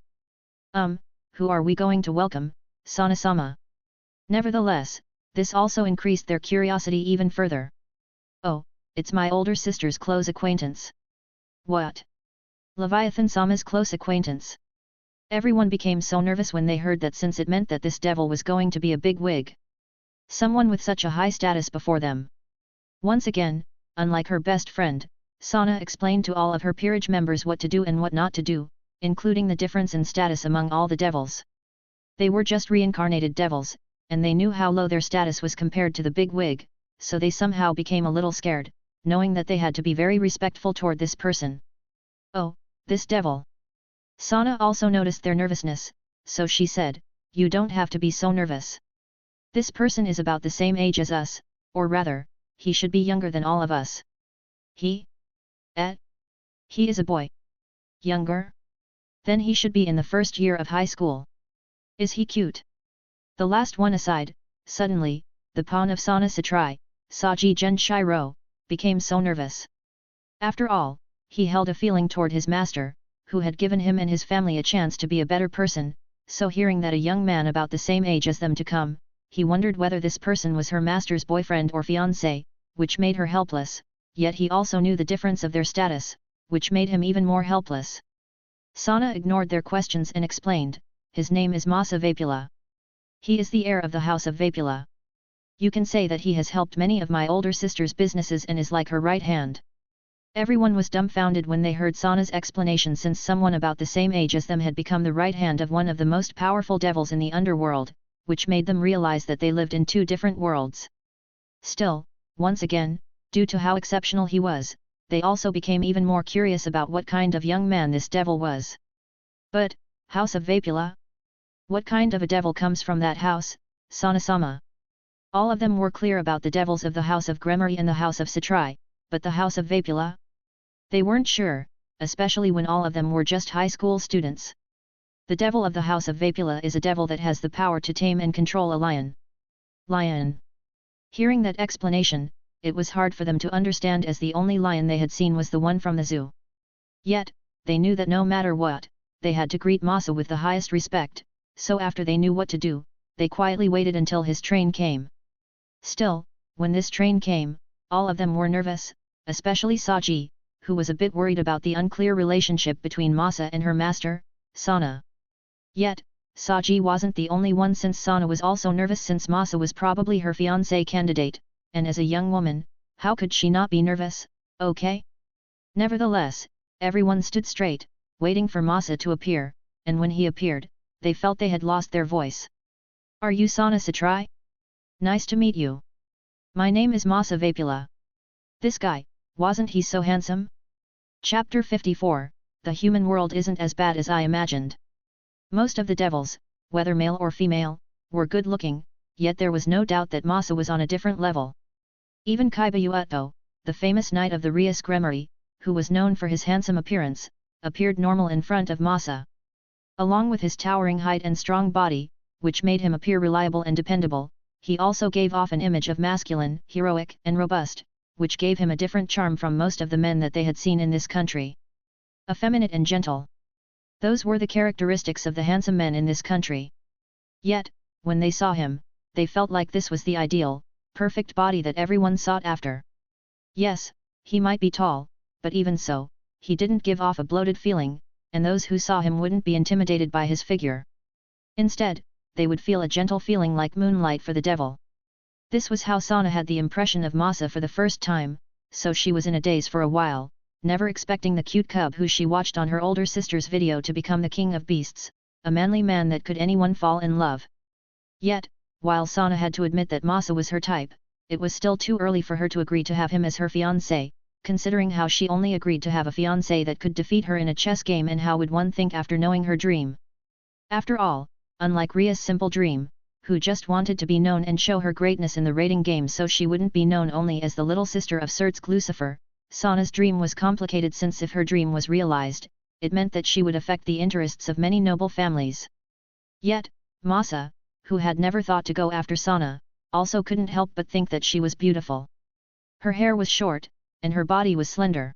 Speaker 2: Who are we going to welcome, Sana-sama? Nevertheless, this also increased their curiosity even further. Oh, it's my older sister's close acquaintance. What? Leviathan-sama's close acquaintance. Everyone became so nervous when they heard that since it meant that this devil was going to be a big wig. Someone with such a high status before them. Once again, unlike her best friend, Sana explained to all of her peerage members what to do and what not to do, including the difference in status among all the devils. They were just reincarnated devils, and they knew how low their status was compared to the big wig, so they somehow became a little scared, knowing that they had to be very respectful toward this person. Oh, this devil. Sana also noticed their nervousness, so she said, you don't have to be so nervous. This person is about the same age as us, or rather, he should be younger than all of us. He is a boy. Younger? Then he should be in the first year of high school. Is he cute? The last one aside, suddenly, the pawn of Sana Satrai, Saji Genshiro, became so nervous. After all, he held a feeling toward his master, who had given him and his family a chance to be a better person, so hearing that a young man about the same age as them to come, he wondered whether this person was her master's boyfriend or fiancé, which made her helpless, yet he also knew the difference of their status, which made him even more helpless. Sana ignored their questions and explained, his name is Masa Vapula. He is the heir of the house of Vapula. You can say that he has helped many of my older sister's businesses and is like her right hand. Everyone was dumbfounded when they heard Sana's explanation, since someone about the same age as them had become the right hand of one of the most powerful devils in the underworld, which made them realize that they lived in two different worlds. Still, once again, due to how exceptional he was, they also became even more curious about what kind of young man this devil was. But, House of Vapula? What kind of a devil comes from that house, Sana-sama? All of them were clear about the devils of the House of Gremory and the House of Citrai, but the House of Vapula? They weren't sure, especially when all of them were just high school students. The devil of the House of Vapula is a devil that has the power to tame and control a lion. Lion. Hearing that explanation, it was hard for them to understand, as the only lion they had seen was the one from the zoo. Yet, they knew that no matter what, they had to greet Masa with the highest respect, so after they knew what to do, they quietly waited until his train came. Still, when this train came, all of them were nervous, especially Saji, who was a bit worried about the unclear relationship between Masa and her master, Sana. Yet, Saji wasn't the only one, since Sana was also nervous, since Masa was probably her fiancé candidate, and as a young woman, how could she not be nervous, okay? Nevertheless, everyone stood straight, waiting for Masa to appear, and when he appeared, they felt they had lost their voice. Are you Sana Citrai? Nice to meet you. My name is Masa Vapula. This guy, wasn't he so handsome? Chapter 54, The human world isn't as bad as I imagined. Most of the devils, whether male or female, were good-looking, yet there was no doubt that Masa was on a different level. Even Kaibayuatto, the famous knight of the Rias Gremory, who was known for his handsome appearance, appeared normal in front of Masa. Along with his towering height and strong body, which made him appear reliable and dependable, he also gave off an image of masculine, heroic, and robust, which gave him a different charm from most of the men that they had seen in this country. Effeminate and gentle. Those were the characteristics of the handsome men in this country. Yet, when they saw him, they felt like this was the ideal, perfect body that everyone sought after. Yes, he might be tall, but even so, he didn't give off a bloated feeling, and those who saw him wouldn't be intimidated by his figure. Instead, they would feel a gentle feeling like moonlight for the devil. This was how Sana had the impression of Masa for the first time, so she was in a daze for a while, never expecting the cute cub who she watched on her older sister's video to become the king of beasts, a manly man that could anyone fall in love. Yet, while Sana had to admit that Masa was her type, it was still too early for her to agree to have him as her fiancé, considering how she only agreed to have a fiancé that could defeat her in a chess game, and how would one think after knowing her dream. After all, unlike Ria's simple dream, who just wanted to be known and show her greatness in the rating game so she wouldn't be known only as the little sister of Sertsk Lucifer, Sana's dream was complicated, since if her dream was realized, it meant that she would affect the interests of many noble families. Yet, Masa, who had never thought to go after Sana, also couldn't help but think that she was beautiful. Her hair was short, and her body was slender.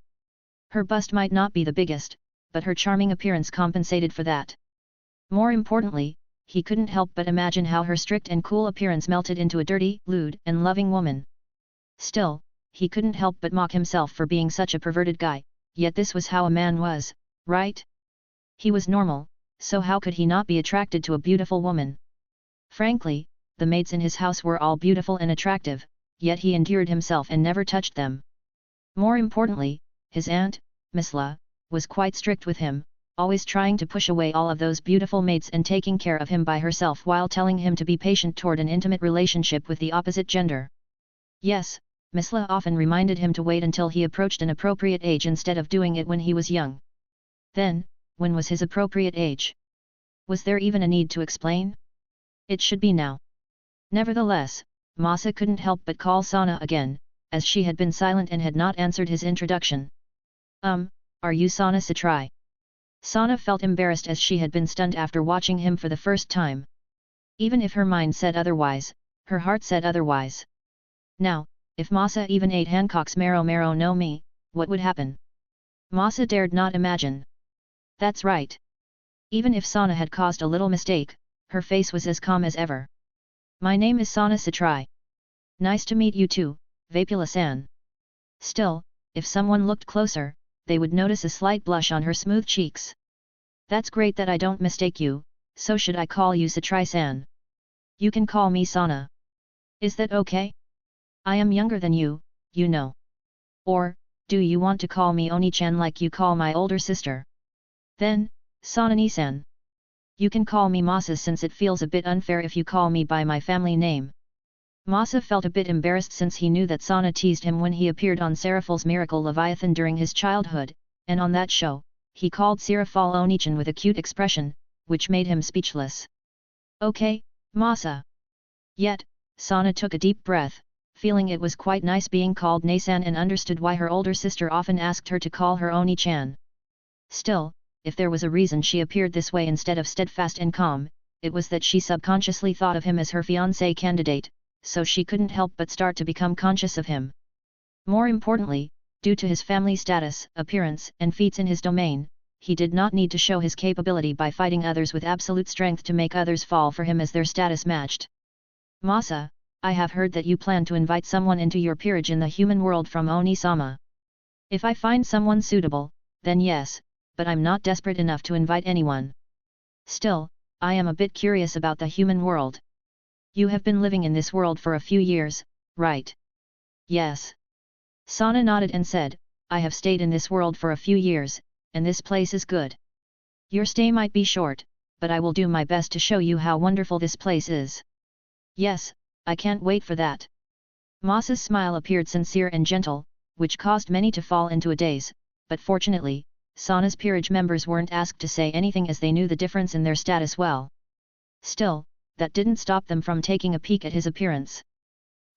Speaker 2: Her bust might not be the biggest, but her charming appearance compensated for that. More importantly, he couldn't help but imagine how her strict and cool appearance melted into a dirty, lewd, and loving woman. Still, he couldn't help but mock himself for being such a perverted guy, yet this was how a man was, right? He was normal, so how could he not be attracted to a beautiful woman? Frankly, the maids in his house were all beautiful and attractive, yet he endeared himself and never touched them. More importantly, his aunt, Miss La, was quite strict with him, always trying to push away all of those beautiful maids and taking care of him by herself, while telling him to be patient toward an intimate relationship with the opposite gender. Yes, Miss La often reminded him to wait until he approached an appropriate age instead of doing it when he was young. Then, when was his appropriate age? Was there even a need to explain? It should be now. Nevertheless, Masa couldn't help but call Sana again, as she had been silent and had not answered his introduction. Are you Sana Citrai? Sana felt embarrassed, as she had been stunned after watching him for the first time. Even if her mind said otherwise, her heart said otherwise. Now, if Masa even ate Hancock's marrow no me, what would happen? Masa dared not imagine. That's right. Even if Sana had caused a little mistake, her face was as calm as ever. My name is Sana Citrai. Nice to meet you too, Vapula-san. Still, if someone looked closer, they would notice a slight blush on her smooth cheeks. That's great that I don't mistake you, so should I call you Citrai-san? You can call me Sana. Is that okay? I am younger than you, you know. Or, Do you want to call me Oni-chan like you call my older sister? Then, Sana-ni-san. You can call me Masa since it feels a bit unfair if you call me by my family name. Masa felt a bit embarrassed since he knew that Sana teased him when he appeared on Seraphal's Miracle Leviathan during his childhood, and on that show, he called Serafal Oni-chan with a cute expression, which made him speechless. Okay, Masa. Yet, Sana took a deep breath, feeling it was quite nice being called Nasan and understood why her older sister often asked her to call her Oni-chan. Still, if there was a reason she appeared this way instead of steadfast and calm, it was that she subconsciously thought of him as her fiancé candidate, so she couldn't help but start to become conscious of him. More importantly, due to his family status, appearance, and feats in his domain, he did not need to show his capability by fighting others with absolute strength to make others fall for him as their status matched. Masa, I have heard that you plan to invite someone into your peerage in the human world from Oni-sama. If I find someone suitable, then yes, but I'm not desperate enough to invite anyone. Still, I am a bit curious about the human world. You have been living in this world for a few years, right? Yes. Sana nodded and said, I have stayed in this world for a few years, and this place is good. Your stay might be short, but I will do my best to show you how wonderful this place is. Yes, I can't wait for that. Masa's smile appeared sincere and gentle, which caused many to fall into a daze, but fortunately, Sana's peerage members weren't asked to say anything as they knew the difference in their status well. Still, that didn't stop them from taking a peek at his appearance.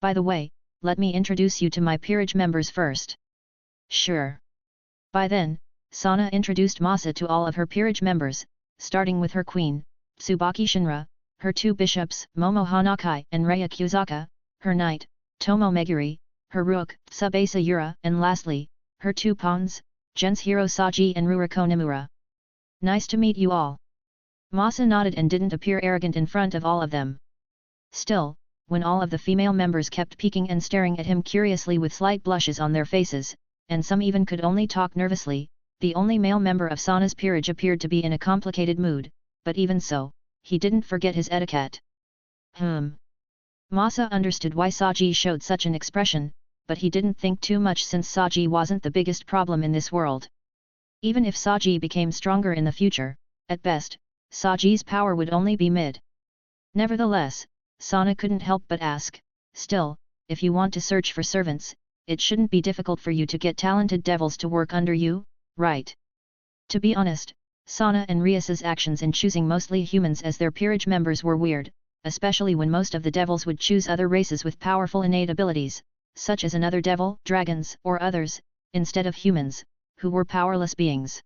Speaker 2: By the way, let me introduce you to my peerage members first. Sure. By then, Sana introduced Masa to all of her peerage members, starting with her queen, Tsubaki Shinra, her two bishops, Momo Hanakai and Raya Kusaka, her knight, Tomo Meguri, her rook, Tsubasa Yura, and lastly, her two pawns, Gens Hirosaji and Ruriko Nimura. Nice to meet you all. Masa nodded and didn't appear arrogant in front of all of them. Still, when all of the female members kept peeking and staring at him curiously with slight blushes on their faces, and some even could only talk nervously, the only male member of Sana's peerage appeared to be in a complicated mood, but even so, he didn't forget his etiquette. Masa understood why Saji showed such an expression, but he didn't think too much since Saji wasn't the biggest problem in this world. Even if Saji became stronger in the future, at best, Saji's power would only be mid. Nevertheless, Sana couldn't help but ask, still, if you want to search for servants, it shouldn't be difficult for you to get talented devils to work under you, right? To be honest, Sana and Rias's actions in choosing mostly humans as their peerage members were weird, especially when most of the devils would choose other races with powerful innate abilities, such as another devil, dragons, or others, instead of humans, who were powerless beings.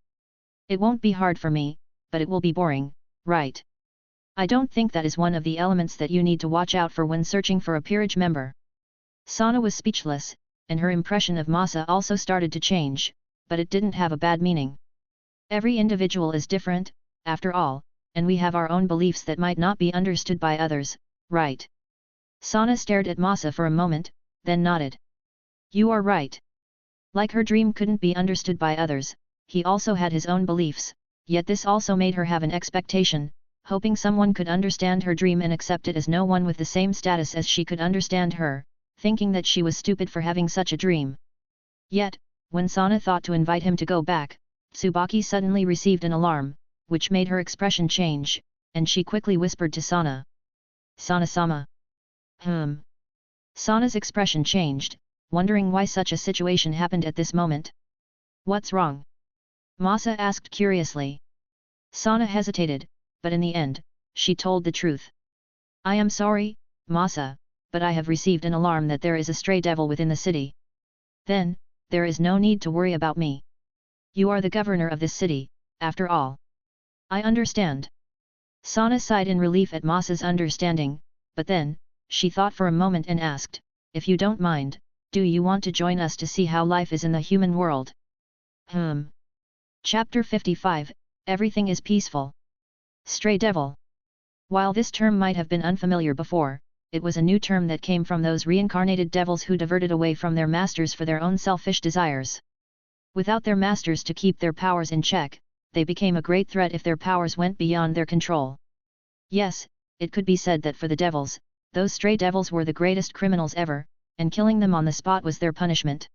Speaker 2: It won't be hard for me, but it will be boring, right? I don't think that is one of the elements that you need to watch out for when searching for a peerage member. Sana was speechless, and her impression of Masa also started to change, but it didn't have a bad meaning. Every individual is different, after all, and we have our own beliefs that might not be understood by others, right? Sana stared at Masa for a moment, then nodded. You are right. Like her dream couldn't be understood by others, he also had his own beliefs, yet this also made her have an expectation, hoping someone could understand her dream and accept it as no one with the same status as she could understand her, thinking that she was stupid for having such a dream. Yet, when Sana thought to invite him to go back, Tsubaki suddenly received an alarm, which made her expression change, and she quickly whispered to Sana. Sana-sama. Sana's expression changed, wondering why such a situation happened at this moment. What's wrong? Masa asked curiously. Sana hesitated, but in the end, she told the truth. I am sorry, Masa, but I have received an alarm that there is a stray devil within the city. Then, there is no need to worry about me. You are the governor of this city, after all. I understand. Sana sighed in relief at Masa's understanding, but then, she thought for a moment and asked, if you don't mind, do you want to join us to see how life is in the human world? Chapter 55, Everything is Peaceful. Stray Devil. While this term might have been unfamiliar before, it was a new term that came from those reincarnated devils who diverted away from their masters for their own selfish desires. Without their masters to keep their powers in check, they became a great threat if their powers went beyond their control. Yes, it could be said that for the devils, those stray devils were the greatest criminals ever, and killing them on the spot was their punishment.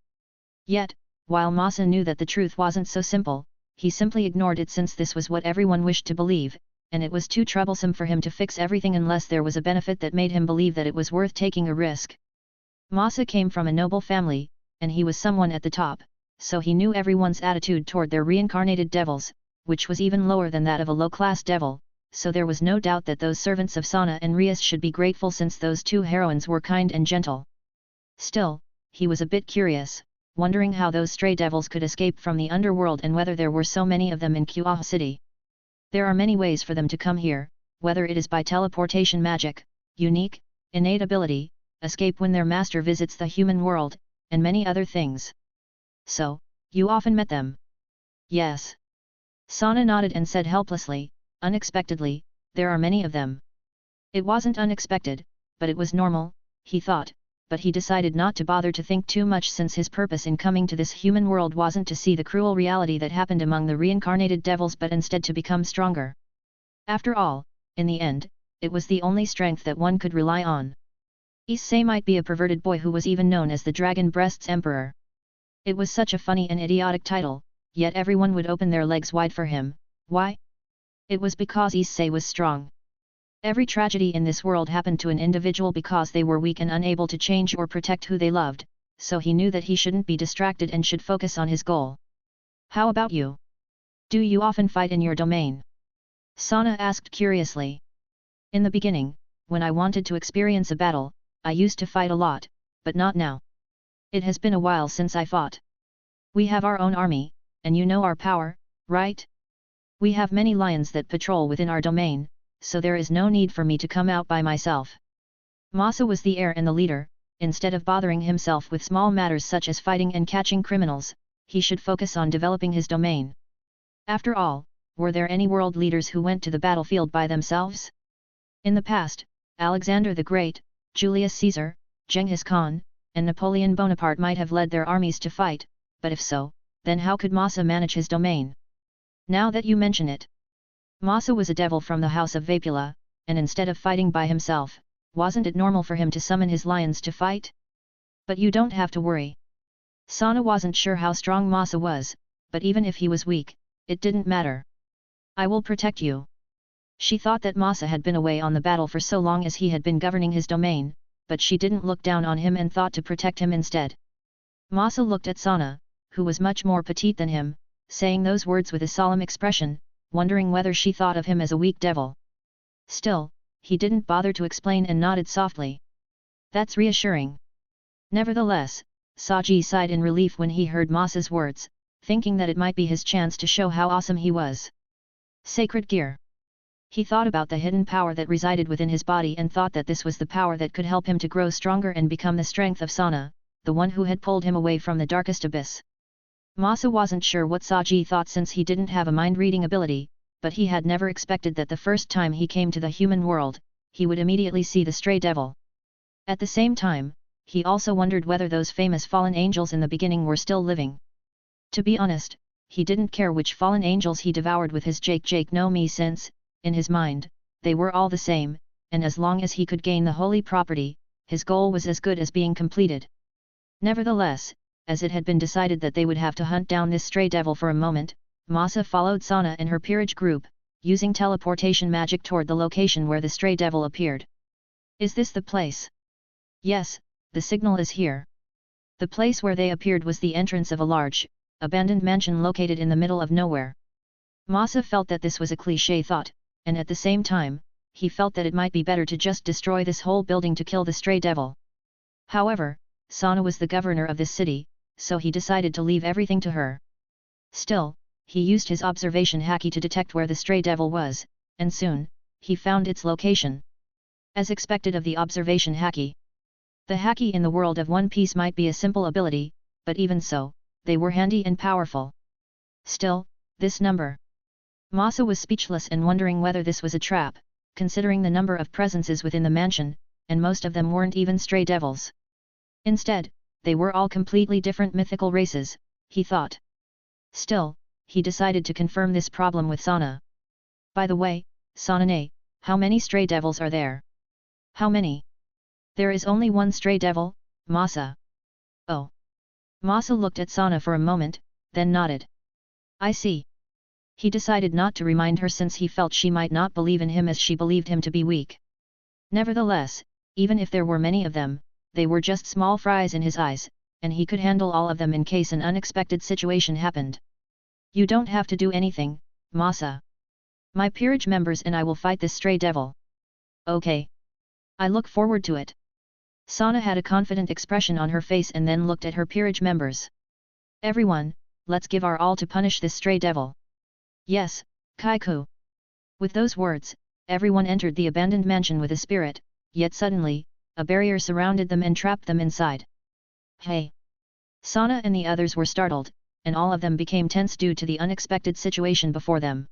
Speaker 2: Yet, while Masa knew that the truth wasn't so simple, he simply ignored it since this was what everyone wished to believe, and it was too troublesome for him to fix everything unless there was a benefit that made him believe that it was worth taking a risk. Masa came from a noble family, and he was someone at the top, so he knew everyone's attitude toward their reincarnated devils, which was even lower than that of a low-class devil, so there was no doubt that those servants of Sana and Rias should be grateful since those two heroines were kind and gentle. Still, he was a bit curious, wondering how those stray devils could escape from the underworld and whether there were so many of them in Kah City. There are many ways for them to come here, whether it is by teleportation magic, unique, innate ability, escape when their master visits the human world, and many other things. So, you often met them? Yes. Sana nodded and said helplessly, unexpectedly, there are many of them. It wasn't unexpected, but it was normal, he thought, but he decided not to bother to think too much since his purpose in coming to this human world wasn't to see the cruel reality that happened among the reincarnated devils but instead to become stronger. After all, in the end, it was the only strength that one could rely on. Issei might be a perverted boy who was even known as the Dragon Breast's Emperor. It was such a funny and idiotic title, yet everyone would open their legs wide for him. Why? It was because Issei was strong. Every tragedy in this world happened to an individual because they were weak and unable to change or protect who they loved, so he knew that he shouldn't be distracted and should focus on his goal. How about you? Do you often fight in your domain? Sana asked curiously. In the beginning, when I wanted to experience a battle, I used to fight a lot, but not now. It has been a while since I fought. We have our own army, and you know our power, right? We have many lions that patrol within our domain, so there is no need for me to come out by myself. Masa was the heir and the leader, instead of bothering himself with small matters such as fighting and catching criminals, he should focus on developing his domain. After all, were there any world leaders who went to the battlefield by themselves? In the past, Alexander the Great, Julius Caesar, Genghis Khan, and Napoleon Bonaparte might have led their armies to fight, but if so, then how could Masa manage his domain? Now that you mention it. Masa was a devil from the house of Vapula, and instead of fighting by himself, wasn't it normal for him to summon his lions to fight? But you don't have to worry. Sana wasn't sure how strong Masa was, but even if he was weak, it didn't matter. I will protect you. She thought that Masa had been away on the battle for so long as he had been governing his domain, but she didn't look down on him and thought to protect him instead. Masa looked at Sana, who was much more petite than him, saying those words with a solemn expression, wondering whether she thought of him as a weak devil. Still, he didn't bother to explain and nodded softly. That's reassuring. Nevertheless, Saji sighed in relief when he heard Masa's words, thinking that it might be his chance to show how awesome he was. Sacred gear. He thought about the hidden power that resided within his body and thought that this was the power that could help him to grow stronger and become the strength of Sana, the one who had pulled him away from the darkest abyss. Masa wasn't sure what Saji thought since he didn't have a mind-reading ability, but he had never expected that the first time he came to the human world, he would immediately see the stray devil. At the same time, he also wondered whether those famous fallen angels in the beginning were still living. To be honest, he didn't care which fallen angels he devoured with his Jake no Mi since, in his mind, they were all the same, and as long as he could gain the holy property, his goal was as good as being completed. Nevertheless, as it had been decided that they would have to hunt down this stray devil for a moment, Masa followed Sana and her peerage group, using teleportation magic toward the location where the stray devil appeared. Is this the place? Yes, the signal is here. The place where they appeared was the entrance of a large, abandoned mansion located in the middle of nowhere. Masa felt that this was a cliché thought, and at the same time, he felt that it might be better to just destroy this whole building to kill the stray devil. However, Sana was the governor of this city, so he decided to leave everything to her. Still, he used his observation haki to detect where the stray devil was, and soon, he found its location. As expected of the observation haki. The haki in the world of One Piece might be a simple ability, but even so, they were handy and powerful. Still, this number. Masa was speechless and wondering whether this was a trap, considering the number of presences within the mansion, and most of them weren't even stray devils. Instead, they were all completely different mythical races, he thought. Still, he decided to confirm this problem with Sana. By the way, Sanane, how many stray devils are there? How many? There is only one stray devil, Masa. Oh. Masa looked at Sana for a moment, then nodded. I see. He decided not to remind her since he felt she might not believe in him as she believed him to be weak. Nevertheless, even if there were many of them, they were just small fries in his eyes, and he could handle all of them in case an unexpected situation happened. You don't have to do anything, Masa. My peerage members and I will fight this stray devil. Okay. I look forward to it. Sana had a confident expression on her face and then looked at her peerage members. Everyone, let's give our all to punish this stray devil. Yes, Kaiku. With those words, everyone entered the abandoned mansion with a spirit, yet suddenly, a barrier surrounded them and trapped them inside. Hey! Sana and the others were startled, and all of them became tense due to the unexpected situation before them.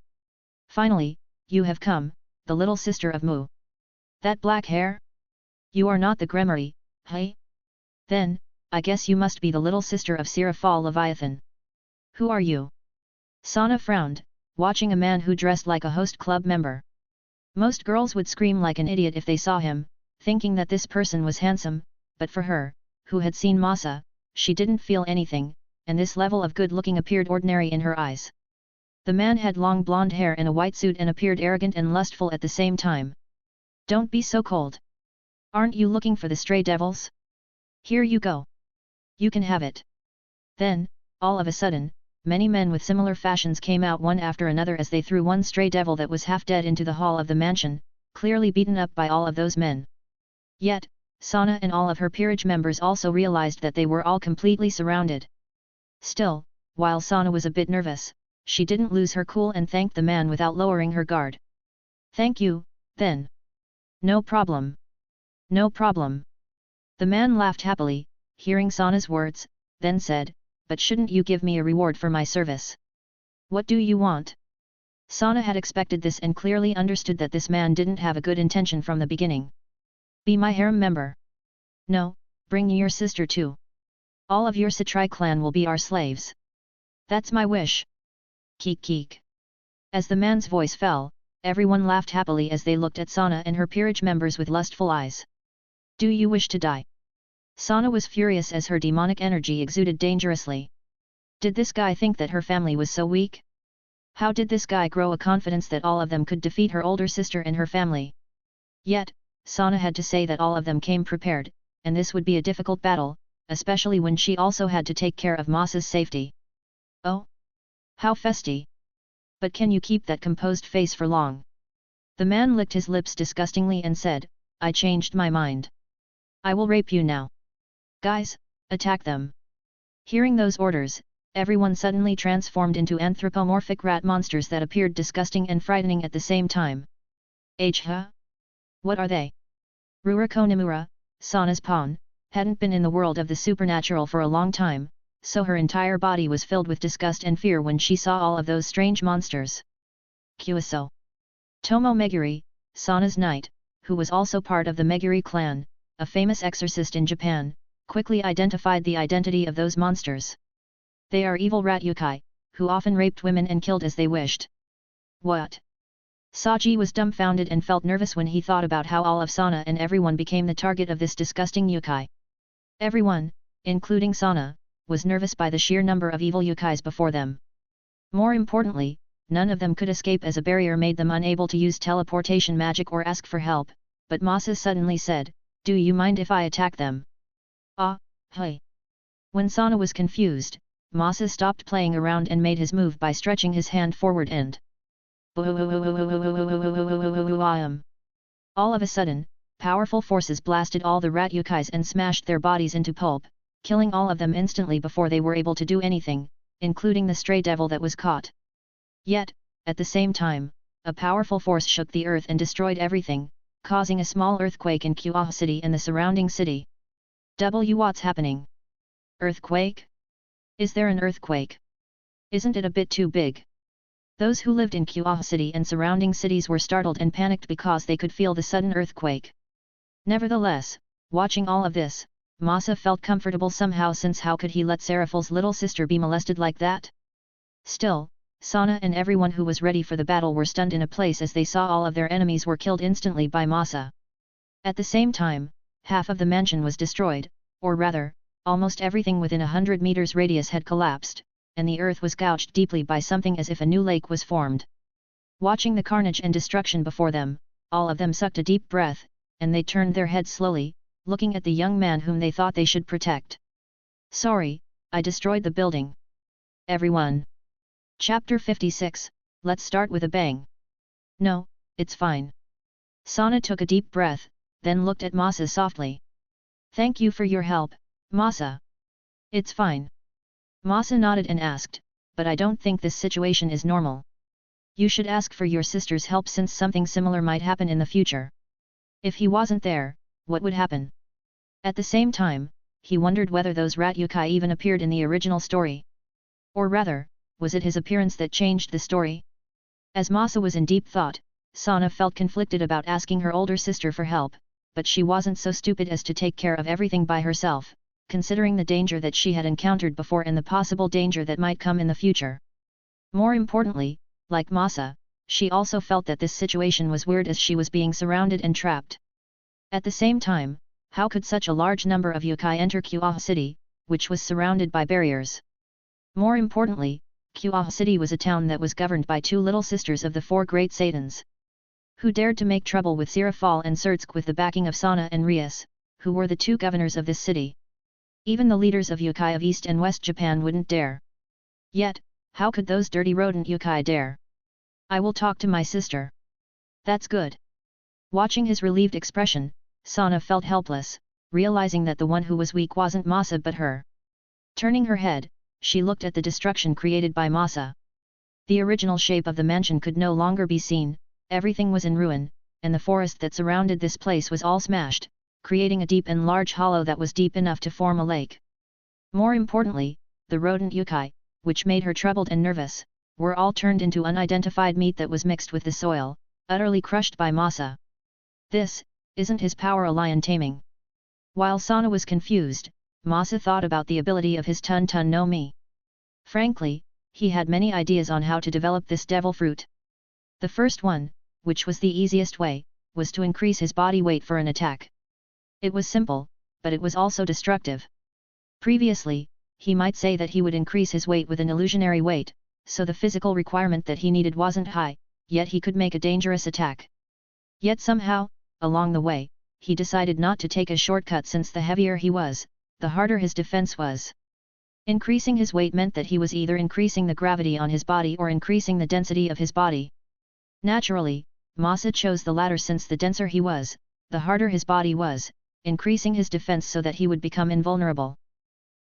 Speaker 2: Finally, you have come, the little sister of Mu. That black hair? You are not the Gremory, hey? Then, I guess you must be the little sister of Seraphal Leviathan. Who are you? Sana frowned, watching a man who dressed like a host club member. Most girls would scream like an idiot if they saw him, thinking that this person was handsome, but for her, who had seen Masa, she didn't feel anything, and this level of good looking appeared ordinary in her eyes. The man had long blonde hair and a white suit and appeared arrogant and lustful at the same time. Don't be so cold. Aren't you looking for the stray devils? Here you go. You can have it. Then, all of a sudden, many men with similar fashions came out one after another as they threw one stray devil that was half dead into the hall of the mansion, clearly beaten up by all of those men. Yet, Sana and all of her peerage members also realized that they were all completely surrounded. Still, while Sana was a bit nervous, she didn't lose her cool and thanked the man without lowering her guard. Thank you, then. No problem. No problem. The man laughed happily, hearing Sana's words, then said, but shouldn't you give me a reward for my service? What do you want? Sana had expected this and clearly understood that this man didn't have a good intention from the beginning. Be my harem member. No, bring your sister too. All of your Satrai clan will be our slaves. That's my wish. Keek keek. As the man's voice fell, everyone laughed happily as they looked at Sana and her peerage members with lustful eyes. Do you wish to die? Sana was furious as her demonic energy exuded dangerously. Did this guy think that her family was so weak? How did this guy grow a confidence that all of them could defeat her older sister and her family? Yet, Sana had to say that all of them came prepared, and this would be a difficult battle, especially when she also had to take care of Masa's safety. Oh? How festy! But can you keep that composed face for long? The man licked his lips disgustingly and said, I changed my mind. I will rape you now. Guys, attack them. Hearing those orders, everyone suddenly transformed into anthropomorphic rat monsters that appeared disgusting and frightening at the same time. Huh? What are they? Ruriko Nimura, Sana's pawn, hadn't been in the world of the supernatural for a long time, so her entire body was filled with disgust and fear when she saw all of those strange monsters. Kuiso. Tomo Meguri, Sana's knight, who was also part of the Meguri clan, a famous exorcist in Japan, quickly identified the identity of those monsters. They are evil rat yokai, who often raped women and killed as they wished. What? Saji was dumbfounded and felt nervous when he thought about how all of Sana and everyone became the target of this disgusting yokai. Everyone, including Sana, was nervous by the sheer number of evil yokais before them. More importantly, none of them could escape as a barrier made them unable to use teleportation magic or ask for help, but Masa suddenly said, do you mind if I attack them? Ah, hey. When Sana was confused, Masa stopped playing around and made his move by stretching his hand forward and all of a sudden, powerful forces blasted all the rat yokais and smashed their bodies into pulp, killing all of them instantly before they were able to do anything, including the stray devil that was caught. Yet, at the same time, a powerful force shook the earth and destroyed everything, causing a small earthquake in Kah City and the surrounding city. What's happening? Earthquake? Is there an earthquake? Isn't it a bit too big? Those who lived in Kah City and surrounding cities were startled and panicked because they could feel the sudden earthquake. Nevertheless, watching all of this, Masa felt comfortable somehow since how could he let Seraphal's little sister be molested like that? Still, Sana and everyone who was ready for the battle were stunned in a place as they saw all of their enemies were killed instantly by Masa. At the same time, half of the mansion was destroyed, or rather, almost everything within 100 meters radius had collapsed, and the earth was gouged deeply by something as if a new lake was formed. Watching the carnage and destruction before them, all of them sucked a deep breath, and they turned their heads slowly, looking at the young man whom they thought they should protect. Sorry, I destroyed the building. Everyone. Chapter 56, let's start with a bang. No, it's fine. Sana took a deep breath, then looked at Masa softly. Thank you for your help, Masa. It's fine. Masa nodded and asked, but I don't think this situation is normal. You should ask for your sister's help since something similar might happen in the future. If he wasn't there, what would happen? At the same time, he wondered whether those rat yokai even appeared in the original story. Or rather, was it his appearance that changed the story? As Masa was in deep thought, Sana felt conflicted about asking her older sister for help, but she wasn't so stupid as to take care of everything by herself, considering the danger that she had encountered before and the possible danger that might come in the future. More importantly, like Masa, she also felt that this situation was weird as she was being surrounded and trapped. At the same time, how could such a large number of yokai enter Kah City, which was surrounded by barriers? More importantly, Kah City was a town that was governed by two little sisters of the four great Satans, who dared to make trouble with Sirafal and Surtsk with the backing of Sana and Rias, who were the two governors of this city. Even the leaders of yokai of East and West Japan wouldn't dare. Yet, how could those dirty rodent yokai dare? I will talk to my sister. That's good. Watching his relieved expression, Sana felt helpless, realizing that the one who was weak wasn't Masa but her. Turning her head, she looked at the destruction created by Masa. The original shape of the mansion could no longer be seen, everything was in ruin, and the forest that surrounded this place was all smashed, creating a deep and large hollow that was deep enough to form a lake. More importantly, the rodent yokai, which made her troubled and nervous, were all turned into unidentified meat that was mixed with the soil, utterly crushed by Masa. This, isn't his power a lion taming? While Sana was confused, Masa thought about the ability of his Tun no Mi. Frankly, he had many ideas on how to develop this devil fruit. The first one, which was the easiest way, was to increase his body weight for an attack. It was simple, but it was also destructive. Previously, he might say that he would increase his weight with an illusionary weight, so the physical requirement that he needed wasn't high, yet he could make a dangerous attack. Yet somehow, along the way, he decided not to take a shortcut since the heavier he was, the harder his defense was. Increasing his weight meant that he was either increasing the gravity on his body or increasing the density of his body. Naturally, Masa chose the latter since the denser he was, the harder his body was, increasing his defense so that he would become invulnerable.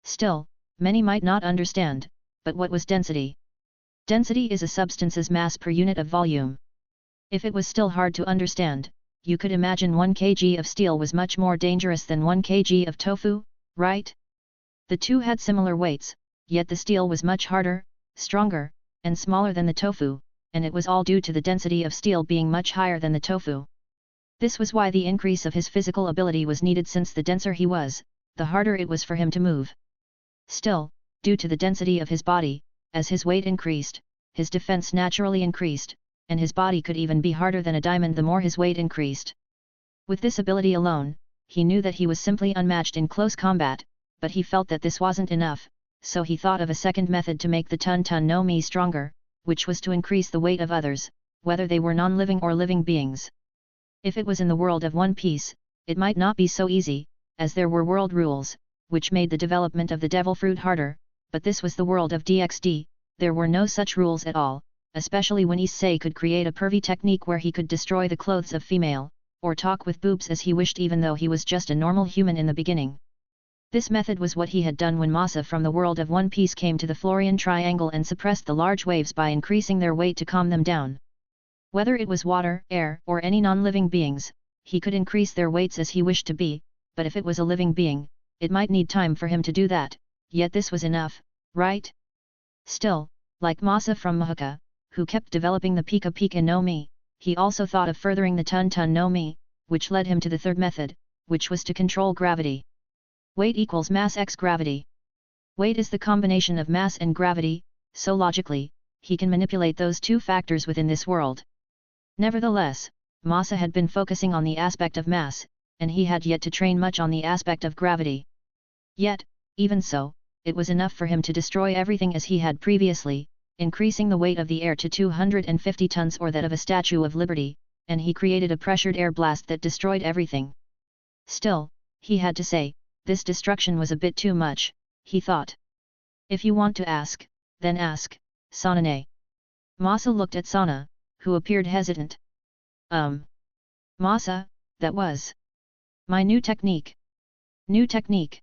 Speaker 2: Still, many might not understand, but what was density? Density is a substance's mass per unit of volume. If it was still hard to understand, you could imagine 1 kg of steel was much more dangerous than 1 kg of tofu, right? The two had similar weights, yet the steel was much harder, stronger, and smaller than the tofu, and it was all due to the density of steel being much higher than the tofu. This was why the increase of his physical ability was needed since the denser he was, the harder it was for him to move. Still, due to the density of his body, as his weight increased, his defense naturally increased, and his body could even be harder than a diamond the more his weight increased. With this ability alone, he knew that he was simply unmatched in close combat, but he felt that this wasn't enough, so he thought of a second method to make the Tun no Mi stronger, which was to increase the weight of others, whether they were non-living or living beings. If it was in the world of One Piece, it might not be so easy, as there were world rules, which made the development of the devil fruit harder, but this was the world of DxD, there were no such rules at all, especially when Issei could create a pervy technique where he could destroy the clothes of female, or talk with boobs as he wished even though he was just a normal human in the beginning. This method was what he had done when Masa from the world of One Piece came to the Florian Triangle and suppressed the large waves by increasing their weight to calm them down. Whether it was water, air, or any non-living beings, he could increase their weights as he wished to be, but if it was a living being, it might need time for him to do that, yet this was enough, right? Still, like Masa from Mahaka, who kept developing the Pika Pika no Mi, he also thought of furthering the Tun no Mi, which led him to the third method, which was to control gravity. Weight equals mass x gravity. Weight is the combination of mass and gravity, so logically, he can manipulate those two factors within this world. Nevertheless, Masa had been focusing on the aspect of mass, and he had yet to train much on the aspect of gravity. Yet, Even so, it was enough for him to destroy everything as he had previously, increasing the weight of the air to 250 tons or that of a Statue of Liberty, and he created a pressured air blast that destroyed everything. Still, he had to say, this destruction was a bit too much, he thought. If you want to ask, then ask, Sanane. Masa looked at Sana, who appeared hesitant. Masa, that was my new technique. New technique.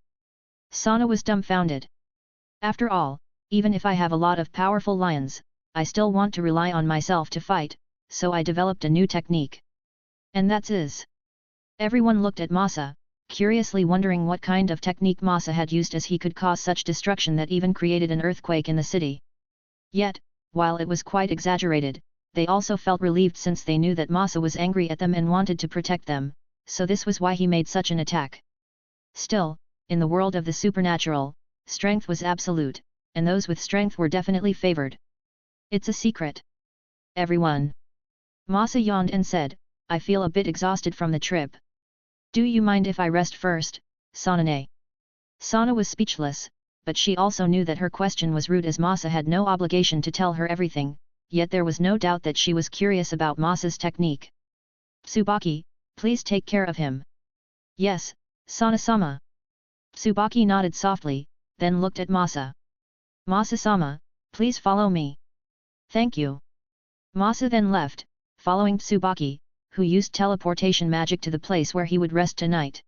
Speaker 2: Sana was dumbfounded. After all, even if I have a lot of powerful lions, I still want to rely on myself to fight, so I developed a new technique. And that's is. Everyone looked at Masa, curiously wondering what kind of technique Masa had used as he could cause such destruction that even created an earthquake in the city. Yet, while it was quite exaggerated, they also felt relieved since they knew that Masa was angry at them and wanted to protect them, so this was why he made such an attack. Still, in the world of the supernatural, strength was absolute, and those with strength were definitely favored. It's a secret. Everyone. Masa yawned and said, I feel a bit exhausted from the trip. Do you mind if I rest first, Sanane? Sana was speechless, but she also knew that her question was rude as Masa had no obligation to tell her everything, yet there was no doubt that she was curious about Masa's technique. Tsubaki, please take care of him. Yes, Sana-sama. Tsubaki nodded softly, then looked at Masa. Masa-sama, please follow me. Thank you. Masa then left, following Tsubaki, who used teleportation magic to the place where he would rest tonight.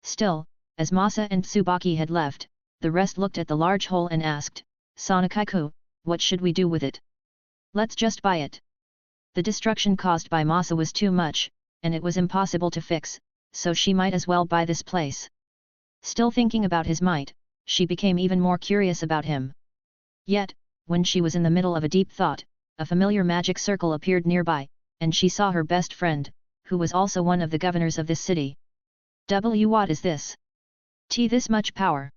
Speaker 2: Still, as Masa and Tsubaki had left, the rest looked at the large hole and asked, Sanakaiku, what should we do with it? Let's just buy it. The destruction caused by Masa was too much, and it was impossible to fix, so she might as well buy this place. Still thinking about his might, she became even more curious about him. Yet, when she was in the middle of a deep thought, a familiar magic circle appeared nearby, and she saw her best friend, who was also one of the governors of this city. What is this? This much power.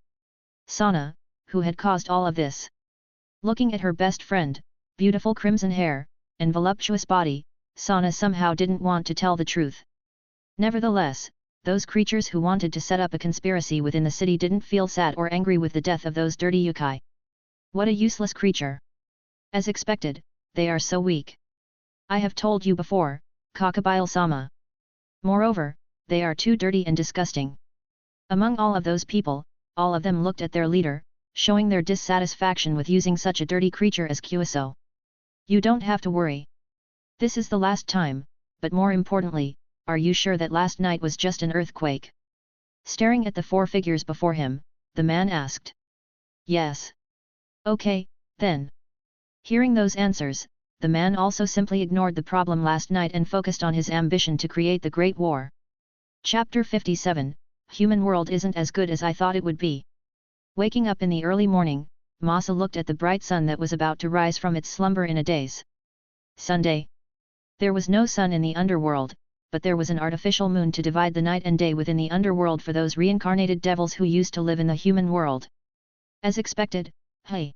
Speaker 2: Sana, who had caused all of this. Looking at her best friend, beautiful crimson hair, and voluptuous body, Sana somehow didn't want to tell the truth. Nevertheless, those creatures who wanted to set up a conspiracy within the city didn't feel sad or angry with the death of those dirty yokai. What a useless creature. As expected, they are so weak. I have told you before, Kakabile-sama. Moreover, they are too dirty and disgusting. Among all of those people, all of them looked at their leader, showing their dissatisfaction with using such a dirty creature as Kuiso. You don't have to worry. This is the last time, but more importantly, are you sure that last night was just an earthquake? Staring at the four figures before him, the man asked. Yes. Okay, then. Hearing those answers, the man also simply ignored the problem last night and focused on his ambition to create the Great War. Chapter 57, Human World Isn't as Good as I Thought It Would Be. Waking up in the early morning, Masa looked at the bright sun that was about to rise from its slumber in a daze. Sunday. There was no sun in the underworld, but there was an artificial moon to divide the night and day within the underworld for those reincarnated devils who used to live in the human world. As expected, hey.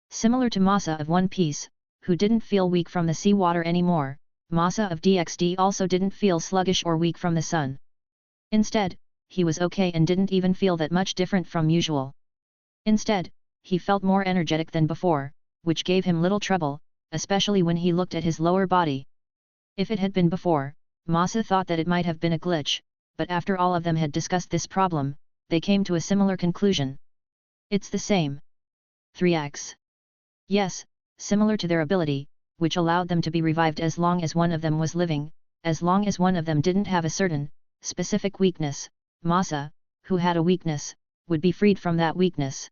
Speaker 2: Similar to Masa of One Piece, who didn't feel weak from the seawater anymore, Masa of DxD also didn't feel sluggish or weak from the sun. Instead, he was okay and didn't even feel that much different from usual. Instead, he felt more energetic than before, which gave him little trouble, especially when he looked at his lower body. If it had been before, Masa thought that it might have been a glitch, but after all of them had discussed this problem, they came to a similar conclusion. It's the same. 3x. Yes, similar to their ability, which allowed them to be revived as long as one of them was living, as long as one of them didn't have a certain, specific weakness, Masa, who had a weakness, would be freed from that weakness.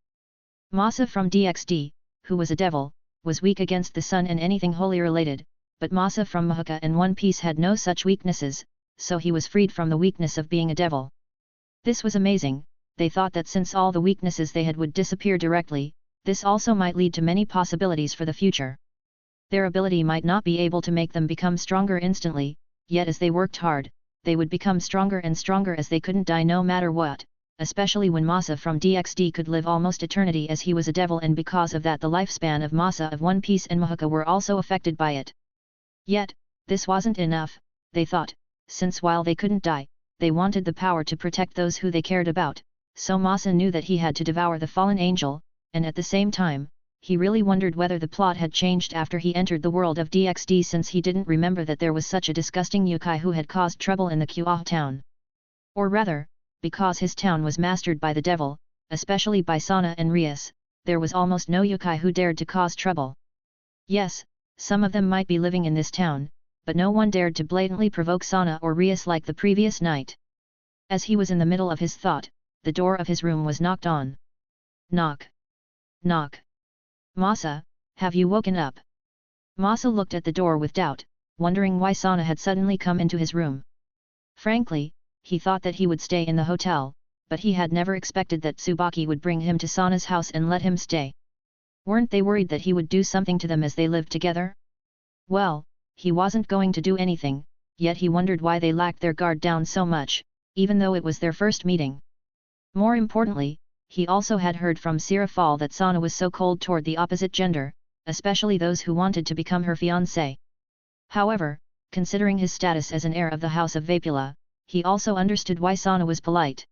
Speaker 2: Masa from DxD, who was a devil, was weak against the sun and anything holy related, but Masa from Mahuka and One Piece had no such weaknesses, so he was freed from the weakness of being a devil. This was amazing. They thought that since all the weaknesses they had would disappear directly, this also might lead to many possibilities for the future. Their ability might not be able to make them become stronger instantly, yet as they worked hard, they would become stronger and stronger as they couldn't die no matter what, especially when Masa from DxD could live almost eternity as he was a devil, and because of that the lifespan of Masa of One Piece and Mahuka were also affected by it. Yet, this wasn't enough, they thought, since while they couldn't die, they wanted the power to protect those who they cared about, so Masa knew that he had to devour the fallen angel, and at the same time, he really wondered whether the plot had changed after he entered the world of DxD, since he didn't remember that there was such a disgusting yokai who had caused trouble in the Kah town. Or rather, because his town was mastered by the devil, especially by Sana and Rias, there was almost no yokai who dared to cause trouble. Yes, some of them might be living in this town, but no one dared to blatantly provoke Sana or Rias like the previous night. As he was in the middle of his thought, the door of his room was knocked on. Knock. Knock. Masa, have you woken up? Masa looked at the door with doubt, wondering why Sana had suddenly come into his room. Frankly, he thought that he would stay in the hotel, but he had never expected that Tsubaki would bring him to Sana's house and let him stay. Weren't they worried that he would do something to them as they lived together? Well, he wasn't going to do anything, yet he wondered why they lacked their guard down so much, even though it was their first meeting. More importantly, he also had heard from Sirafal that Sana was so cold toward the opposite gender, especially those who wanted to become her fiancé. However, considering his status as an heir of the House of Vapula, he also understood why Sana was polite.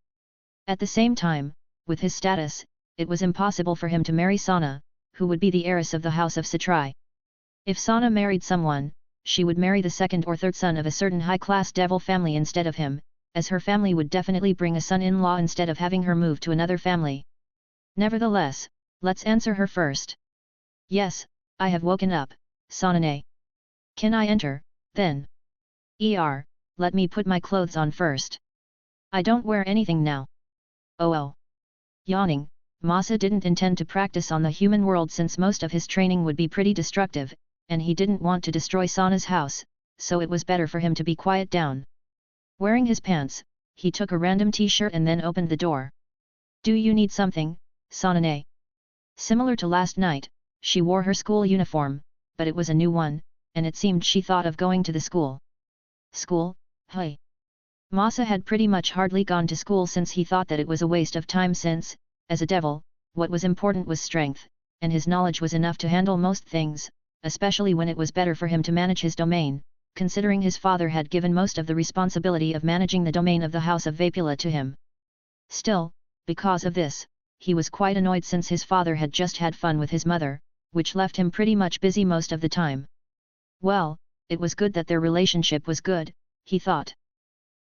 Speaker 2: At the same time, with his status, it was impossible for him to marry Sana, who would be the heiress of the House of Satrai. If Sana married someone, she would marry the second or third son of a certain high-class devil family instead of him, as her family would definitely bring a son-in-law instead of having her move to another family. Nevertheless, let's answer her first. Yes, I have woken up, Sanane. Can I enter, then? Let me put my clothes on first. I don't wear anything now. Oh. Yawning, Masa didn't intend to practice on the human world since most of his training would be pretty destructive, and he didn't want to destroy Sana's house, so it was better for him to be quiet down. Wearing his pants, he took a random t-shirt and then opened the door. Do you need something, Sanane? Similar to last night, she wore her school uniform, but it was a new one, and it seemed she thought of going to the school. School? Hey. Masa had pretty much hardly gone to school since he thought that it was a waste of time since, as a devil, what was important was strength, and his knowledge was enough to handle most things, especially when it was better for him to manage his domain, considering his father had given most of the responsibility of managing the domain of the House of Vapula to him. Still, because of this, he was quite annoyed since his father had just had fun with his mother, which left him pretty much busy most of the time. Well, it was good that their relationship was good, he thought.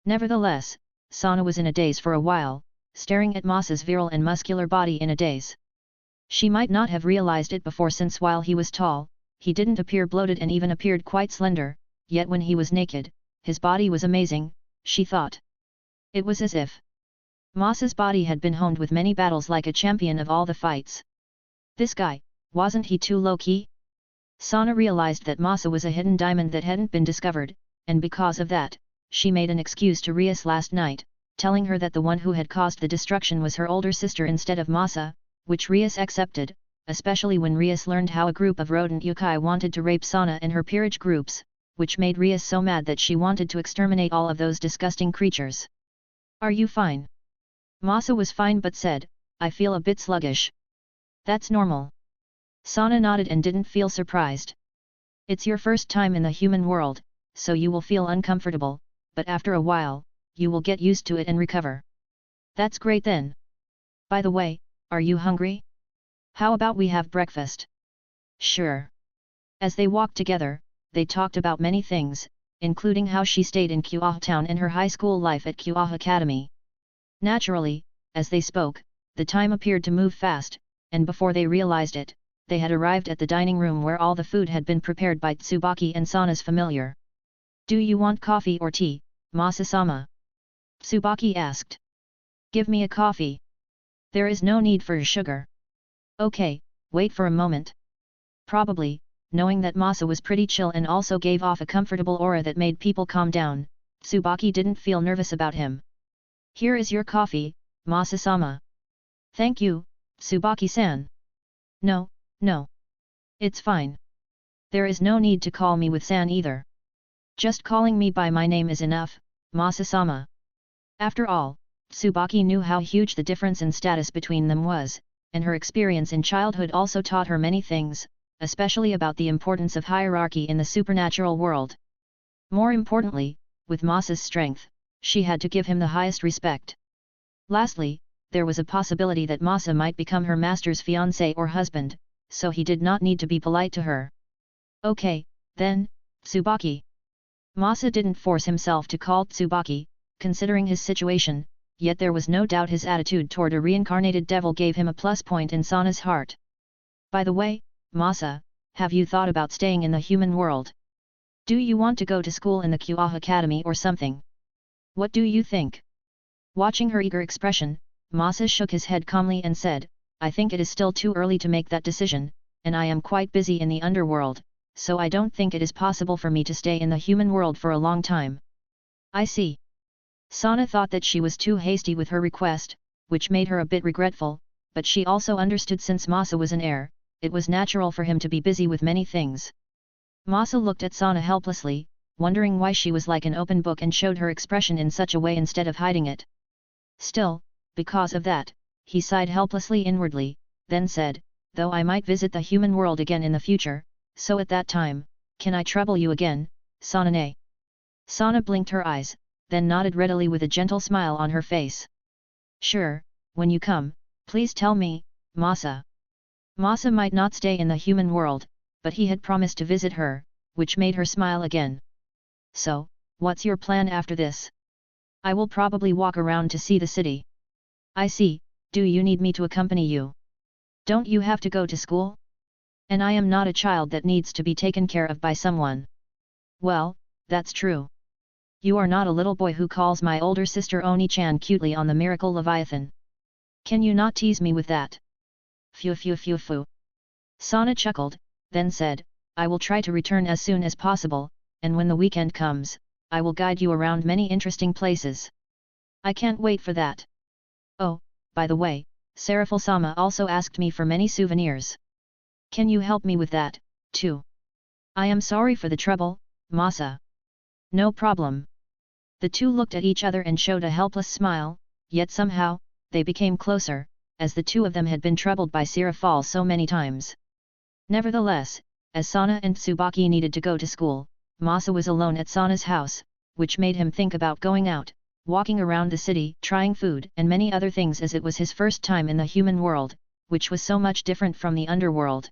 Speaker 2: Nevertheless, Sana was in a daze for a while, staring at Masa's virile and muscular body in a daze. She might not have realized it before since while he was tall, he didn't appear bloated and even appeared quite slender, yet when he was naked, his body was amazing, she thought. It was as if Masa's body had been honed with many battles like a champion of all the fights. This guy, wasn't he too low-key? Sana realized that Masa was a hidden diamond that hadn't been discovered, and because of that, she made an excuse to Rias last night, telling her that the one who had caused the destruction was her older sister instead of Masa, which Rias accepted, especially when Rias learned how a group of rodent yokai wanted to rape Sana and her peerage groups, which made Rias so mad that she wanted to exterminate all of those disgusting creatures. Are you fine? Masa was fine but said, I feel a bit sluggish. That's normal. Sana nodded and didn't feel surprised. It's your first time in the human world, so you will feel uncomfortable, but after a while, you will get used to it and recover. That's great then. By the way, are you hungry? How about we have breakfast? Sure. As they walked together, they talked about many things, including how she stayed in Kah town and her high school life at Kah Academy. Naturally, as they spoke, the time appeared to move fast, and before they realized it, they had arrived at the dining room where all the food had been prepared by Tsubaki and Sana's familiar. Do you want coffee or tea, Masa-sama? Tsubaki asked. Give me a coffee. There is no need for sugar. Okay, wait for a moment. Probably, knowing that Masa was pretty chill and also gave off a comfortable aura that made people calm down, Tsubaki didn't feel nervous about him. Here is your coffee, Masa-sama. Thank you, Tsubaki-san. No. It's fine. There is no need to call me with san either. Just calling me by my name is enough, Masa-sama. After all, Tsubaki knew how huge the difference in status between them was, and her experience in childhood also taught her many things, especially about the importance of hierarchy in the supernatural world. More importantly, with Masa's strength, she had to give him the highest respect. Lastly, there was a possibility that Masa might become her master's fiancé or husband, so he did not need to be polite to her. Okay, then, Tsubaki. Masa didn't force himself to call Tsubaki, considering his situation, yet there was no doubt his attitude toward a reincarnated devil gave him a plus point in Sana's heart. By the way, Masa, have you thought about staying in the human world? Do you want to go to school in the Kah Academy or something? What do you think? Watching her eager expression, Masa shook his head calmly and said, I think it is still too early to make that decision, and I am quite busy in the underworld, so I don't think it is possible for me to stay in the human world for a long time. I see. Sana thought that she was too hasty with her request, which made her a bit regretful, but she also understood since Masa was an heir, it was natural for him to be busy with many things. Masa looked at Sana helplessly, wondering why she was like an open book and showed her expression in such a way instead of hiding it. Still, because of that, he sighed helplessly inwardly, then said, though I might visit the human world again in the future, so at that time, can I trouble you again, Sana-ne? Sana blinked her eyes, then nodded readily with a gentle smile on her face. Sure, when you come, please tell me, Masa. Masa might not stay in the human world, but he had promised to visit her, which made her smile again. So, what's your plan after this? I will probably walk around to see the city. I see, do you need me to accompany you? Don't you have to go to school? And I am not a child that needs to be taken care of by someone. Well, that's true. You are not a little boy who calls my older sister Oni-chan cutely on the miracle Leviathan. Can you not tease me with that? Phew phew phew phew. Sana chuckled, then said, I will try to return as soon as possible, and when the weekend comes, I will guide you around many interesting places. I can't wait for that. Oh, by the way, Serafil-sama also asked me for many souvenirs. Can you help me with that, too? I am sorry for the trouble, Masa. No problem. The two looked at each other and showed a helpless smile, yet somehow, they became closer, as the two of them had been troubled by Serafil so many times. Nevertheless, as Sana and Tsubaki needed to go to school, Masa was alone at Sana's house, which made him think about going out, walking around the city, trying food and many other things as it was his first time in the human world, which was so much different from the underworld.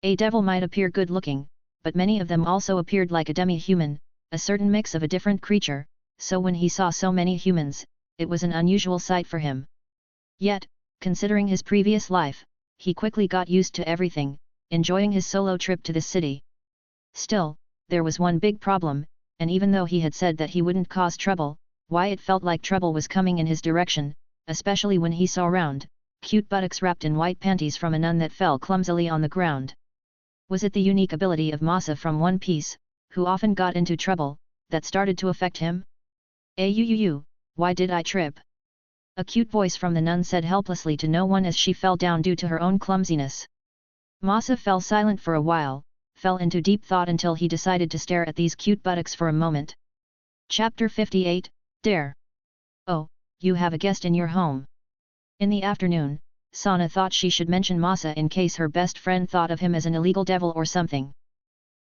Speaker 2: A devil might appear good-looking, but many of them also appeared like a demi-human, a certain mix of a different creature, so when he saw so many humans, it was an unusual sight for him. Yet, considering his previous life, he quickly got used to everything, enjoying his solo trip to the city. Still, there was one big problem, and even though he had said that he wouldn't cause trouble, why it felt like trouble was coming in his direction, especially when he saw round, cute buttocks wrapped in white panties from a nun that fell clumsily on the ground. Was it the unique ability of Masa from One Piece, who often got into trouble, that started to affect him? Why did I trip? A cute voice from the nun said helplessly to no one as she fell down due to her own clumsiness. Masa fell silent for a while, fell into deep thought until he decided to stare at these cute buttocks for a moment. Chapter 58, Dare. Oh, you have a guest in your home. In the afternoon, Sana thought she should mention Masa in case her best friend thought of him as an illegal devil or something.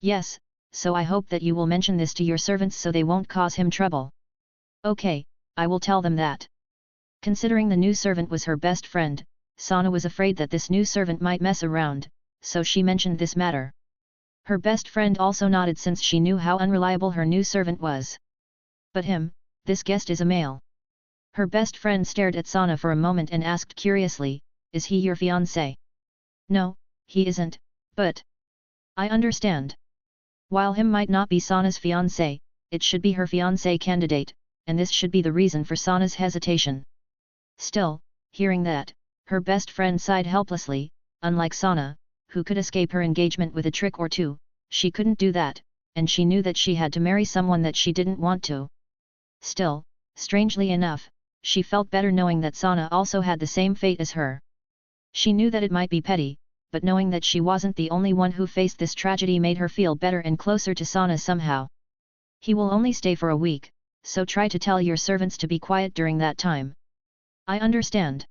Speaker 2: Yes, so I hope that you will mention this to your servants so they won't cause him trouble. Okay, I will tell them that. Considering the new servant was her best friend, Sana was afraid that this new servant might mess around, so she mentioned this matter. Her best friend also nodded since she knew how unreliable her new servant was. But this guest is a male. Her best friend stared at Sana for a moment and asked curiously, is he your fiancé? No, he isn't, but... I understand. While him might not be Sana's fiancé, it should be her fiancé candidate, and this should be the reason for Sana's hesitation. Still, hearing that, her best friend sighed helplessly, unlike Sana, who could escape her engagement with a trick or two, she couldn't do that, and she knew that she had to marry someone that she didn't want to. Still, strangely enough, she felt better knowing that Sana also had the same fate as her. She knew that it might be petty, but knowing that she wasn't the only one who faced this tragedy made her feel better and closer to Sana somehow. He will only stay for a week, so try to tell your servants to be quiet during that time. I understand.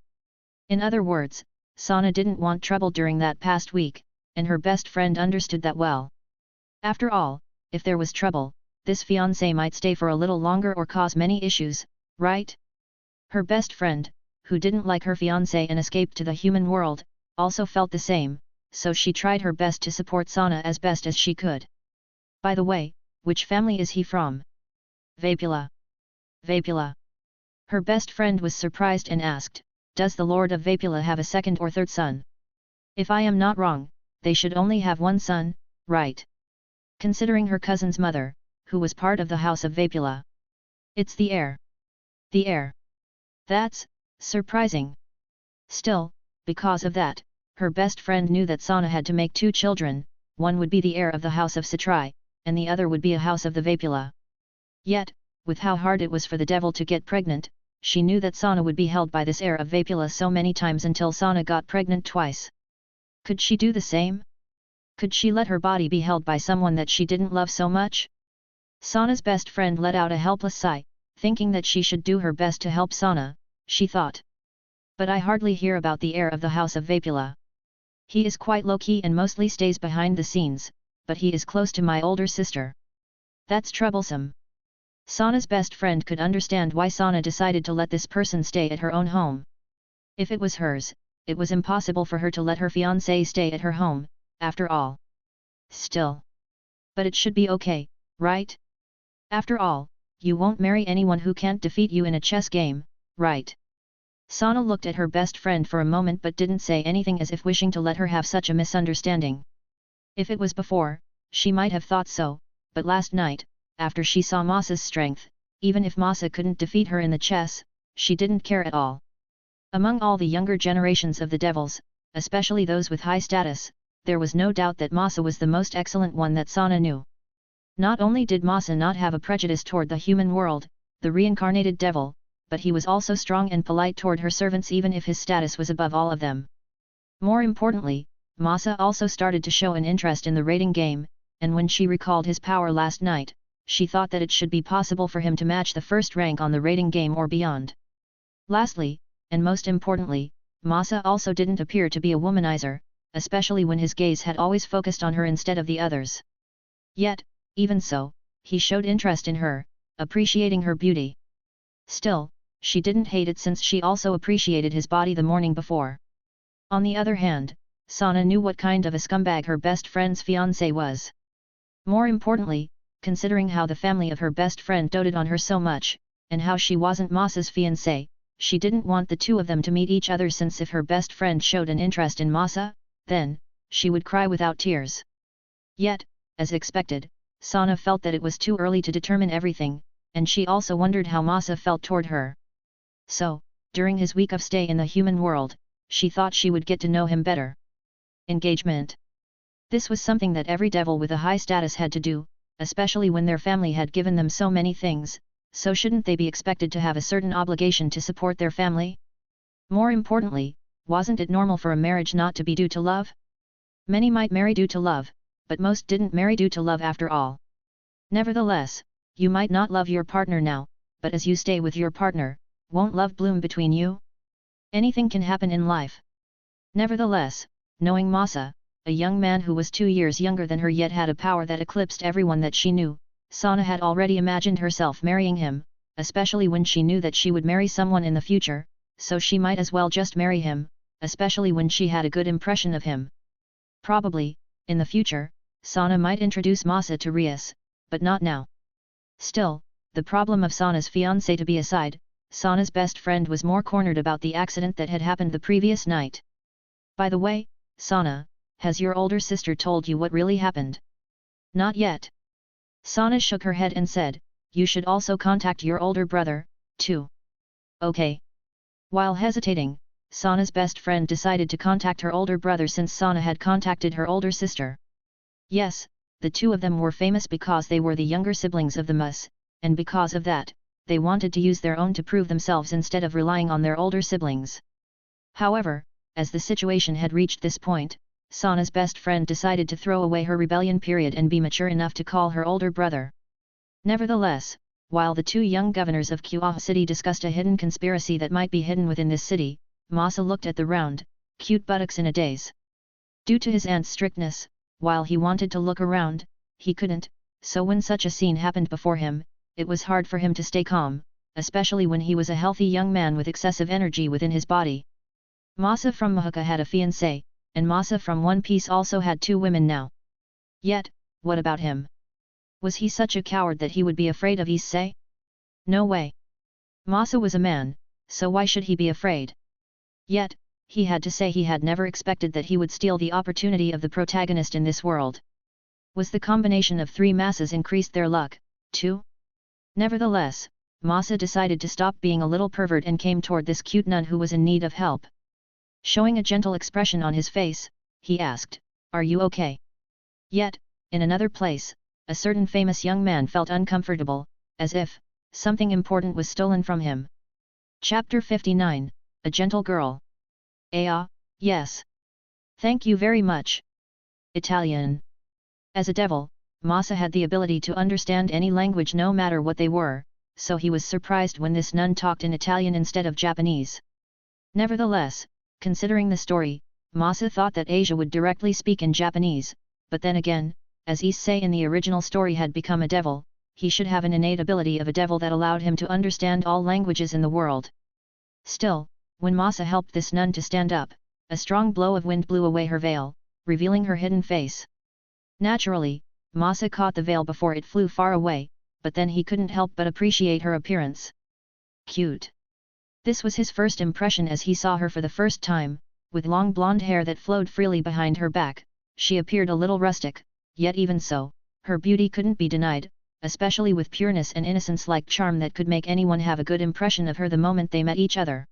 Speaker 2: In other words, Sana didn't want trouble during that past week, and her best friend understood that well. After all, if there was trouble, this fiancé might stay for a little longer or cause many issues, right? Her best friend, who didn't like her fiancé and escaped to the human world, also felt the same, so she tried her best to support Sana as best as she could. By the way, which family is he from? Vapula. Vapula. Her best friend was surprised and asked, does the Lord of Vapula have a second or third son? If I am not wrong, they should only have one son, right? Considering her cousin's mother, who was part of the house of Vapula. It's the heir. The heir. That's surprising. Still, because of that, her best friend knew that Sana had to make 2 children, one would be the heir of the house of Satrai, and the other would be a house of the Vapula. Yet, with how hard it was for the devil to get pregnant, she knew that Sana would be held by this heir of Vapula so many times until Sana got pregnant twice. Could she do the same? Could she let her body be held by someone that she didn't love so much? Sana's best friend let out a helpless sigh, thinking that she should do her best to help Sana, she thought. But I hardly hear about the heir of the house of Vapula. He is quite low-key and mostly stays behind the scenes, but he is close to my older sister. That's troublesome. Sana's best friend could understand why Sana decided to let this person stay at her own home. If it was hers, it was impossible for her to let her fiancé stay at her home, after all. Still. But it should be okay, right? After all, you won't marry anyone who can't defeat you in a chess game, right? Sana looked at her best friend for a moment but didn't say anything, as if wishing to let her have such a misunderstanding. If it was before, she might have thought so, but last night, after she saw Masa's strength, even if Masa couldn't defeat her in the chess, she didn't care at all. Among all the younger generations of the devils, especially those with high status, there was no doubt that Masa was the most excellent one that Sana knew. Not only did Masa not have a prejudice toward the human world, the reincarnated devil, but he was also strong and polite toward her servants even if his status was above all of them. More importantly, Masa also started to show an interest in the rating game, and when she recalled his power last night, she thought that it should be possible for him to match the first rank on the rating game or beyond. Lastly, and most importantly, Masa also didn't appear to be a womanizer, especially when his gaze had always focused on her instead of the others. Yet, even so, he showed interest in her, appreciating her beauty. Still, she didn't hate it since she also appreciated his body the morning before. On the other hand, Sana knew what kind of a scumbag her best friend's fiancé was. More importantly, considering how the family of her best friend doted on her so much, and how she wasn't Masa's fiancé, she didn't want the two of them to meet each other, since if her best friend showed an interest in Masa, then, she would cry without tears. Yet, as expected, Sana felt that it was too early to determine everything, and she also wondered how Masa felt toward her. So, during his week of stay in the human world, she thought she would get to know him better. Engagement. This was something that every devil with a high status had to do, especially when their family had given them so many things, so shouldn't they be expected to have a certain obligation to support their family? More importantly, wasn't it normal for a marriage not to be due to love? Many might marry due to love, but most didn't marry due to love after all. Nevertheless, you might not love your partner now, but as you stay with your partner, won't love bloom between you? Anything can happen in life. Nevertheless, knowing Masa, a young man who was 2 years younger than her yet had a power that eclipsed everyone that she knew, Sana had already imagined herself marrying him, especially when she knew that she would marry someone in the future, so she might as well just marry him, especially when she had a good impression of him. Probably, in the future, Sana might introduce Masa to Rias, but not now. Still, the problem of Sana's fiancé to be aside, Sana's best friend was more cornered about the accident that had happened the previous night. By the way, Sana, has your older sister told you what really happened? Not yet. Sana shook her head and said, you should also contact your older brother, too. Okay. While hesitating, Sana's best friend decided to contact her older brother since Sana had contacted her older sister. Yes, the two of them were famous because they were the younger siblings of the Mus, and because of that, they wanted to use their own to prove themselves instead of relying on their older siblings. However, as the situation had reached this point, Sana's best friend decided to throw away her rebellion period and be mature enough to call her older brother. Nevertheless, while the two young governors of Kah City discussed a hidden conspiracy that might be hidden within this city, Masa looked at the round, cute buttocks in a daze. Due to his aunt's strictness, while he wanted to look around, he couldn't, so when such a scene happened before him, it was hard for him to stay calm, especially when he was a healthy young man with excessive energy within his body. Masa from Mahaka had a fiancé, and Masa from One Piece also had 2 women now. Yet, what about him? Was he such a coward that he would be afraid of Issei? No way. Masa was a man, so why should he be afraid? Yet, he had to say he had never expected that he would steal the opportunity of the protagonist in this world. Was the combination of 3 Masas increased their luck, too? Nevertheless, Masa decided to stop being a little pervert and came toward this cute nun who was in need of help. Showing a gentle expression on his face, he asked, "Are you okay?" Yet, in another place, a certain famous young man felt uncomfortable, as if something important was stolen from him. Chapter 59, A Gentle Girl. Yes. Thank you very much. Italian. As a devil, Masa had the ability to understand any language no matter what they were, so he was surprised when this nun talked in Italian instead of Japanese. Nevertheless, considering the story, Masa thought that Asia would directly speak in Japanese, but then again, as Issei in the original story had become a devil, he should have an innate ability of a devil that allowed him to understand all languages in the world. Still, when Masa helped this nun to stand up, a strong blow of wind blew away her veil, revealing her hidden face. Naturally, Masa caught the veil before it flew far away, but then he couldn't help but appreciate her appearance. Cute. This was his first impression as he saw her for the first time, with long blonde hair that flowed freely behind her back. She appeared a little rustic, yet even so, her beauty couldn't be denied, especially with pureness and innocence-like charm that could make anyone have a good impression of her the moment they met each other.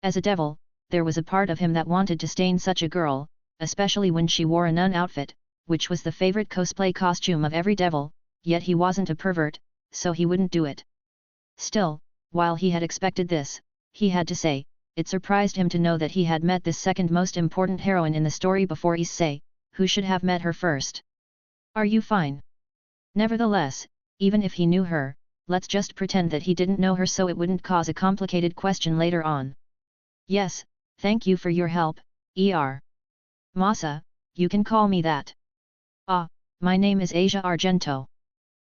Speaker 2: As a devil, there was a part of him that wanted to stain such a girl, especially when she wore a nun outfit, which was the favorite cosplay costume of every devil, yet he wasn't a pervert, so he wouldn't do it. Still, while he had expected this, he had to say, it surprised him to know that he had met this second most important heroine in the story before Issei, who should have met her first. Are you fine? Nevertheless, even if he knew her, let's just pretend that he didn't know her so it wouldn't cause a complicated question later on. Yes, thank you for your help, Masa, you can call me that. My name is Asia Argento.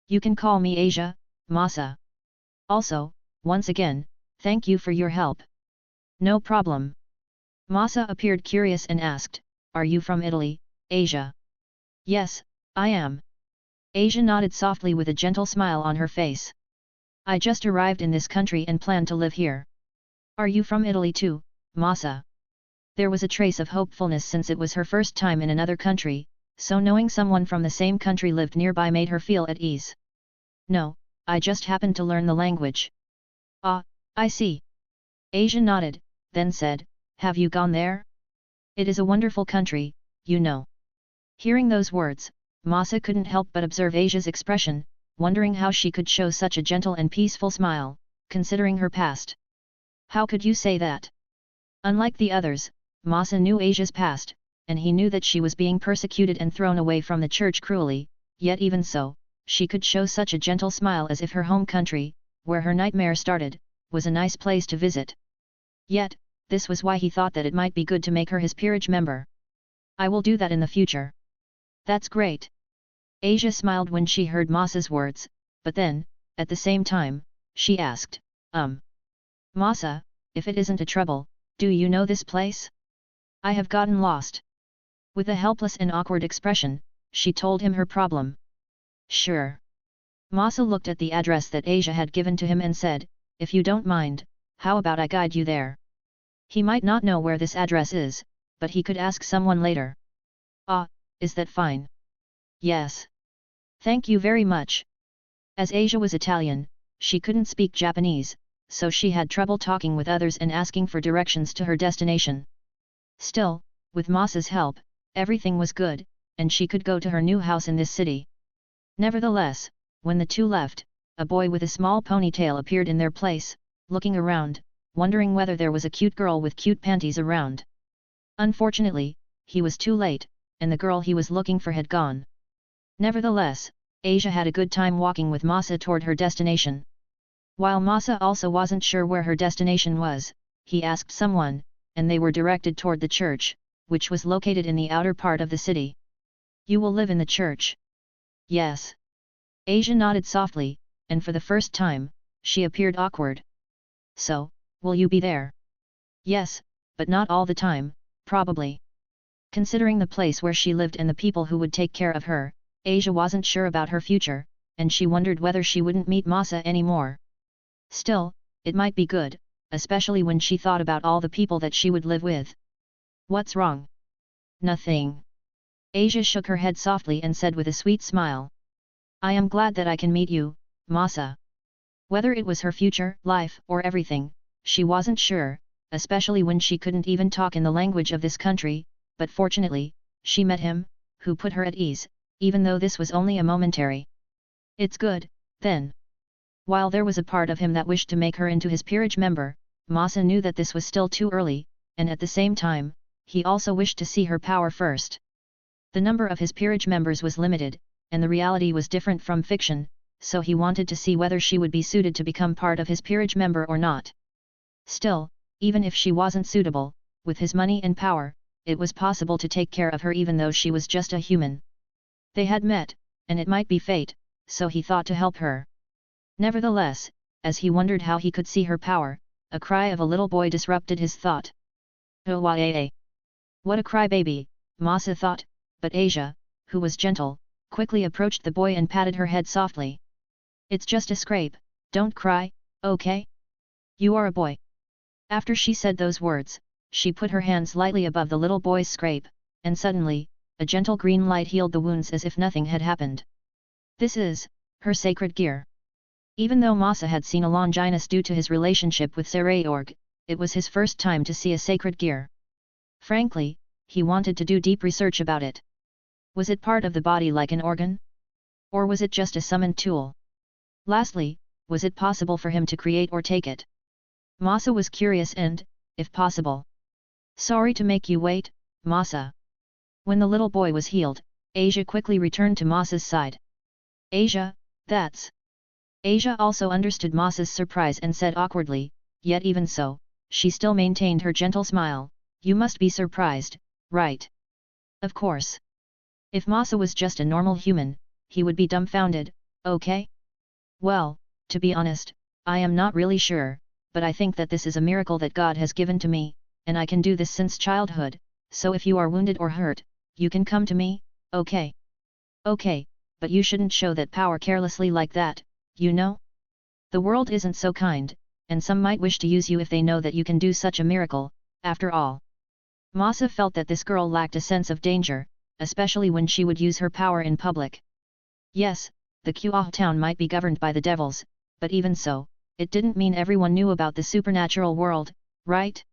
Speaker 2: You can call me Asia, Masa. Also, once again, thank you for your help. No problem. Masa appeared curious and asked, "Are you from Italy, Asia?" "Yes, I am." Asia nodded softly with a gentle smile on her face. "I just arrived in this country and plan to live here." "Are you from Italy too, Masa?" There was a trace of hopefulness since it was her first time in another country, so knowing someone from the same country lived nearby made her feel at ease. "No, I just happened to learn the language." "Ah, I see." Asia nodded, then said, "Have you gone there? It is a wonderful country, you know." Hearing those words, Masa couldn't help but observe Asia's expression, wondering how she could show such a gentle and peaceful smile, considering her past. How could you say that? Unlike the others, Masa knew Asia's past, and he knew that she was being persecuted and thrown away from the church cruelly, yet even so, she could show such a gentle smile as if her home country, where her nightmare started, was a nice place to visit. Yet, this was why he thought that it might be good to make her his peerage member. "I will do that in the future." "That's great." Asia smiled when she heard Masa's words, but then, at the same time, she asked, Masa, if it isn't a trouble, do you know this place? I have gotten lost." With a helpless and awkward expression, she told him her problem. "Sure." Masa looked at the address that Asia had given to him and said, "If you don't mind, how about I guide you there? He might not know where this address is, but he could ask someone later." "Ah, is that fine?" "Yes. Thank you very much." As Asia was Italian, she couldn't speak Japanese, so she had trouble talking with others and asking for directions to her destination. Still, with Masa's help, everything was good, and she could go to her new house in this city. Nevertheless, when the two left, a boy with a small ponytail appeared in their place, looking around, wondering whether there was a cute girl with cute panties around. Unfortunately, he was too late, and the girl he was looking for had gone. Nevertheless, Asia had a good time walking with Masa toward her destination. While Masa also wasn't sure where her destination was, he asked someone, and they were directed toward the church, which was located in the outer part of the city. "You will live in the church?" "Yes." Asia nodded softly, and for the first time, she appeared awkward. So, will you be there? Yes, but not all the time, probably. Considering the place where she lived and the people who would take care of her, Asia wasn't sure about her future, and she wondered whether she wouldn't meet Masa anymore. Still, it might be good, especially when she thought about all the people that she would live with. What's wrong? Nothing. Asia shook her head softly and said with a sweet smile. I am glad that I can meet you, Masa. Whether it was her future, life, or everything, she wasn't sure, especially when she couldn't even talk in the language of this country, but fortunately, she met him, who put her at ease, even though this was only a momentary. It's good, then. While there was a part of him that wished to make her into his peerage member, Masa knew that this was still too early, and at the same time, he also wished to see her power first. The number of his peerage members was limited, and the reality was different from fiction, so he wanted to see whether she would be suited to become part of his peerage member or not. Still, even if she wasn't suitable, with his money and power, it was possible to take care of her even though she was just a human. They had met, and it might be fate, so he thought to help her. Nevertheless, as he wondered how he could see her power, a cry of a little boy disrupted his thought. Oh yeah! What a crybaby, Masa thought, but Asia, who was gentle, quickly approached the boy and patted her head softly. It's just a scrape, don't cry, okay? You are a boy. After she said those words, she put her hands lightly above the little boy's scrape, and suddenly, a gentle green light healed the wounds as if nothing had happened. This is her sacred gear. Even though Masa had seen a Longinus due to his relationship with Sarayorg, it was his first time to see a sacred gear. Frankly, he wanted to do deep research about it. Was it part of the body like an organ? Or was it just a summoned tool? Lastly, was it possible for him to create or take it? Masa was curious and, if possible. Sorry to make you wait, Masa. When the little boy was healed, Asia quickly returned to Masa's side. Asia, that's... Asia also understood Masa's surprise and said awkwardly, yet even so, she still maintained her gentle smile, you must be surprised, right? Of course. If Masa was just a normal human, he would be dumbfounded, okay? Well, to be honest, I am not really sure, but I think that this is a miracle that God has given to me, and I can do this since childhood, so if you are wounded or hurt, you can come to me, okay? Okay, but you shouldn't show that power carelessly like that, you know? The world isn't so kind, and some might wish to use you if they know that you can do such a miracle, after all. Masa felt that this girl lacked a sense of danger, especially when she would use her power in public. Yes, the Kah town might be governed by the devils, but even so, it didn't mean everyone knew about the supernatural world, right?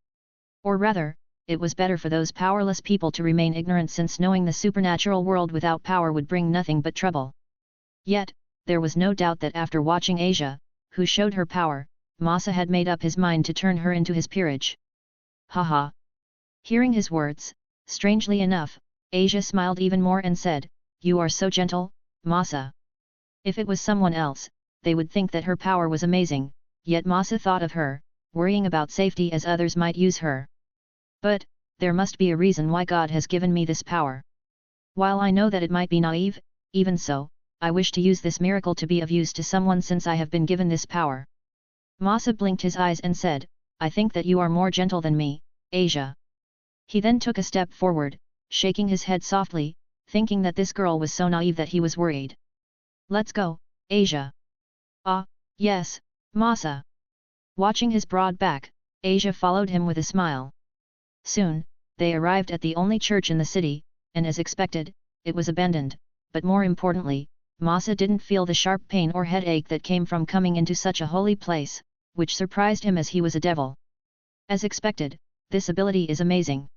Speaker 2: Or rather, it was better for those powerless people to remain ignorant since knowing the supernatural world without power would bring nothing but trouble. Yet, there was no doubt that after watching Asia, who showed her power, Masa had made up his mind to turn her into his peerage. Haha! Hearing his words, strangely enough, Asia smiled even more and said, you are so gentle, Masa. If it was someone else, they would think that her power was amazing, yet Masa thought of her, worrying about safety as others might use her. But, there must be a reason why God has given me this power. While I know that it might be naive, even so, I wish to use this miracle to be of use to someone since I have been given this power. Masa blinked his eyes and said, I think that you are more gentle than me, Asia. He then took a step forward, shaking his head softly, thinking that this girl was so naive that he was worried. Let's go, Asia. Ah, yes, Masa. Watching his broad back, Asia followed him with a smile. Soon, they arrived at the only church in the city, and as expected, it was abandoned, but more importantly, Masa didn't feel the sharp pain or headache that came from coming into such a holy place, which surprised him as he was a devil. As expected, this ability is amazing.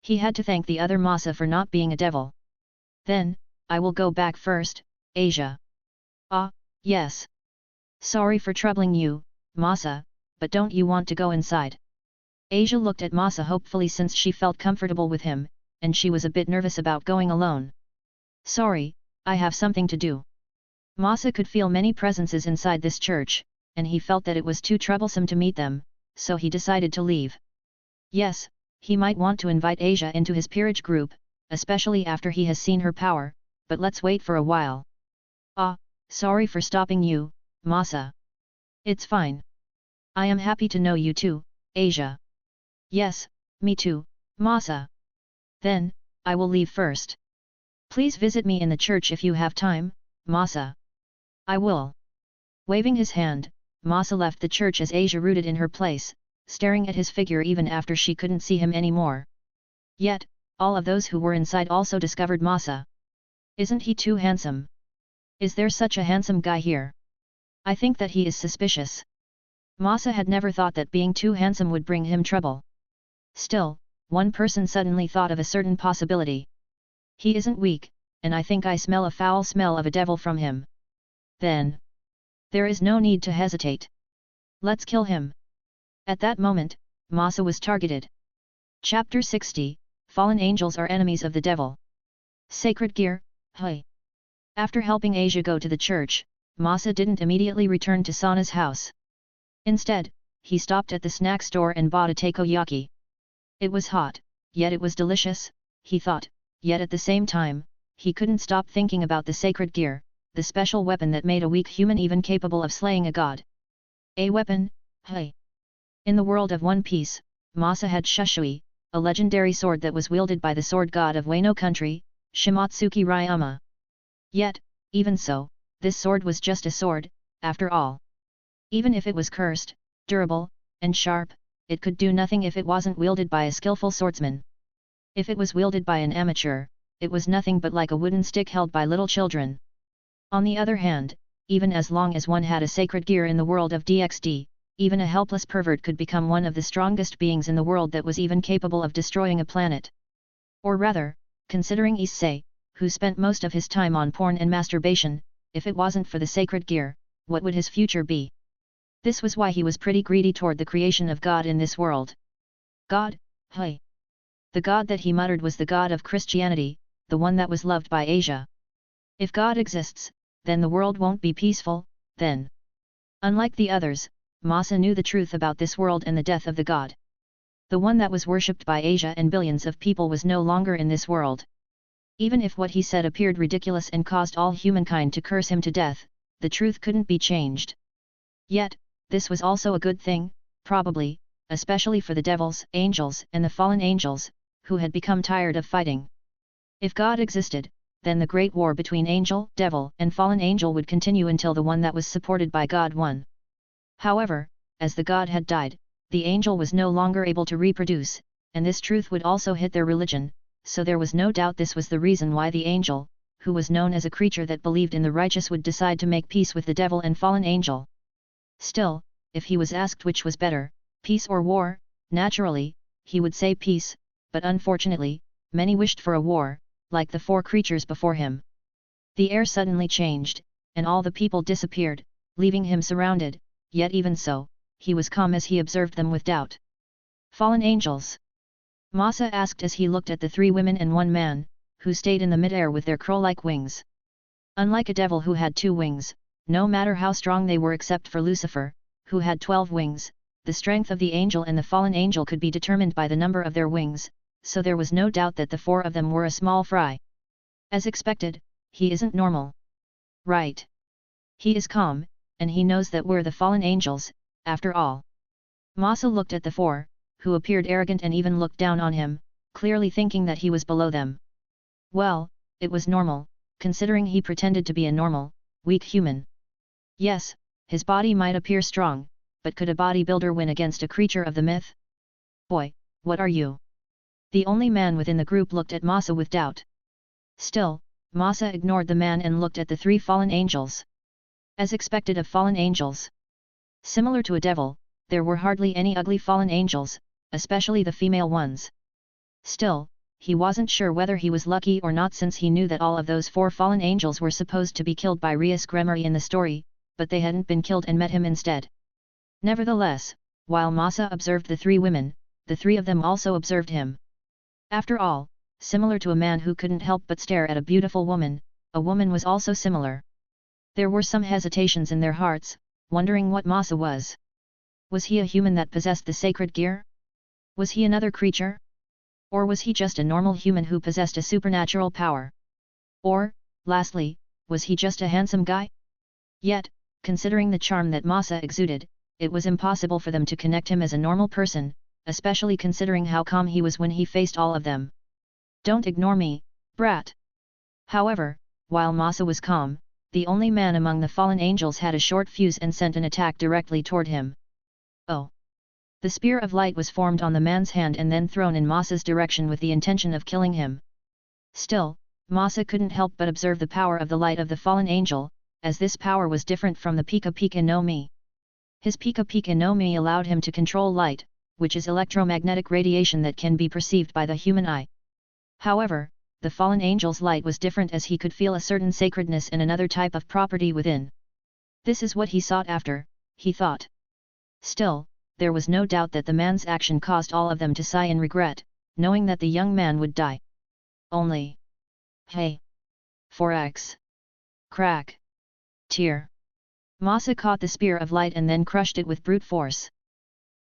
Speaker 2: He had to thank the other Masa for not being a devil. Then, I will go back first, Asia. Ah, yes. Sorry for troubling you, Masa, but don't you want to go inside? Asia looked at Masa hopefully since she felt comfortable with him, and she was a bit nervous about going alone. Sorry, I have something to do. Masa could feel many presences inside this church, and he felt that it was too troublesome to meet them, so he decided to leave. Yes, he might want to invite Asia into his peerage group, especially after he has seen her power, but let's wait for a while. Ah, sorry for stopping you, Masa. It's fine. I am happy to know you too, Asia. Yes, me too, Masa. Then, I will leave first. Please visit me in the church if you have time, Masa. I will. Waving his hand, Masa left the church as Asia rooted in her place, staring at his figure even after she couldn't see him anymore. Yet, all of those who were inside also discovered Masa. Isn't he too handsome? Is there such a handsome guy here? I think that he is suspicious. Masa had never thought that being too handsome would bring him trouble. Still, one person suddenly thought of a certain possibility. He isn't weak, and I think I smell a foul smell of a devil from him. Then, there is no need to hesitate. Let's kill him. At that moment, Masa was targeted. Chapter 60, Fallen Angels are Enemies of the Devil. Sacred Gear, Hui. After helping Asia go to the church, Masa didn't immediately return to Sana's house. Instead, he stopped at the snack store and bought a takoyaki. It was hot, yet it was delicious, he thought, yet at the same time, he couldn't stop thinking about the sacred gear, the special weapon that made a weak human even capable of slaying a god. A weapon, Hui. In the world of One Piece, Masa had Shushui, a legendary sword that was wielded by the sword god of Wano country, Shimatsuki Ryama. Yet, even so, this sword was just a sword, after all. Even if it was cursed, durable, and sharp, it could do nothing if it wasn't wielded by a skillful swordsman. If it was wielded by an amateur, it was nothing but like a wooden stick held by little children. On the other hand, even as long as one had a sacred gear in the world of DxD, even a helpless pervert could become one of the strongest beings in the world that was even capable of destroying a planet. Or rather, considering Issei, who spent most of his time on porn and masturbation, if it wasn't for the sacred gear, what would his future be? This was why he was pretty greedy toward the creation of God in this world. God, Hui. The God that he muttered was the God of Christianity, the one that was loved by Asia. If God exists, then the world won't be peaceful, then. Unlike the others, Masa knew the truth about this world and the death of the God. The one that was worshipped by Asia and billions of people was no longer in this world. Even if what he said appeared ridiculous and caused all humankind to curse him to death, the truth couldn't be changed. Yet, this was also a good thing, probably, especially for the devils, angels, and the fallen angels, who had become tired of fighting. If God existed, then the great war between angel, devil, and fallen angel would continue until the one that was supported by God won. However, as the god had died, the angel was no longer able to reproduce, and this truth would also hit their religion, so there was no doubt this was the reason why the angel, who was known as a creature that believed in the righteous, would decide to make peace with the devil and fallen angel. Still, if he was asked which was better, peace or war, naturally, he would say peace, but unfortunately, many wished for a war, like the four creatures before him. The air suddenly changed, and all the people disappeared, leaving him surrounded, yet even so, he was calm as he observed them with doubt. Fallen angels? Masa asked as he looked at the three women and one man, who stayed in the mid-air with their crow-like wings. Unlike a devil who had 2 wings, no matter how strong they were except for Lucifer, who had 12 wings, the strength of the angel and the fallen angel could be determined by the number of their wings, so there was no doubt that the 4 of them were a small fry. As expected, he isn't normal. Right. He is calm, and he knows that we're the fallen angels, after all. Masa looked at the 4, who appeared arrogant and even looked down on him, clearly thinking that he was below them. Well, it was normal, considering he pretended to be a normal, weak human. Yes, his body might appear strong, but could a bodybuilder win against a creature of the myth? Boy, what are you? The only man within the group looked at Masa with doubt. Still, Masa ignored the man and looked at the 3 fallen angels. As expected of fallen angels. Similar to a devil, there were hardly any ugly fallen angels, especially the female ones. Still, he wasn't sure whether he was lucky or not, since he knew that all of those 4 fallen angels were supposed to be killed by Rias Gremory in the story, but they hadn't been killed and met him instead. Nevertheless, while Masa observed the 3 women, the 3 of them also observed him. After all, similar to a man who couldn't help but stare at a beautiful woman, a woman was also similar. There were some hesitations in their hearts, wondering what Masa was. Was he a human that possessed the sacred gear? Was he another creature? Or was he just a normal human who possessed a supernatural power? Or, lastly, was he just a handsome guy? Yet, Considering the charm that Masa exuded, it was impossible for them to connect him as a normal person, especially considering how calm he was when he faced all of them. "Don't ignore me, brat." However, while Masa was calm, the only man among the fallen angels had a short fuse and sent an attack directly toward him. Oh! The spear of light was formed on the man's hand and then thrown in Masa's direction with the intention of killing him. Still, Masa couldn't help but observe the power of the light of the fallen angel, as this power was different from the Pika Pika no Mi. His Pika Pika no Mi allowed him to control light, which is electromagnetic radiation that can be perceived by the human eye. However, the fallen angel's light was different as he could feel a certain sacredness and another type of property within. This is what he sought after, he thought. Still, there was no doubt that the man's action caused all of them to sigh in regret, knowing that the young man would die. Only. Hey! 4x. Crack. Tear. Masa caught the spear of light and then crushed it with brute force.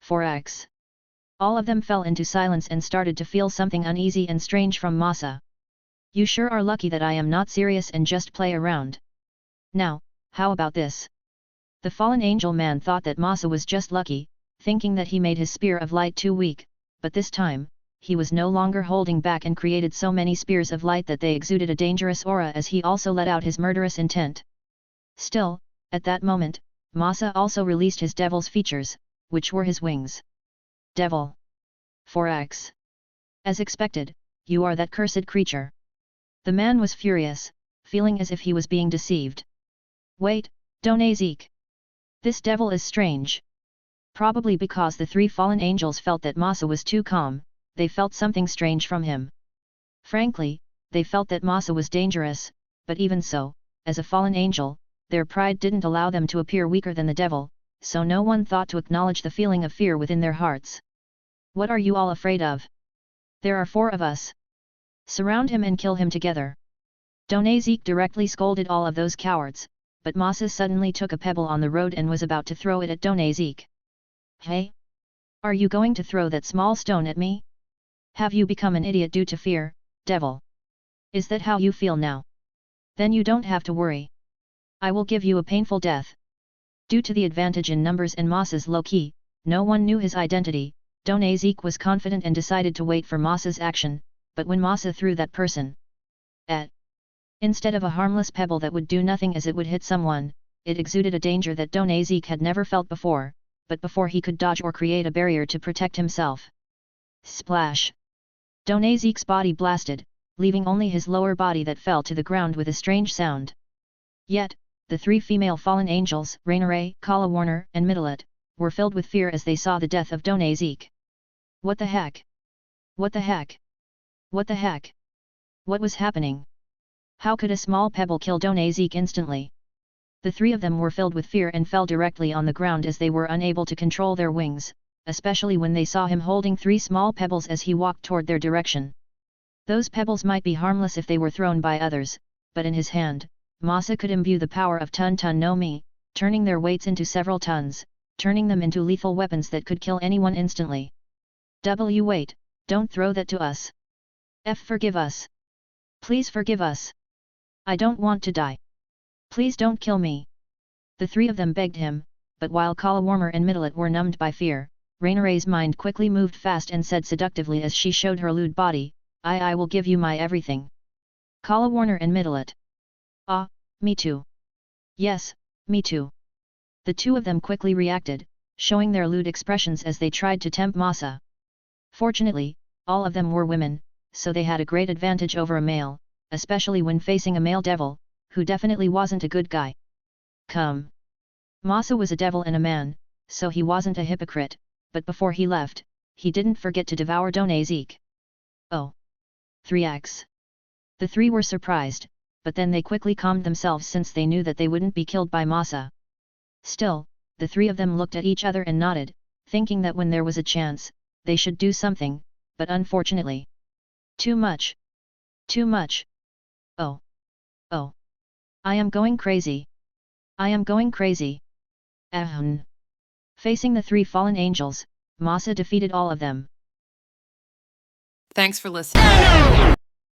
Speaker 2: 4x. All of them fell into silence and started to feel something uneasy and strange from Masa. "You sure are lucky that I am not serious and just play around. Now, how about this?" The fallen angel man thought that Masa was just lucky, thinking that he made his spear of light too weak, but this time, he was no longer holding back and created so many spears of light that they exuded a dangerous aura as he also let out his murderous intent. Still, at that moment, Masa also released his devil's features, which were his wings. Devil. 4x. As expected, you are that cursed creature. The man was furious, feeling as if he was being deceived. Wait, don't Zeke. This devil is strange. Probably because the three fallen angels felt that Masa was too calm, they felt something strange from him. Frankly, they felt that Masa was dangerous, but even so, as a fallen angel, their pride didn't allow them to appear weaker than the devil, so no one thought to acknowledge the feeling of fear within their hearts. "What are you all afraid of? There are 4 of us. Surround him and kill him together." Zeke directly scolded all of those cowards, but Masa suddenly took a pebble on the road and was about to throw it at Zeke. "Hey? Are you going to throw that small stone at me? Have you become an idiot due to fear, devil? Is that how you feel now? Then you don't have to worry. I will give you a painful death." Due to the advantage in numbers and Masa's low key, no one knew his identity. Zeke was confident and decided to wait for Masa's action, but when Masa threw that person instead of a harmless pebble that would do nothing as it would hit someone, it exuded a danger that Zeke had never felt before, but before he could dodge or create a barrier to protect himself. Splash! Zeke's body blasted, leaving only his lower body that fell to the ground with a strange sound. Yet, the 3 female fallen angels, Rainaray, Kala Warner, and Midalet, were filled with fear as they saw the death of Zeke. What the heck? What the heck? What the heck? What was happening? How could a small pebble kill Zeke instantly? The 3 of them were filled with fear and fell directly on the ground as they were unable to control their wings, especially when they saw him holding 3 small pebbles as he walked toward their direction. Those pebbles might be harmless if they were thrown by others, but in his hand, Masa could imbue the power of Tun Tun no Mi, turning their weights into several tons, turning them into lethal weapons that could kill anyone instantly. Wait, don't throw that to us. Forgive us. Please forgive us. I don't want to die. Please don't kill me. The 3 of them begged him, but while Kalawarmer and Midalet were numbed by fear, Rainaray's mind quickly moved fast and said seductively as she showed her lewd body, I will give you my everything. Kalawarner and Midalet. Ah, me too. Yes, me too. The 2 of them quickly reacted, showing their lewd expressions as they tried to tempt Masa. Fortunately, all of them were women, so they had a great advantage over a male, especially when facing a male devil, who definitely wasn't a good guy. Come. Masa was a devil and a man, so he wasn't a hypocrite, but before he left, he didn't forget to devour Zeke. Oh. 3x. The 3 were surprised, but then they quickly calmed themselves since they knew that they wouldn't be killed by Masa. Still, the 3 of them looked at each other and nodded, thinking that when there was a chance, they should do something, but unfortunately. Too much. Too much. Oh. Oh. I am going crazy. I am going crazy. Ahem. Facing the 3 fallen angels, Masa defeated all of them.
Speaker 3: Thanks for listening.